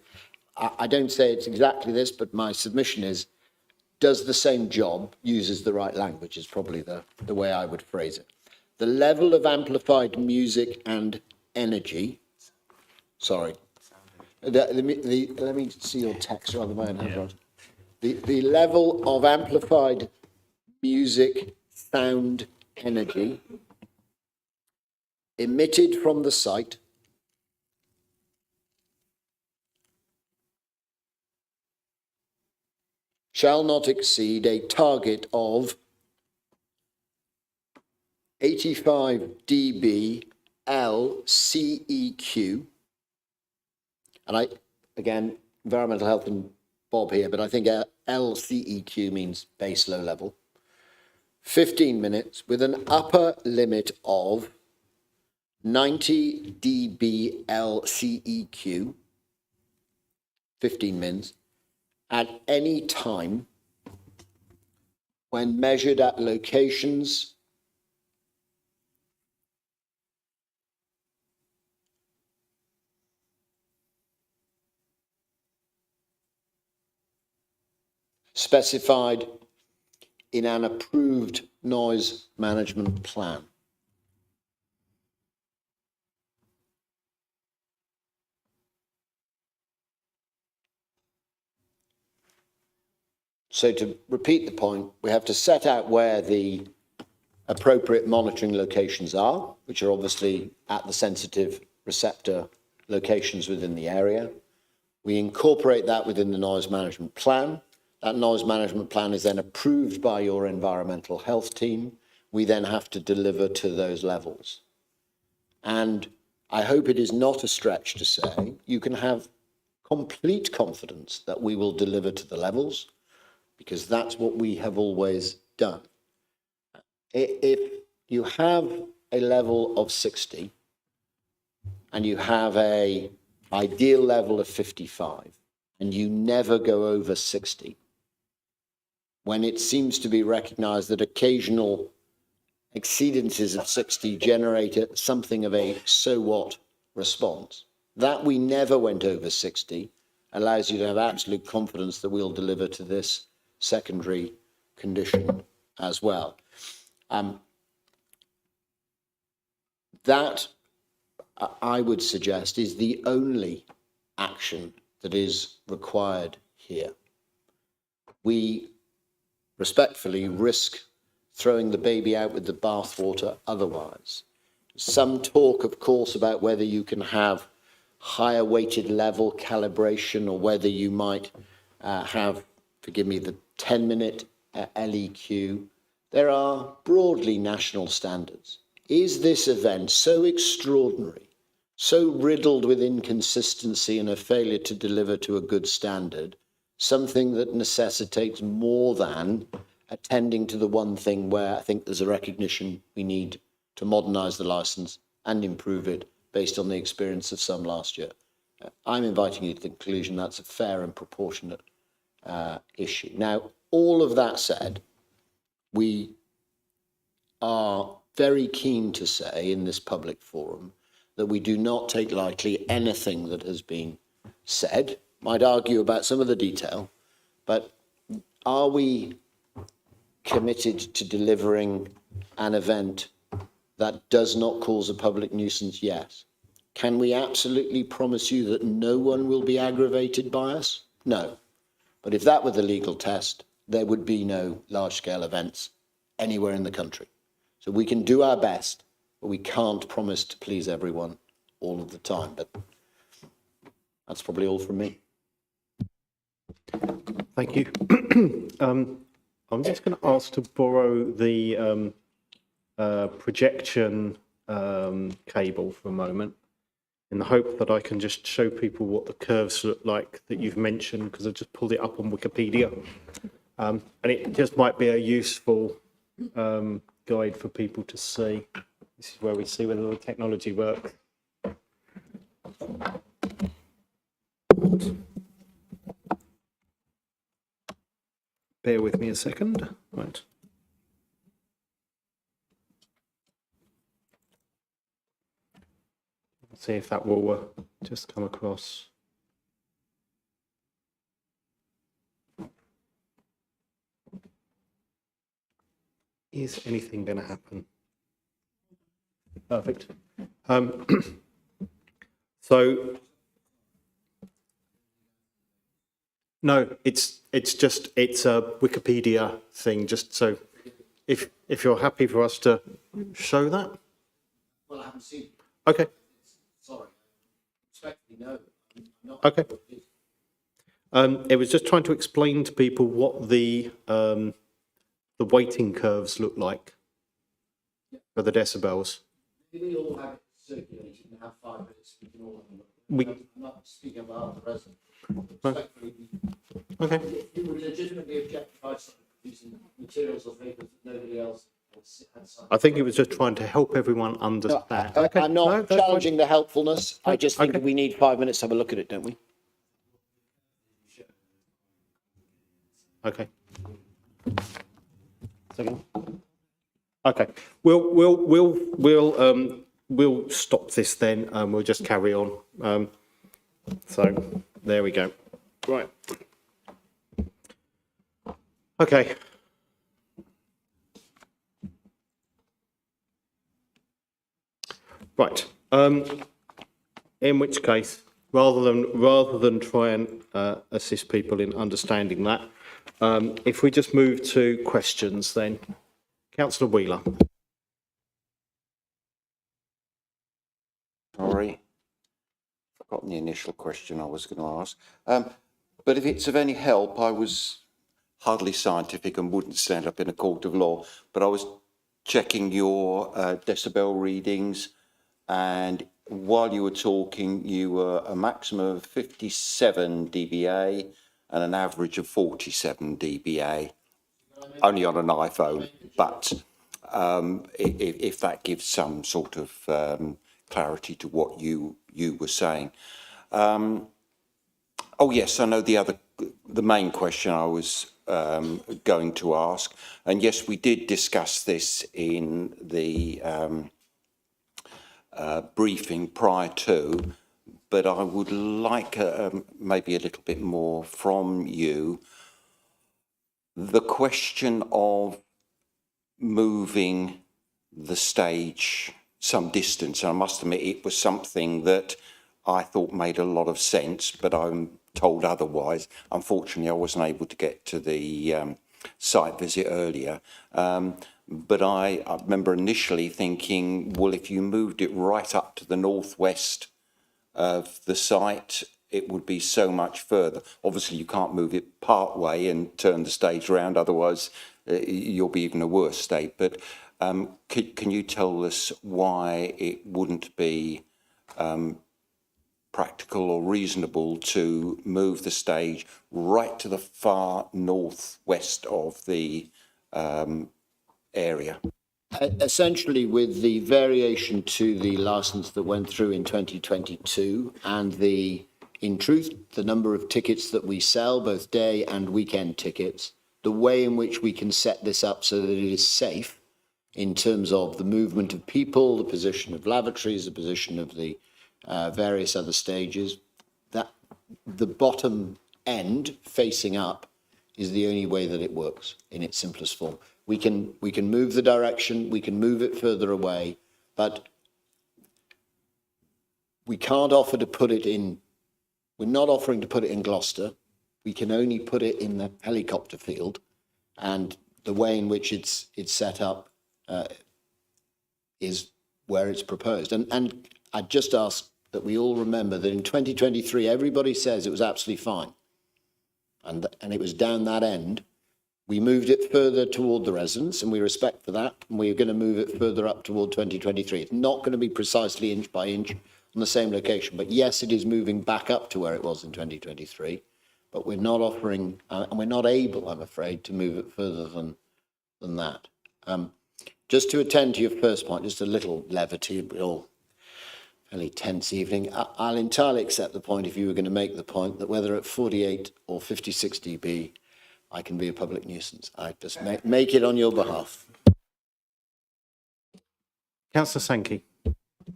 I don't say it's exactly this, but my submission is, does the same job, uses the right language is probably the way I would phrase it. The level of amplified music and energy, sorry, let me see your text rather than my own handwriting. The level of amplified music, sound, energy emitted from the site shall not exceed a target of 85 dB LCEQ. And again, environmental health and Bob here, but I think LCEQ means base low level. 15 minutes with an upper limit of 90 dB LCEQ, 15 mins, at any time when measured at locations specified in an approved noise management plan. So to repeat the point, we have to set out where the appropriate monitoring locations are, which are obviously at the sensitive receptor locations within the area. We incorporate that within the noise management plan. That noise management plan is then approved by your environmental health team. We then have to deliver to those levels. And I hope it is not a stretch to say you can have complete confidence that we will deliver to the levels, because that's what we have always done. If you have a level of 60 and you have an ideal level of 55 and you never go over 60, when it seems to be recognized that occasional exceedances of 60 generate something of a so what response, that we never went over 60 allows you to have absolute confidence that we'll deliver to this secondary condition as well. That, I would suggest, is the only action that is required here. We respectfully risk throwing the baby out with the bathwater otherwise. Some talk, of course, about whether you can have higher weighted level calibration or whether you might have, forgive me, the 10-minute LEQ. There are broadly national standards. Is this event so extraordinary, so riddled with inconsistency and a failure to deliver to a good standard, something that necessitates more than attending to the one thing where I think there's a recognition we need to modernise the licence and improve it based on the experience of some last year? I'm inviting you to the conclusion that's a fair and proportionate issue. Now, all of that said, we are very keen to say in this public forum that we do not take lightly anything that has been said. Might argue about some of the detail, but are we committed to delivering an event that does not cause a public nuisance? Yes. Can we absolutely promise you that no one will be aggravated by us? No. But if that were the legal test, there would be no large-scale events anywhere in the country. So we can do our best, but we can't promise to please everyone all of the time. But that's probably all from me. Thank you. I'm just going to ask to borrow the projection cable for a moment, in the hope that I can just show people what the curves look like that you've mentioned, because I've just pulled it up on Wikipedia. And it just might be a useful guide for people to see. This is where we see whether the technology works. Bear with me a second. Right. Let's see if that will just come across. Is anything going to happen? Perfect. So no, it's a Wikipedia thing. Just so, if you're happy for us to show that. Well, I haven't seen it. Okay. Sorry. Respectfully, no. I'm not. Okay. It was just trying to explain to people what the weighting curves look like for the decibels. We all have it circulated and have 5 minutes. We can all have a look. We- I'm not speaking about the resident. Okay. You would legitimately objectify using materials or papers that nobody else had signed. I think it was just trying to help everyone understand. Okay, I'm no, not that's fine. challenging the helpfulness. I just think Okay. we need 5 minutes to have a look at it, don't we? Okay. Second. Okay, we'll stop this then, and we'll just carry on. So, there we go. Right. Okay. Right. In which case, rather than try and assist people in understanding that, if we just move to questions, then Councillor Wheeler. Sorry, forgotten the initial question I was going to ask. But if it's of any help, I was hardly scientific and wouldn't stand up in a court of law, but I was checking your decibel readings, and while you were talking, you were a maximum of 57 dBA and an average of 47 dBA, only on an iPhone, but if that gives some sort of clarity to what you were saying. Oh yes, I know the main question I was going to ask, and yes, we did discuss this in the briefing prior to, but I would like maybe a little bit more from you. The question of moving the stage some distance, and I must admit it was something that I thought made a lot of sense, but I'm told otherwise. Unfortunately, I wasn't able to get to the site visit earlier. But I remember initially thinking, well, if you moved it right up to the northwest of the site, it would be so much further. Obviously, you can't move it part way and turn the stage around, otherwise you'll be even a worse state. But can you tell us why it wouldn't be practical or reasonable to move the stage right to the far northwest of the area? Essentially, with the variation to the licence that went through in 2022 and in truth, the number of tickets that we sell, both day and weekend tickets, the way in which we can set this up so that it is safe in terms of the movement of people, the position of lavatories, the position of the various other stages, that the bottom end facing up is the only way that it works in its simplest form. We can move the direction, we can move it further away, but we can't offer to put it in, we're not offering to put it in Gloucester. We can only put it in the helicopter field, and the way in which it's set up is where it's proposed. And I just ask that we all remember that in 2023, everybody says it was absolutely fine. And it was down that end. We moved it further toward the residents, and we respect for that. And we're going to move it further up toward 2023. It's not going to be precisely inch by inch on the same location. But yes, it is moving back up to where it was in 2023. But we're not offering, and we're not able, I'm afraid, to move it further than that. Just to attend to your first point, just a little levity, we're all fairly tense evening. I'll entirely accept the point if you were going to make the point that whether at 48 or 56 dB, I can be a public nuisance. I just make it on your behalf. Councillor Sankey.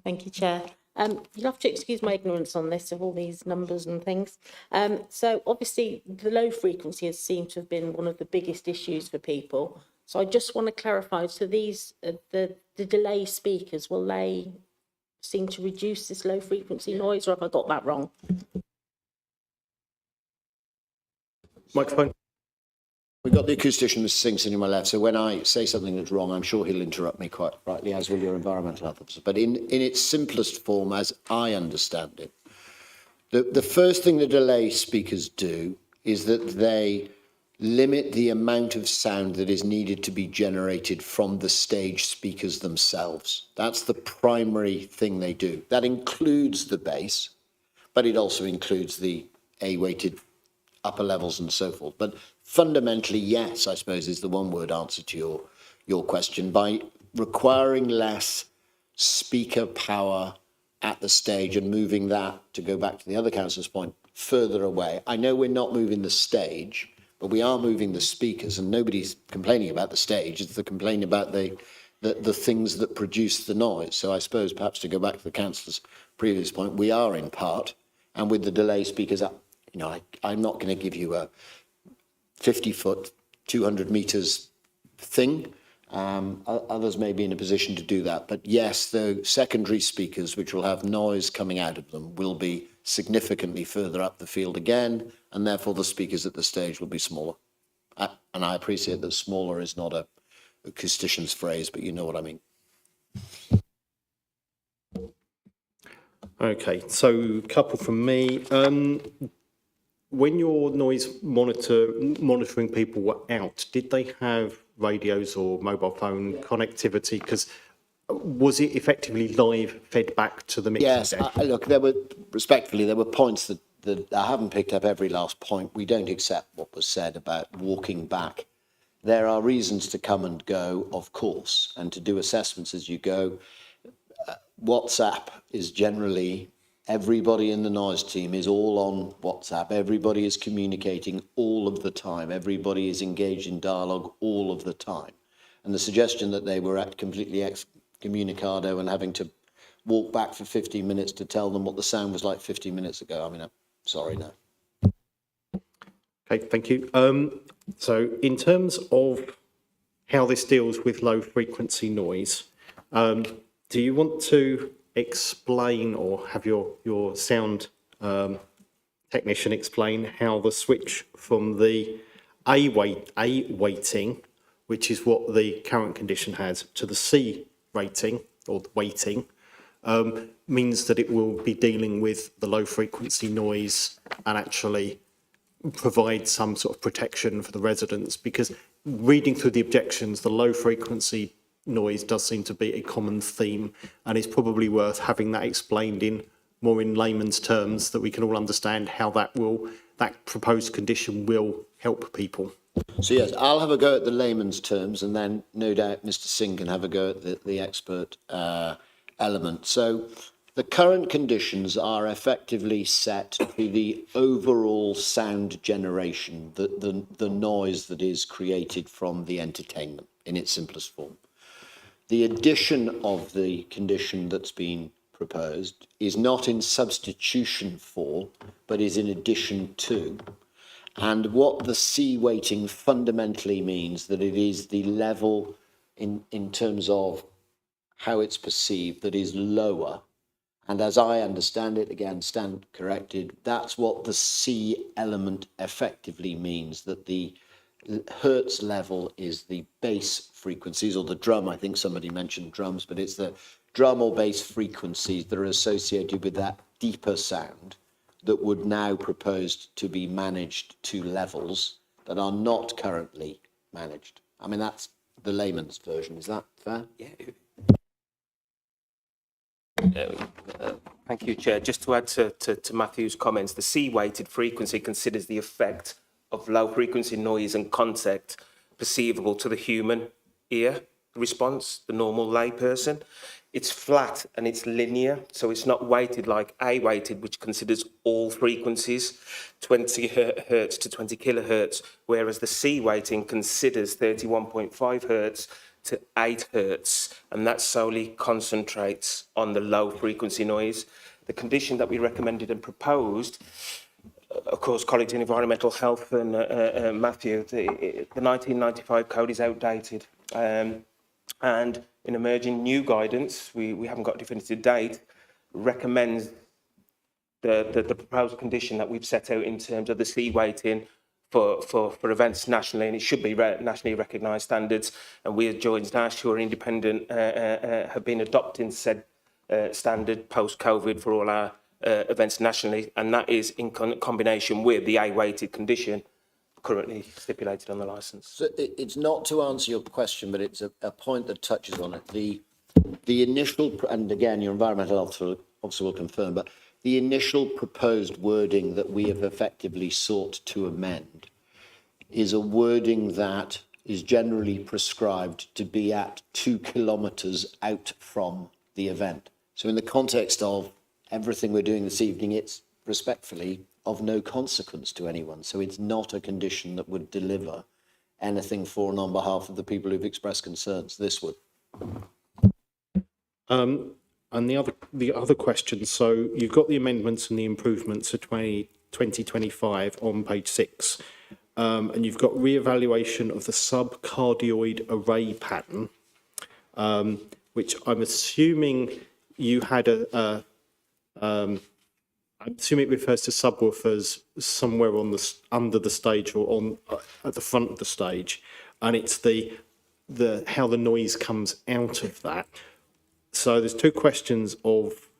Thank you, Chair. You'll have to excuse my ignorance on this, of all these numbers and things. So obviously the low frequency has seemed to have been one of the biggest issues for people. So I just want to clarify, so these, the delay speakers, will they seem to reduce this low frequency noise, or have I got that wrong? Microphone. We've got the acoustician, Mr. Singh, sitting on my left, so when I say something that's wrong, I'm sure he'll interrupt me quite rightly, as will your environmental health officer. But in its simplest form, as I understand it, the first thing the delay speakers do is that they limit the amount of sound that is needed to be generated from the stage speakers themselves. That's the primary thing they do. That includes the bass, but it also includes the A-weighted upper levels and so forth. But fundamentally, yes, I suppose is the one word answer to your question. By requiring less speaker power at the stage and moving that, to go back to the other councillor's point, further away. I know we're not moving the stage, but we are moving the speakers, and nobody's complaining about the stage. It's the complaint about the things that produce the noise. So I suppose perhaps to go back to the councillor's previous point, we are in part, and with the delay speakers up, you know, I'm not going to give you a 50-foot, 200 metres thing. Others may be in a position to do that. But yes, the secondary speakers, which will have noise coming out of them, will be significantly further up the field again, and therefore the speakers at the stage will be smaller. And I appreciate that smaller is not a acoustician's phrase, but you know what I mean. Okay, so a couple from me. When your noise monitoring people were out, did they have radios or mobile phone connectivity? Because was it effectively live fed back to the mixing Yes, deck? look, there were points that I haven't picked up every last point. We don't accept what was said about walking back. There are reasons to come and go, of course, and to do assessments as you go. WhatsApp is generally, everybody in the noise team is all on WhatsApp. Everybody is communicating all of the time. Everybody is engaged in dialogue all of the time. And the suggestion that they were completely excommunicado and having to walk back for 15 minutes to tell them what the sound was like 15 minutes ago, I mean, I'm sorry, no. Okay, thank you. So in terms of how this deals with low frequency noise, do you want to explain or have your sound technician explain how the switch from the A weighting, which is what the current condition has, to the C rating or the weighting, means that it will be dealing with the low frequency noise and actually provide some sort of protection for the residents? Because reading through the objections, the low frequency noise does seem to be a common theme, and it's probably worth having that explained in more in layman's terms, that we can all understand how that proposed condition will help people. So yes, I'll have a go at the layman's terms, and then no doubt Mr. Singh can have a go at the expert element. So the current conditions are effectively set to the overall sound generation, the noise that is created from the entertainment in its simplest form. The addition of the condition that's been proposed is not in substitution for, but is in addition to. And what the C weighting fundamentally means, that it is the level in terms of how it's perceived that is lower. And as I understand it, again, stand corrected, that's what the C element effectively means, that the Hertz level is the bass frequencies, or the drum. I think somebody mentioned drums, but it's the drum or bass frequencies that are associated with that deeper sound that would now propose to be managed to levels that are not currently managed. I mean, that's the layman's version. Is that fair? Yeah. Thank you, Chair. Just to add to Matthew's comments, the C-weighted frequency considers the effect of low frequency noise and contact perceivable to the human ear response, the normal layperson. It's flat and it's linear, so it's not weighted like A-weighted, which considers all frequencies, 20 hertz to 20 kilohertz, whereas the C-weighting considers 31.5 hertz to 8 hertz, and that solely concentrates on the low frequency noise. The condition that we recommended and proposed, of course, colleagues in environmental health and Matthew, the 1995 code is outdated. And in emerging new guidance, we haven't got a definitive date, recommends the proposed condition that we've set out in terms of the C weighting for events nationally, and it should be nationally recognised standards. And we as Joints Nash, who are independent, have been adopting said standard post-COVID for all our events nationally, and that is in combination with the A-weighted condition currently stipulated on the licence. So it's not to answer your question, but it's a point that touches on it. The initial, and again, your environmental officer will confirm, but the initial proposed wording that we have effectively sought to amend is a wording that is generally prescribed to be at 2 kilometres out from the event. So in the context of everything we're doing this evening, it's respectfully of no consequence to anyone. So it's not a condition that would deliver anything for and on behalf of the people who've expressed concerns. This would. And the other question, so you've got the amendments and the improvements for 2025 on page 6, and you've got reevaluation of the subcardioid array pattern, which I'm assuming you had I'm assuming it refers to subwoofers somewhere on the under the stage or on at the front of the stage, and it's the how the noise comes out of that. So there's two questions of,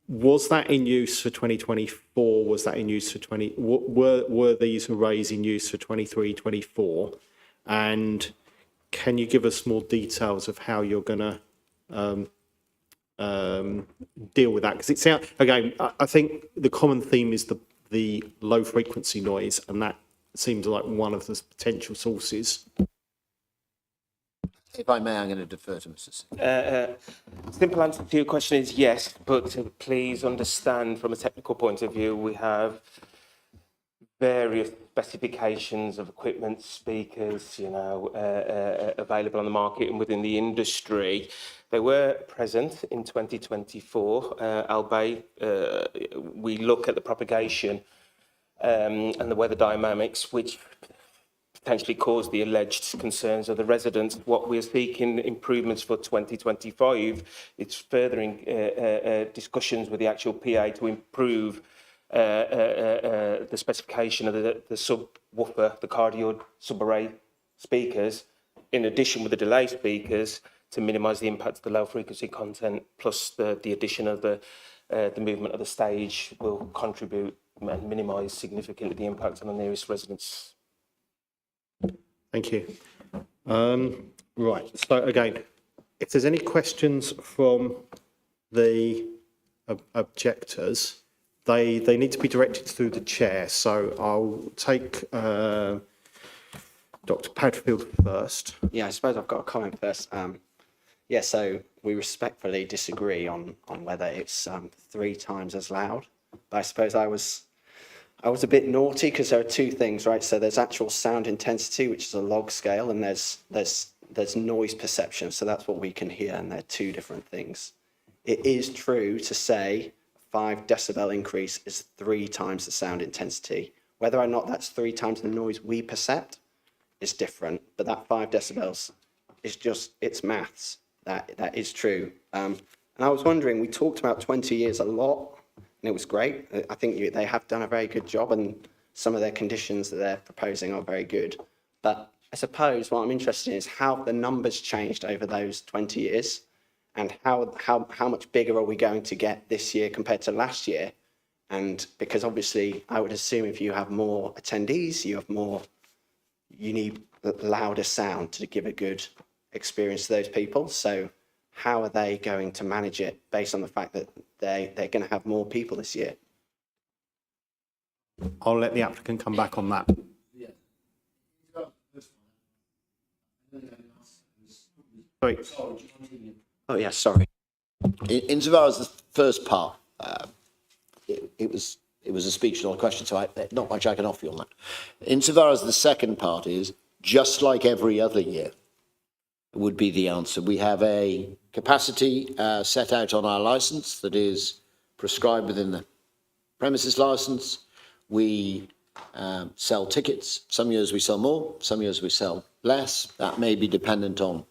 was that in use for 2024? Was that in use for were these arrays in use for 23, 24? And can you give us more details of how you're going to deal with that? Because it sounds, again, I think the common theme is the low frequency noise, and that seems like one of the potential sources. If I may, I'm going to defer to Mr. Singh. Simple answer to your question is yes, but please understand from a technical point of view, we have various specifications of equipment, speakers, available on the market and within the industry. They were present in 2024, albeit we look at the propagation and the weather dynamics, which potentially caused the alleged concerns of the residents. What we're seeking improvements for 2025, it's furthering discussions with the actual PA to improve the specification of the subwoofer, the cardioid subarray speakers, in addition with the delay speakers, to minimise the impact of the low frequency content, plus the addition of the movement of the stage will contribute and minimise significantly the impact on the nearest residents. Thank you. Right, so again, if there's any questions from the objectors, they need to be directed through the chair. So I'll take Dr. Padfield first. Yeah, I suppose I've got a comment first. So we respectfully disagree on whether it's 3 times as loud. But I suppose I was a bit naughty because there are two things, right? So there's actual sound intensity, which is a log scale, and there's noise perception. So that's what we can hear, and they're two different things. It is true to say 5 decibel increase is 3 times the sound intensity. Whether or not that's 3 times the noise we percept is different, but that 5 decibels is just, it's maths. That is true. And I was wondering, we talked about 20 years a lot, and it was great. I think they have done a very good job, and some of their conditions that they're proposing are very good. But I suppose what I'm interested in is how the numbers changed over those 20 years, and how much bigger are we going to get this year compared to last year? And because obviously I would assume if you have more attendees, you need louder sound to give a good experience to those people. So how are they going to manage it based on the fact that they're going to have more people this year? I'll let the applicant come back on that. Sorry. Oh yeah, sorry. Insofar as the first part, it was a speech, not a question, so not much I can offer you on that. Insofar as the second part is, just like every other year, would be the answer. We have a capacity set out on our licence that is prescribed within the premises licence. We sell tickets. Some years we sell more, some years we sell less. That may be dependent on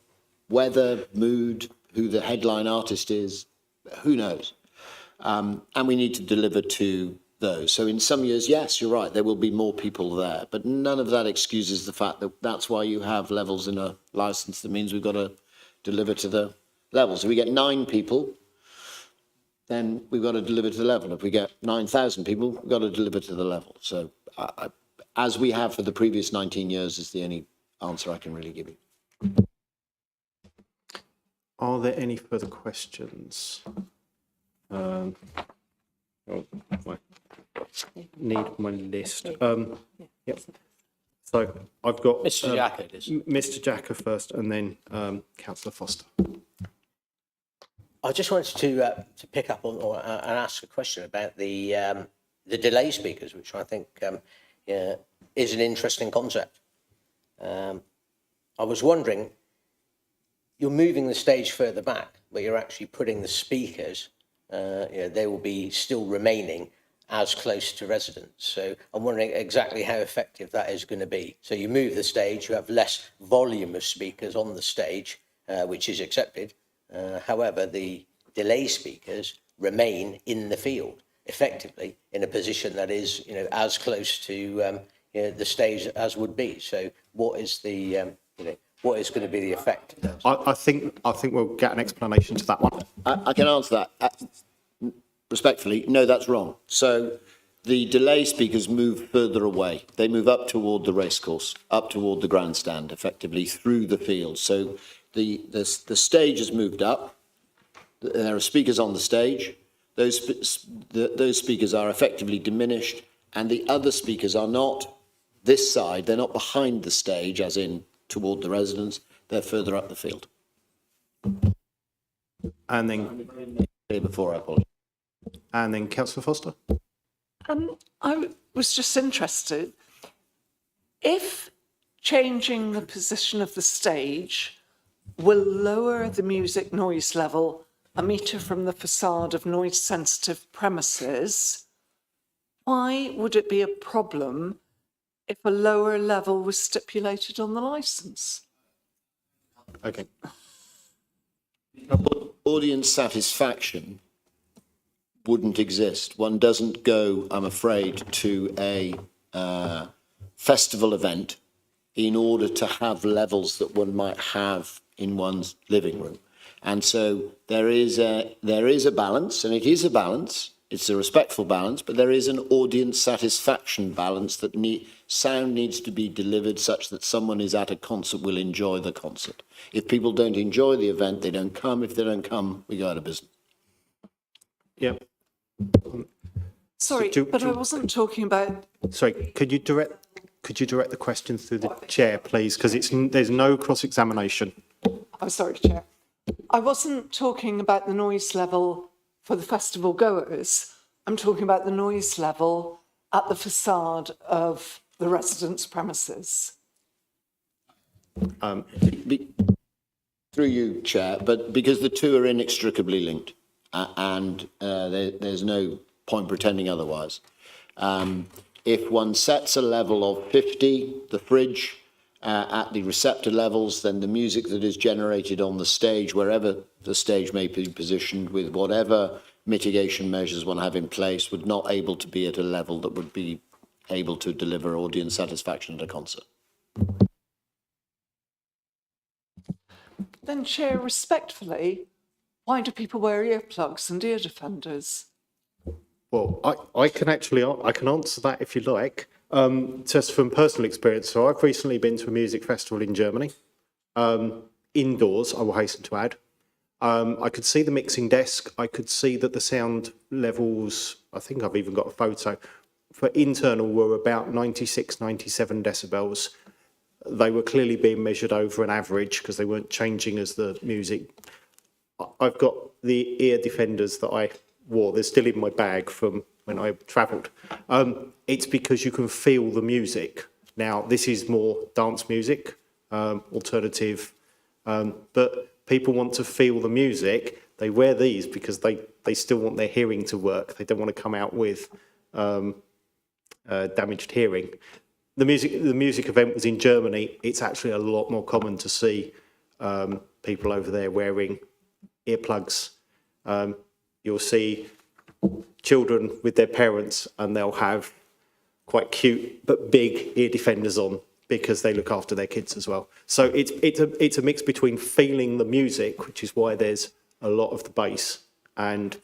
weather, mood, who the headline artist is, who knows. And we need to deliver to those. So in some years, yes, you're right, there will be more people there, but none of that excuses the fact that that's why you have levels in a licence. That means we've got to deliver to the levels. If we get 9 people, then we've got to deliver to the level. If we get 9,000 people, we've got to deliver to the level. So as we have for the previous 19 years is the only answer I can really give you. Are there any further questions? Oh, I need my list. Yep. So I've got Mr. Jacka, it is. Mr. Jacka first, and then Councillor Foster. I just wanted to pick up on and ask a question about the delay speakers, which I think is an interesting concept. I was wondering, you're moving the stage further back, but you're actually putting the speakers, they will be still remaining as close to residents. So I'm wondering exactly how effective that is going to be. So you move the stage, you have less volume of speakers on the stage, which is accepted. However, the delay speakers remain in the field, effectively in a position that is, as close to the stage as would be. So what is the, what is going to be the effect of those? I think we'll get an explanation to that one. I can answer that. Respectfully, no, that's wrong. So the delay speakers move further away. They move up toward the racecourse, up toward the grandstand, effectively through the field. So the stage has moved up. There are speakers on the stage. Those speakers are effectively diminished, and the other speakers are not this side. They're not behind the stage, as in toward the residents. They're further up the field. And then, Before I apologize. and then Councillor Foster. I was just interested, if changing the position of the stage will lower the music noise level a metre from the facade of noise-sensitive premises, why would it be a problem if a lower level was stipulated on the licence? Okay. Audience satisfaction wouldn't exist. One doesn't go, I'm afraid, to a festival event in order to have levels that one might have in one's living room. And so there is a balance, and it is a balance. It's a respectful balance, but there is an audience satisfaction balance that sound needs to be delivered such that someone is at a concert will enjoy the concert. If people don't enjoy the event, they don't come. If they don't come, we go out of business. Yep. Sorry, but I wasn't talking about... Sorry, could you direct the question through the chair, please? Because there's no cross-examination. I'm sorry, Chair. I wasn't talking about the noise level for the festival goers. I'm talking about the noise level at the facade of the residents' premises. Through you, Chair, but because the two are inextricably linked, and there's no point pretending otherwise. If one sets a level of 50, the fridge, at the receptor levels, then the music that is generated on the stage, wherever the stage may be positioned, with whatever mitigation measures one have in place, would not able to be at a level that would be able to deliver audience satisfaction at a concert. Then, Chair, respectfully, why do people wear earplugs and ear defenders? Well, I can answer that if you like. Just from personal experience. So I've recently been to a music festival in Germany, indoors, I will hasten to add. I could see the mixing desk. I could see that the sound levels, I think I've even got a photo, for internal were about 96, 97 decibels. They were clearly being measured over an average because they weren't changing as the music. I've got the ear defenders that I wore. They're still in my bag from when I travelled. It's because you can feel the music. Now, this is more dance music, alternative, but people want to feel the music. They wear these because they still want their hearing to work. They don't want to come out with damaged hearing. The music event was in Germany. It's actually a lot more common to see people over there wearing earplugs. You'll see children with their parents, and they'll have quite cute but big ear defenders on because they look after their kids as well. So it's a mix between feeling the music, which is why there's a lot of the bass, and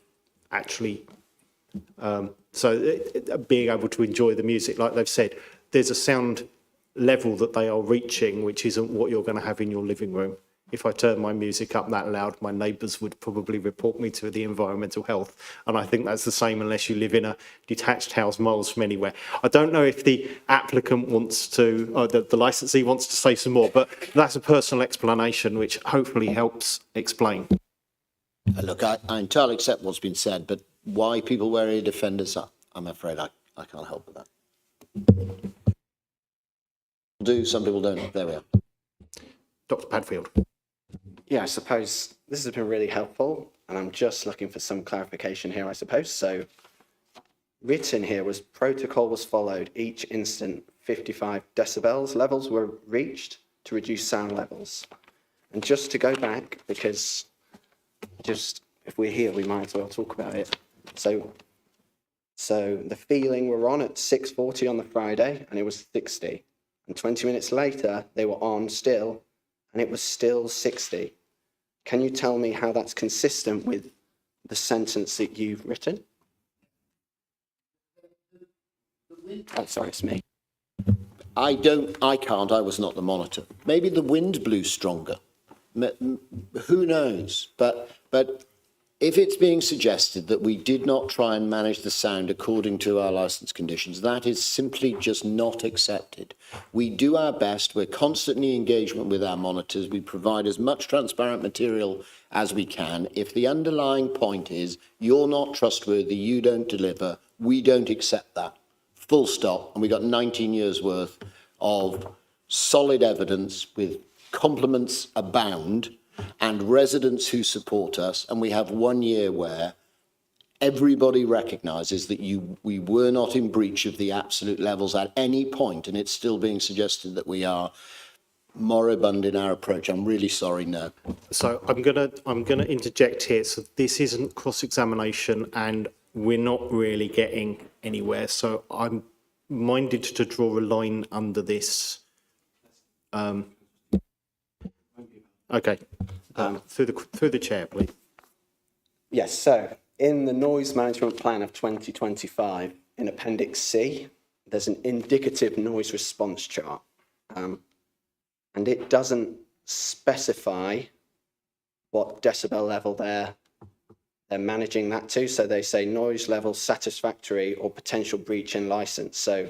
actually being able to enjoy the music. Like they've said, there's a sound level that they are reaching which isn't what you're going to have in your living room. if I turned my music up that loud, my neighbours would probably report me to the environmental health. And I think that's the same unless you live in a detached house miles from anywhere. I don't know if the applicant wants to, or the licensee wants to say some more, but that's a personal explanation which hopefully helps explain. Look, I entirely accept what's been said, but why people wear ear defenders, I'm afraid I can't help with that. Some people don't. There we are. Dr. Padfield. Yeah, I suppose this has been really helpful, and I'm just looking for some clarification here, I suppose. So written here was protocol was followed. Each instant 55 decibels levels were reached to reduce sound levels. And just to go back, because just if we're here, we might as well talk about it. So the feeling were on at 6:40 on the Friday, and it was 60. And 20 minutes later, they were on still, and it was still 60. Can you tell me how that's consistent with the sentence that you've written? Oh, sorry, it's me. I can't, I was not the monitor. Maybe the wind blew stronger. Who knows? But if it's being suggested that we did not try and manage the sound according to our licence conditions, that is simply just not accepted. We do our best. We're constantly in engagement with our monitors. We provide as much transparent material as we can. If the underlying point is you're not trustworthy, you don't deliver, we don't accept that. Full stop. And we got 19 years worth of solid evidence with compliments abound and residents who support us, and we have 1 year where everybody recognises that we were not in breach of the absolute levels at any point, and it's still being suggested that we are moribund in our approach. I'm really sorry, no. So I'm gonna interject here. So this isn't cross-examination, and we're not really getting anywhere. So I'm minded to draw a line under this. Okay, through the chair, please. Yes, so in the noise management plan of 2025, in Appendix C, there's an indicative noise response chart. And it doesn't specify what decibel level they're managing that to. So they say noise level satisfactory or potential breach in license. So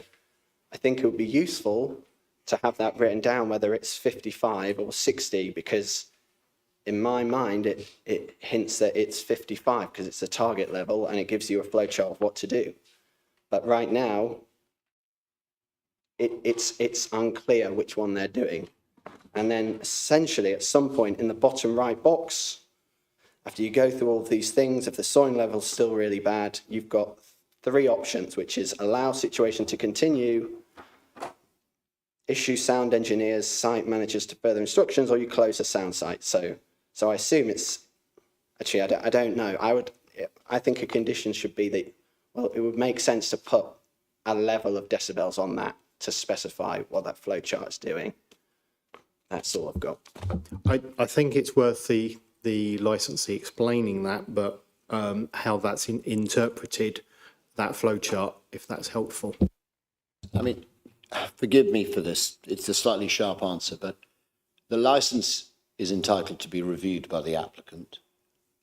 I think it would be useful to have that written down, whether it's 55 or 60, because in my mind, it hints that it's 55 because it's a target level and it gives you a flowchart of what to do. But right now, it's unclear which one they're doing. And then essentially at some point in the bottom right box, after you go through all of these things, if the soil level's still really bad, you've got 3 options, which is allow situation to continue, issue sound engineers, site managers to further instructions, or you close the sound site. So I assume it's, actually, I don't know. I think a condition should be that, well, it would make sense to put a level of decibels on that to specify what that flow chart is doing. That's all I've got. I think it's worth the licensee explaining that, but how that's interpreted, that flowchart, if that's helpful. I mean, forgive me for this, it's a slightly sharp answer, but the licence is entitled to be reviewed by the applicant,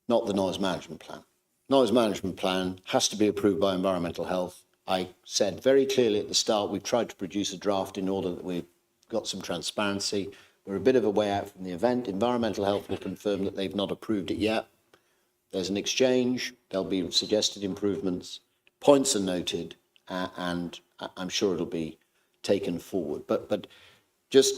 not the noise management plan. Noise management plan has to be approved by environmental health. I said very clearly at the start, we've tried to produce a draft in order that we've got some transparency. We're a bit of a way out from the event. Environmental health will confirm that they've not approved it yet. There's an exchange, there'll be suggested improvements, points are noted, and I'm sure it'll be taken forward. But just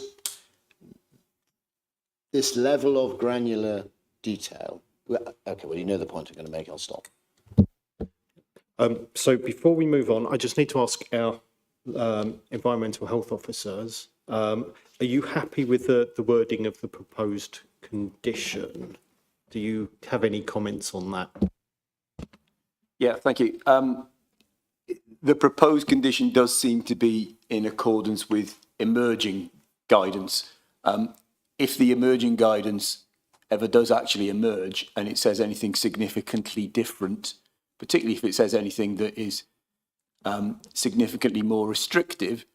this level of granular detail. Okay, well, you know the point I'm going to make, I'll stop. So before we move on, I just need to ask our environmental health officers, are you happy with the wording of the proposed condition? Do you have any comments on that? Yeah, thank you. The proposed condition does seem to be in accordance with emerging guidance. If the emerging guidance ever does actually emerge and it says anything significantly different, particularly if it says anything that is significantly more restrictive,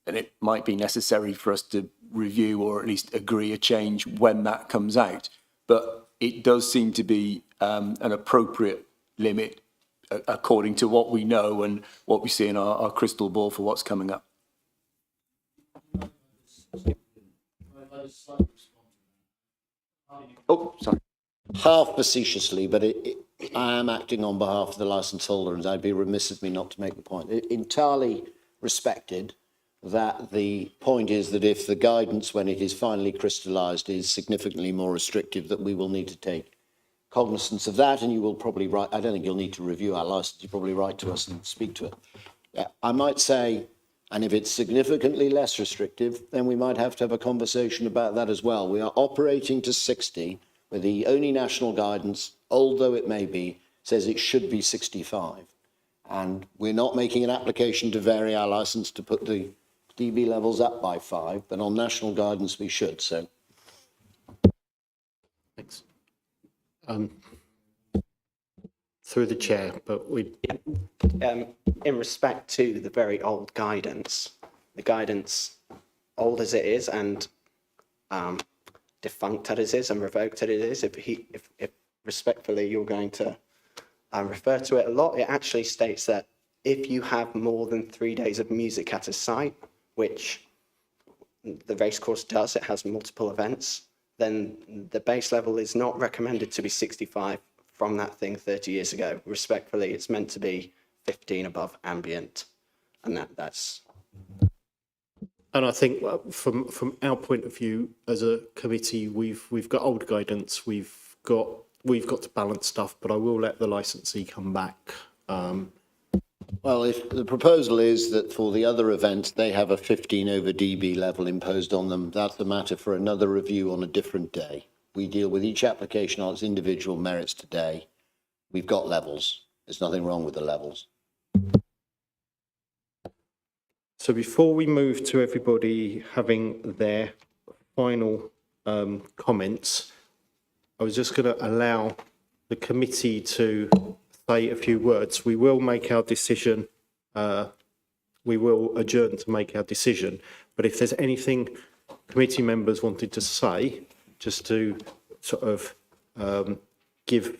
and it might be necessary for us to review or at least agree a change when that comes out. But it does seem to be an appropriate limit according to what we know and what we see in our crystal ball for what's coming up. Oh, sorry. Half facetiously, but I am acting on behalf of the licence holder, and I'd be remiss of me not to make the point. Entirely respected that the point is that if the guidance, when it is finally crystallised, is significantly more restrictive, that we will need to take cognizance of that, and you will probably write, I don't think you'll need to review our licence, you'll probably write to us and speak to it. I might say, and if it's significantly less restrictive, then we might have to have a conversation about that as well. We are operating to 60, where the only national guidance, old though it may be, says it should be 65. And we're not making an application to vary our licence to put the dB levels up by 5, but on national guidance we should, so. Thanks. Through the chair, but we... In respect to the very old guidance, the guidance, old as it is and defunct as it is and revoked as it is, if respectfully you're going to refer to it a lot, it actually states that if you have more than 3 days of music at a site, which the racecourse does, it has multiple events, then the base level is not recommended to be 65 from that thing 30 years ago. Respectfully, it's meant to be 15 above ambient, and that's... And I think from our point of view as a committee, we've got old guidance, we've got to balance stuff, but I will let the licensee come back. Well, if the proposal is that for the other events, they have a 15 over dB level imposed on them, that's the matter for another review on a different day. We deal with each application on its individual merits today. We've got levels. There's nothing wrong with the levels. So before we move to everybody having their final comments, I was just going to allow the committee to say a few words. We will make our decision. We will adjourn to make our decision. But if there's anything committee members wanted to say, just to sort of give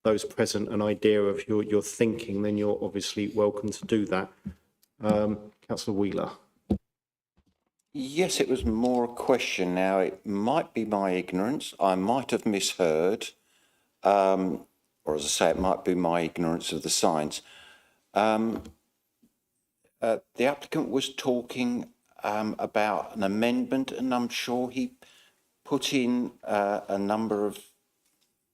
those present an idea of your thinking, then you're obviously welcome to do that. Councillor Wheeler. Yes, it was more a question now. It might be my ignorance. I might have misheard, or as I say, it might be my ignorance of the science. The applicant was talking about an amendment, and I'm sure he put in a number of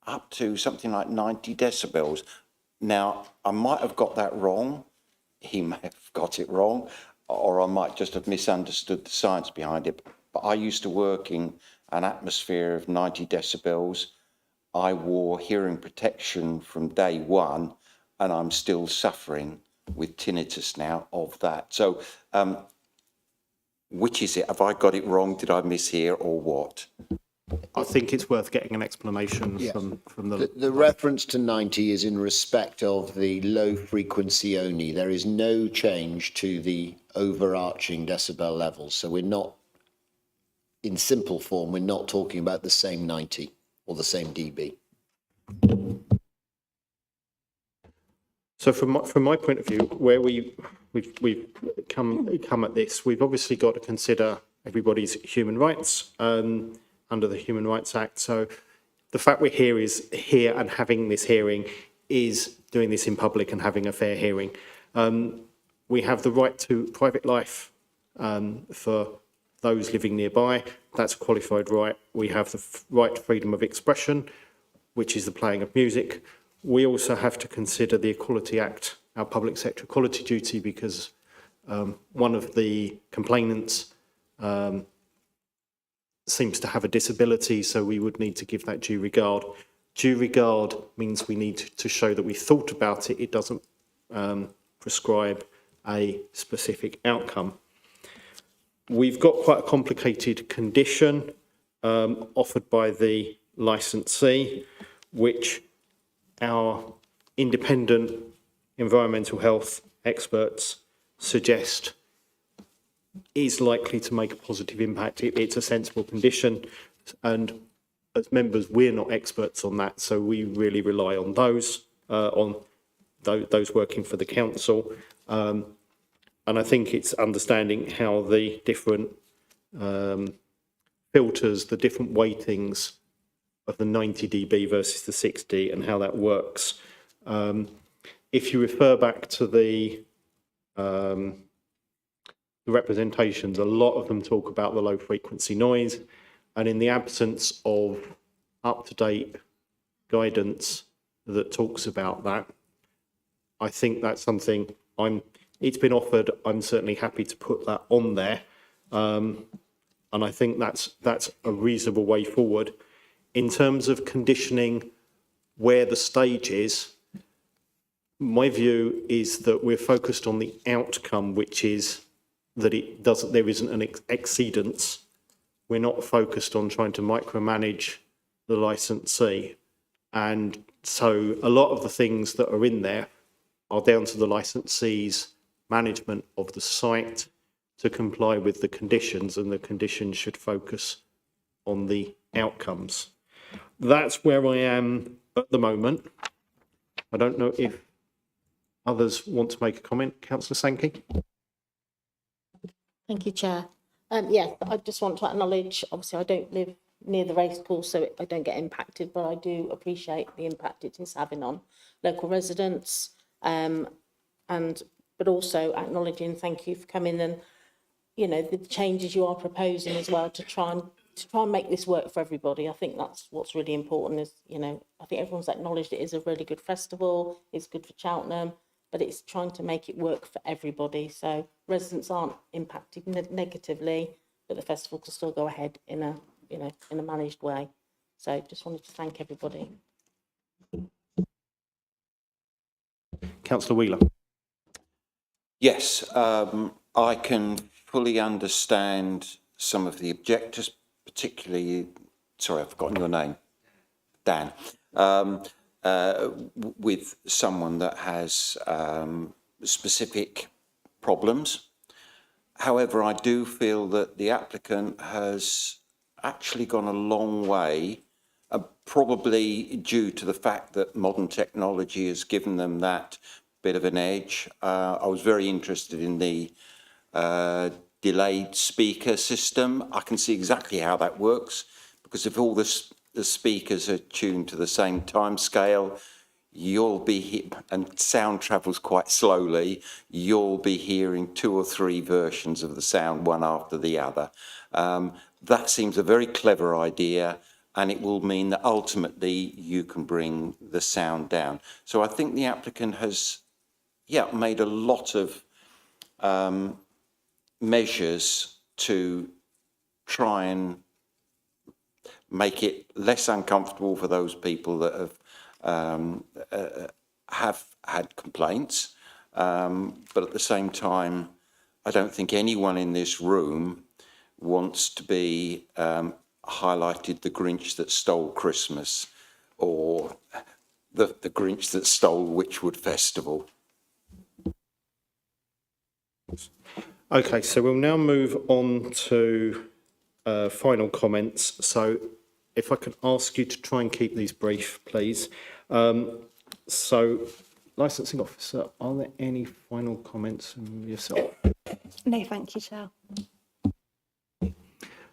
up to something like 90 decibels. Now, I might have got that wrong. He may have got it wrong, or I might just have misunderstood the science behind it. But I used to work in an atmosphere of 90 decibels. I wore hearing protection from day one, and I'm still suffering with tinnitus now of that. So, which is it? Have I got it wrong? Did I mishear, or what? I think it's worth getting an explanation from the... The reference to 90 is in respect of the low frequency only. There is no change to the overarching decibel levels. So we're not, in simple form, we're not talking about the same 90 or the same dB. So from my point of view, where we've come at this, we've obviously got to consider everybody's human rights under the Human Rights Act. So the fact we're here and having this hearing is doing this in public and having a fair hearing. We have the right to private life for those living nearby. That's a qualified right. We have the right to freedom of expression, which is the playing of music. We also have to consider the Equality Act, our public sector equality duty, because one of the complainants seems to have a disability, so we would need to give that due regard. Due regard means we need to show that we thought about it. It doesn't prescribe a specific outcome. We've got quite a complicated condition offered by the licensee, which our independent environmental health experts suggest is likely to make a positive impact. It's a sensible condition, and as members, we're not experts on that, so we really rely on those working for the council. And I think it's understanding how the different filters, the different weightings of the 90 dB versus the 60 and how that works. If you refer back to the representations, a lot of them talk about the low frequency noise, and in the absence of up-to-date guidance that talks about that, I think that's something it's been offered. I'm certainly happy to put that on there. And I think that's a reasonable way forward. In terms of conditioning where the stage is, my view is that we're focused on the outcome, which is that there isn't an exceedance. We're not focused on trying to micromanage the licensee. And so a lot of the things that are in there are down to the licensee's management of the site to comply with the conditions, and the conditions should focus on the outcomes. That's where I am at the moment. I don't know if others want to make a comment. Councillor Sankey? Thank you, Chair. Yeah, I just want to acknowledge, obviously I don't live near the racecourse, so I don't get impacted, but I do appreciate the impact it is having on local residents. But also acknowledging, thank you for coming, and the changes you are proposing as well to try and make this work for everybody. I think that's what's really important. Is I think everyone's acknowledged it is a really good festival. It's good for Cheltenham, but it's trying to make it work for everybody. So residents aren't impacted negatively, but the festival can still go ahead in a managed way. So just wanted to thank everybody. Councillor Wheeler? Yes, I can fully understand some of the objectors, particularly, sorry, I've forgotten your name, Dan, with someone that has specific problems. However, I do feel that the applicant has actually gone a long way, probably due to the fact that modern technology has given them that bit of an edge. I was very interested in the delayed speaker system. I can see exactly how that works, because if all the speakers are tuned to the same time scale, you'll be, and sound travels quite slowly, you'll be hearing 2 or 3 versions of the sound, one after the other. That seems a very clever idea, and it will mean that ultimately you can bring the sound down. So I think the applicant has, made a lot of measures to try and make it less uncomfortable for those people that have had complaints. But at the same time, I don't think anyone in this room wants to be highlighted the Grinch that stole Christmas, or the Grinch that stole Witchwood Festival. Okay, so we'll now move on to final comments. So if I can ask you to try and keep these brief, please. So, Licensing Officer, are there any final comments from yourself? No, thank you, Chair.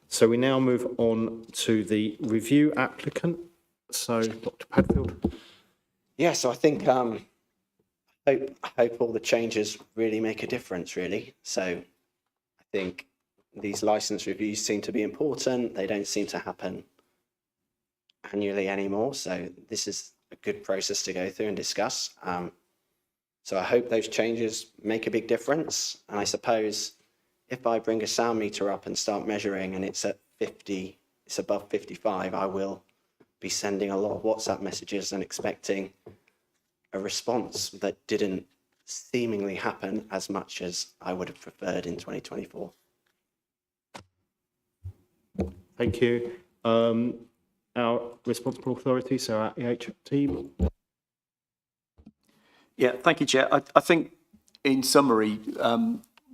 So we now move on to the review applicant. So, Dr. Padfield. Yeah, so I think I hope all the changes really make a difference, really. So I think these license reviews seem to be important. They don't seem to happen annually anymore. So this is a good process to go through and discuss. So I hope those changes make a big difference. And I suppose if I bring a sound meter up and start measuring and it's at 50, it's above 55, I will be sending a lot of WhatsApp messages and expecting a response that didn't seemingly happen as much as I would have preferred in 2024. Thank you. Our responsible authority, so our EH team. Yeah, thank you, Chair. I think in summary,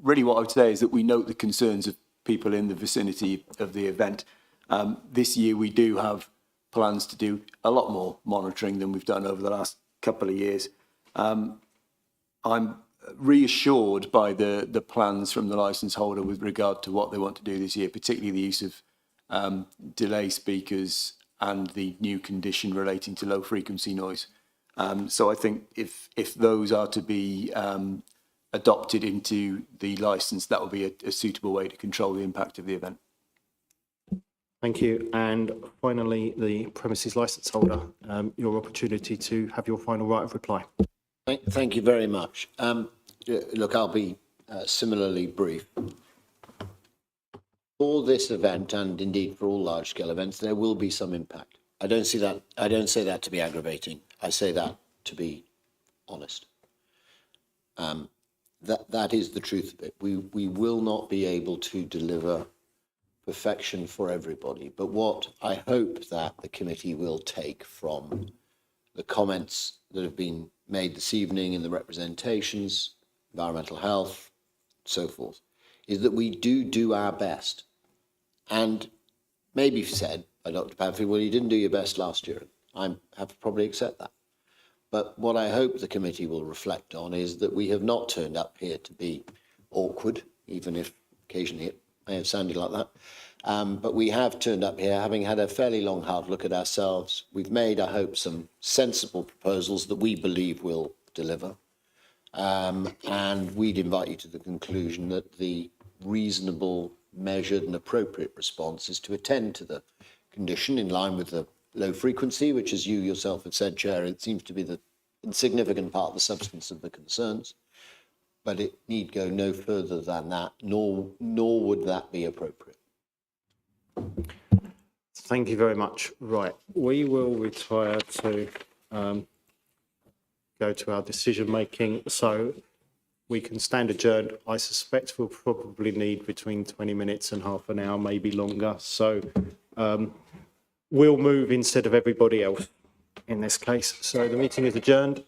really what I would say is that we note the concerns of people in the vicinity of the event. This year we do have plans to do a lot more monitoring than we've done over the last couple of years. I'm reassured by the plans from the licence holder with regard to what they want to do this year, particularly the use of delay speakers and the new condition relating to low frequency noise. So I think if those are to be adopted into the licence, that will be a suitable way to control the impact of the event. Thank you. And finally, the premises licence holder, your opportunity to have your final right of reply. Thank you very much. Look, I'll be similarly brief. For this event, and indeed for all large-scale events, there will be some impact. I don't say that to be aggravating. I say that to be honest. That is the truth of it. We will not be able to deliver perfection for everybody. But what I hope that the committee will take from the comments that have been made this evening in the representations, environmental health, so forth, is that we do our best. And maybe said by Dr. Padfield, well, you didn't do your best last year. I have to probably accept that. But what I hope the committee will reflect on is that we have not turned up here to be awkward, even if occasionally it may have sounded like that. But we have turned up here having had a fairly long, hard look at ourselves. We've made, I hope, some sensible proposals that we believe will deliver. And we'd invite you to the conclusion that the reasonable, measured and appropriate response is to attend to the condition in line with the low frequency, which, as you yourself have said, Chair, it seems to be the insignificant part of the substance of the concerns. But it need go no further than that, nor would that be appropriate. Thank you very much. Right, we will retire to go to our decision making. So we can stand adjourned. I suspect we'll probably need between 20 minutes and half an hour, maybe longer. So we'll move instead of everybody else in this case. So the meeting is adjourned.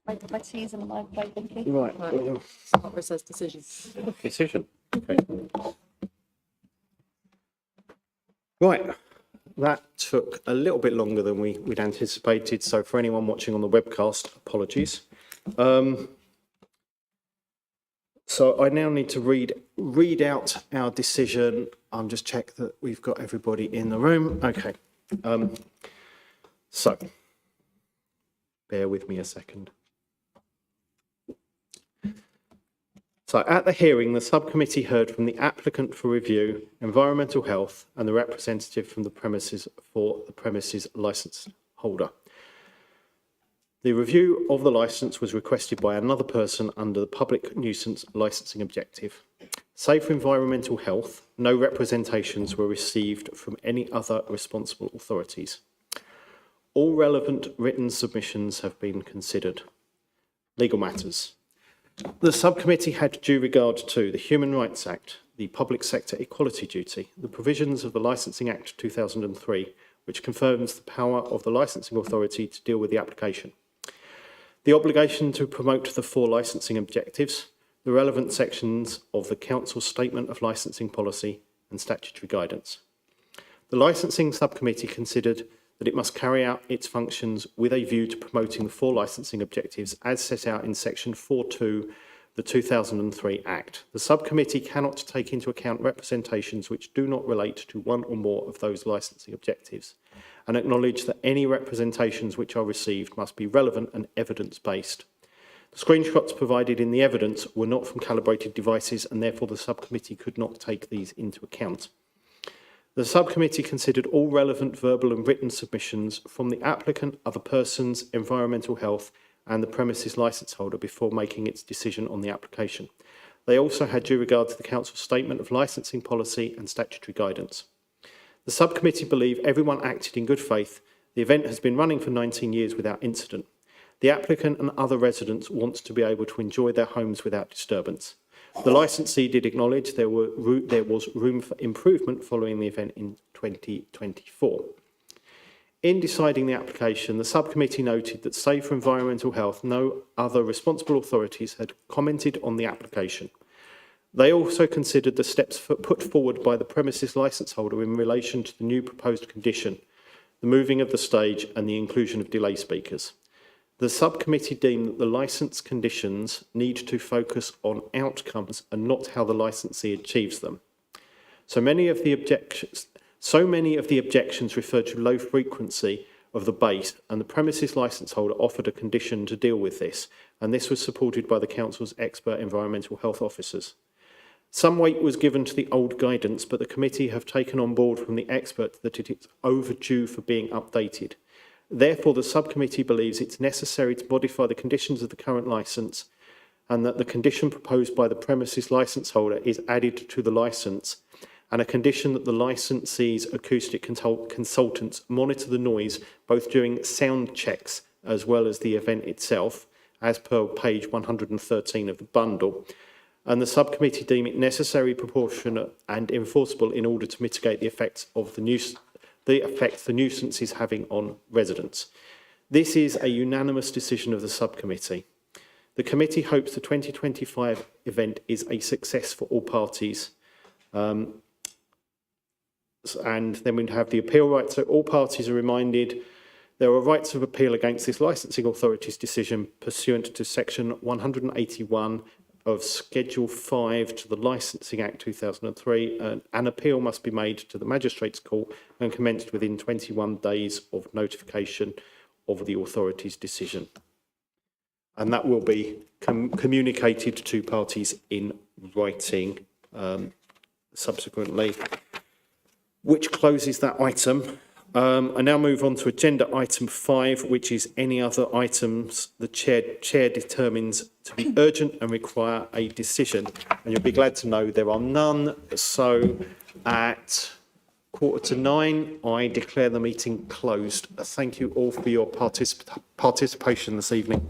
My T's and my thinking. Right. Barbara says decision. Decision. Okay. Right. That took a little bit longer than we'd anticipated. So for anyone watching on the webcast, apologies. So I now need to read out our decision. I'm just check that we've got everybody in the room. Okay. So bear with me a second. So at the hearing, the subcommittee heard from the applicant for review, environmental health, and the representative from the premises for the premises licence holder. The review of the licence was requested by another person under the public nuisance licensing objective. Save for environmental health, no representations were received from any other responsible authorities. All relevant written submissions have been considered. Legal matters. The subcommittee had due regard to the Human Rights Act, the Public Sector Equality Duty, the provisions of the Licensing Act 2003, which confirms the power of the licensing authority to deal with the application, the obligation to promote the 4 licensing objectives, the relevant sections of the Council's Statement of Licensing Policy and statutory guidance. The Licensing Subcommittee considered that it must carry out its functions with a view to promoting the 4 licensing objectives as set out in section 4.2 the 2003 Act. The subcommittee cannot take into account representations which do not relate to one or more of those licensing objectives, and acknowledge that any representations which are received must be relevant and evidence-based. The screenshots provided in the evidence were not from calibrated devices, and therefore the subcommittee could not take these into account. The subcommittee considered all relevant verbal and written submissions from the applicant, other persons, environmental health, and the premises licence holder before making its decision on the application. They also had due regard to the Council's Statement of Licensing Policy and statutory guidance. The subcommittee believe everyone acted in good faith. The event has been running for 19 years without incident. The applicant and other residents want to be able to enjoy their homes without disturbance. The licensee did acknowledge there was room for improvement following the event in 2024. In deciding the application, the subcommittee noted that save for environmental health, no other responsible authorities had commented on the application. They also considered the steps put forward by the premises licence holder in relation to the new proposed condition, the moving of the stage and the inclusion of delay speakers. The subcommittee deemed that the licence conditions need to focus on outcomes and not how the licensee achieves them. So many of the objections referred to low frequency of the base, and the premises licence holder offered a condition to deal with this, and this was supported by the Council's expert environmental health officers. Some weight was given to the old guidance, but the committee have taken on board from the expert that it is overdue for being updated. Therefore, the subcommittee believes it's necessary to modify the conditions of the current licence, and that the condition proposed by the premises licence holder is added to the licence, and a condition that the licensee's acoustic consultants monitor the noise both during sound checks as well as the event itself, as per page 113 of the bundle. And the subcommittee deem it necessary, proportionate and enforceable in order to mitigate the effects of the nuisance is having on residents. This is a unanimous decision of the subcommittee. The committee hopes the 2025 event is a success for all parties. And then we have the appeal rights. So all parties are reminded there are rights of appeal against this licensing authority's decision pursuant to section 181 of Schedule 5 to the Licensing Act 2003. An appeal must be made to the Magistrates Court and commenced within 21 days of notification of the authority's decision. And that will be communicated to parties in writing subsequently, which closes that item. I now move on to agenda item 5, which is any other items the chair determines to be urgent and require a decision. And you'll be glad to know there are none. So at 8:45, I declare the meeting closed. Thank you all for your participation this evening.